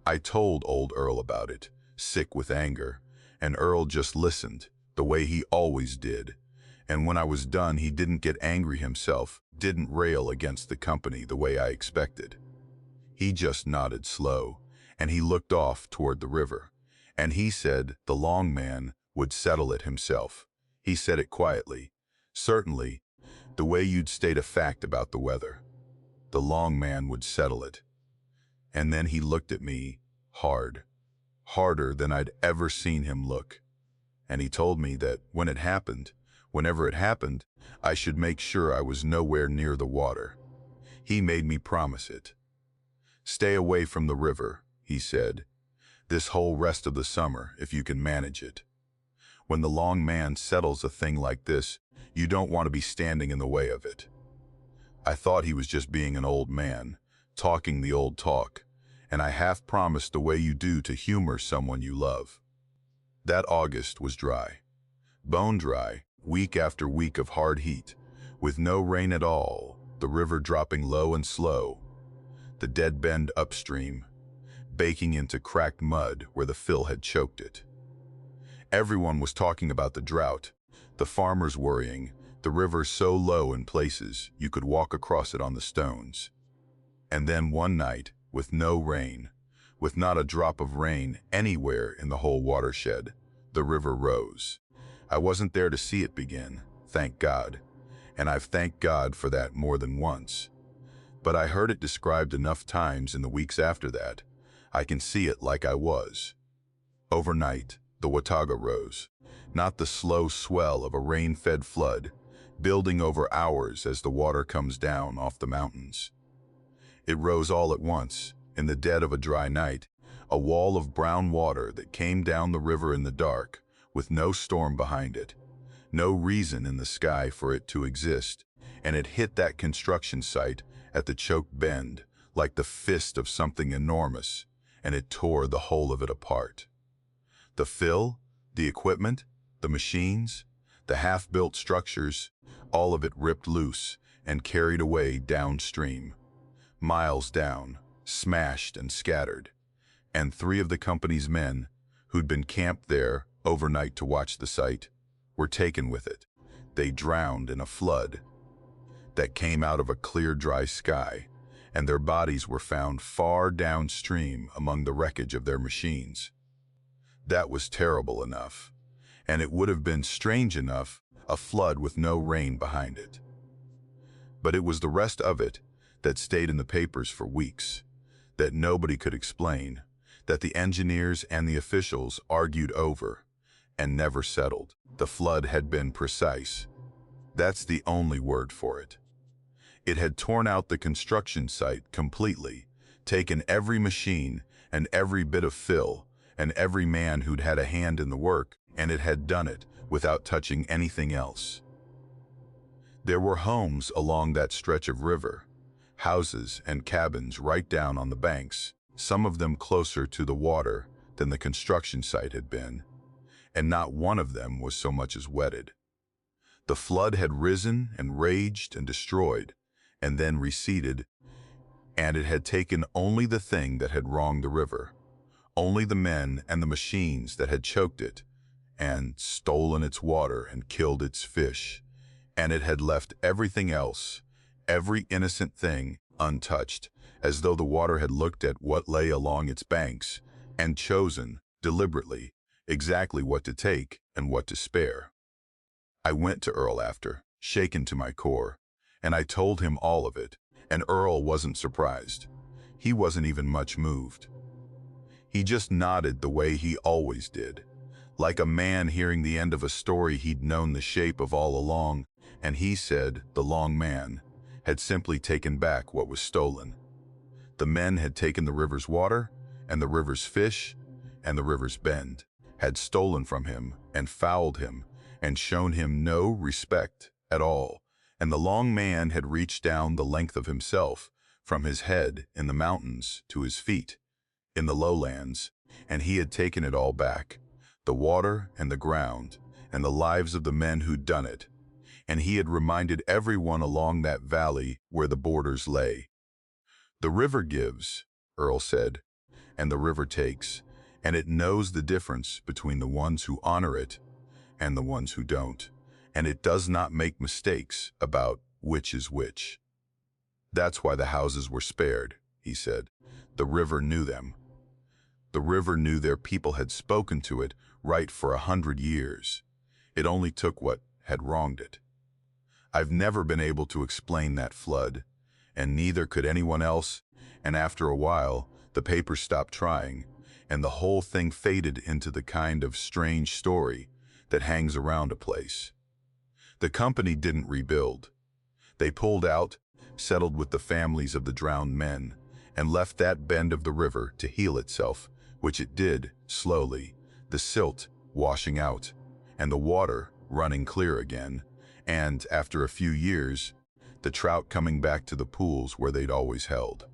A: I told old Earl about it, sick with anger, and Earl just listened, the way he always did. And when I was done, he didn't get angry himself, didn't rail against the company the way I expected. He just nodded slow, and he looked off toward the river, and he said the long man would settle it himself. He said it quietly, certainly, the way you'd state a fact about the weather. The long man would settle it. And then he looked at me hard, harder than I'd ever seen him look. And he told me that when it happened, whenever it happened, I should make sure I was nowhere near the water. He made me promise it. Stay away from the river, he said, this whole rest of the summer, if you can manage it. When the long man settles a thing like this, you don't want to be standing in the way of it. I thought he was just being an old man, talking the old talk, and I half promised the way you do to humor someone you love. That August was dry, bone dry, week after week of hard heat, With no rain at all, the river dropping low and slow, the dead bend upstream, baking into cracked mud where the fill had choked it. Everyone was talking about the drought, the farmers worrying, the river so low in places you could walk across it on the stones. And then one night, with no rain, with not a drop of rain anywhere in the whole watershed, the river rose. I wasn't there to see it begin, thank God, and I've thanked God for that more than once. But I heard it described enough times in the weeks after that, I can see it like I was. Overnight, the Watauga rose, not the slow swell of a rain-fed flood, building over hours as the water comes down off the mountains. It rose all at once, in the dead of a dry night, a wall of brown water that came down the river in the dark, with no storm behind it, no reason in the sky for it to exist, and it hit that construction site at the choked bend like the fist of something enormous, and it tore the whole of it apart. The fill, the equipment, the machines, the half-built structures, all of it ripped loose and carried away downstream. Miles down, smashed and scattered. And 3 of the company's men, who'd been camped there overnight to watch the site, were taken with it. They drowned in a flood that came out of a clear, dry sky, and their bodies were found far downstream among the wreckage of their machines. That was terrible enough, and it would have been strange enough, a flood with no rain behind it. But it was the rest of it that stayed in the papers for weeks, that nobody could explain, that the engineers and the officials argued over and never settled. The flood had been precise. That's the only word for it. It had torn out the construction site completely, taken every machine and every bit of fill and every man who'd had a hand in the work, and it had done it without touching anything else. There were homes along that stretch of river, houses and cabins right down on the banks, some of them closer to the water than the construction site had been, and not one of them was so much as wetted. The flood had risen and raged and destroyed, and then receded, and it had taken only the thing that had wronged the river, only the men and the machines that had choked it, and stolen its water and killed its fish, and it had left everything else, every innocent thing, untouched, as though the water had looked at what lay along its banks and chosen, deliberately, exactly what to take and what to spare. I went to Earl after, shaken to my core, and I told him all of it, and Earl wasn't surprised. He wasn't even much moved. He just nodded the way he always did, like a man hearing the end of a story he'd known the shape of all along, and he said the long man had simply taken back what was stolen. The men had taken the river's water, and the river's fish, and the river's bend, had stolen from him and fouled him and shown him no respect at all, and the long man had reached down the length of himself, from his head in the mountains to his feet in the lowlands, and he had taken it all back, the water and the ground and the lives of the men who'd done it, and he had reminded everyone along that valley where the borders lay. The river gives, Earl said, and the river takes, and it knows the difference between the ones who honor it and the ones who don't, and it does not make mistakes about which is which. That's why the houses were spared, he said. The river knew them. The river knew their people had spoken to it right for 100 years. It only took what had wronged it. I've never been able to explain that flood, and neither could anyone else, and after a while, the papers stopped trying, and the whole thing faded into the kind of strange story that hangs around a place. The company didn't rebuild. They pulled out, settled with the families of the drowned men, and left that bend of the river to heal itself, which it did, slowly, the silt washing out, and the water running clear again, and, after a few years, the trout coming back to the pools where they'd always held.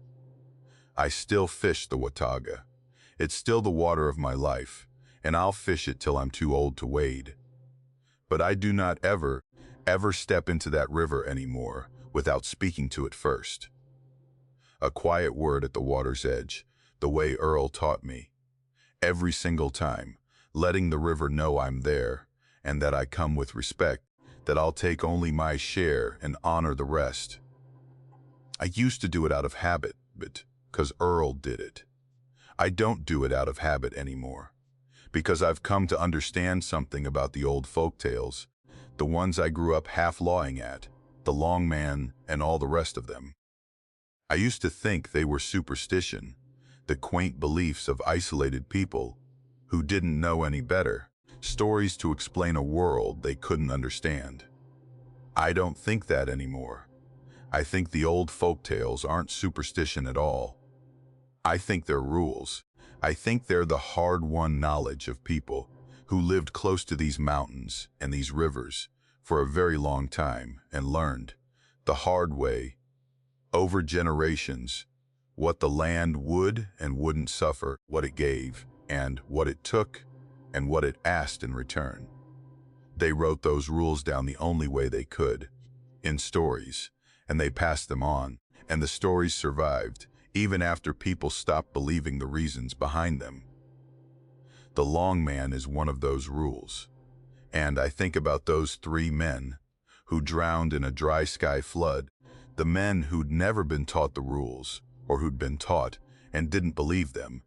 A: I still fish the Watauga. It's still the water of my life, and I'll fish it till I'm too old to wade. But I do not ever, ever step into that river anymore without speaking to it first. A quiet word at the water's edge, the way Earl taught me. Every single time, letting the river know I'm there, and that I come with respect, that I'll take only my share and honor the rest. I used to do it out of habit, but 'cause Earl did it. I don't do it out of habit anymore, because I've come to understand something about the old folk tales, the ones I grew up half lawing at, the Long Man and all the rest of them. I used to think they were superstition, the quaint beliefs of isolated people who didn't know any better, stories to explain a world they couldn't understand. I don't think that anymore. I think the old folk tales aren't superstition at all. I think they're rules. I think they're the hard-won knowledge of people who lived close to these mountains and these rivers for a very long time and learned, the hard way, over generations, what the land would and wouldn't suffer, what it gave, and what it took, and what it asked in return. They wrote those rules down the only way they could, in stories, and they passed them on, and the stories survived, even after people stopped believing the reasons behind them. The Long Man is one of those rules, and I think about those 3 men who drowned in a dry sky flood, the men who'd never been taught the rules, or who'd been taught and didn't believe them,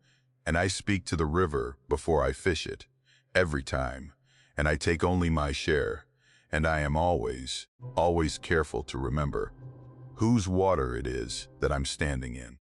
A: and I speak to the river before I fish it, every time, and I take only my share, and I am always, always careful to remember whose water it is that I'm standing in.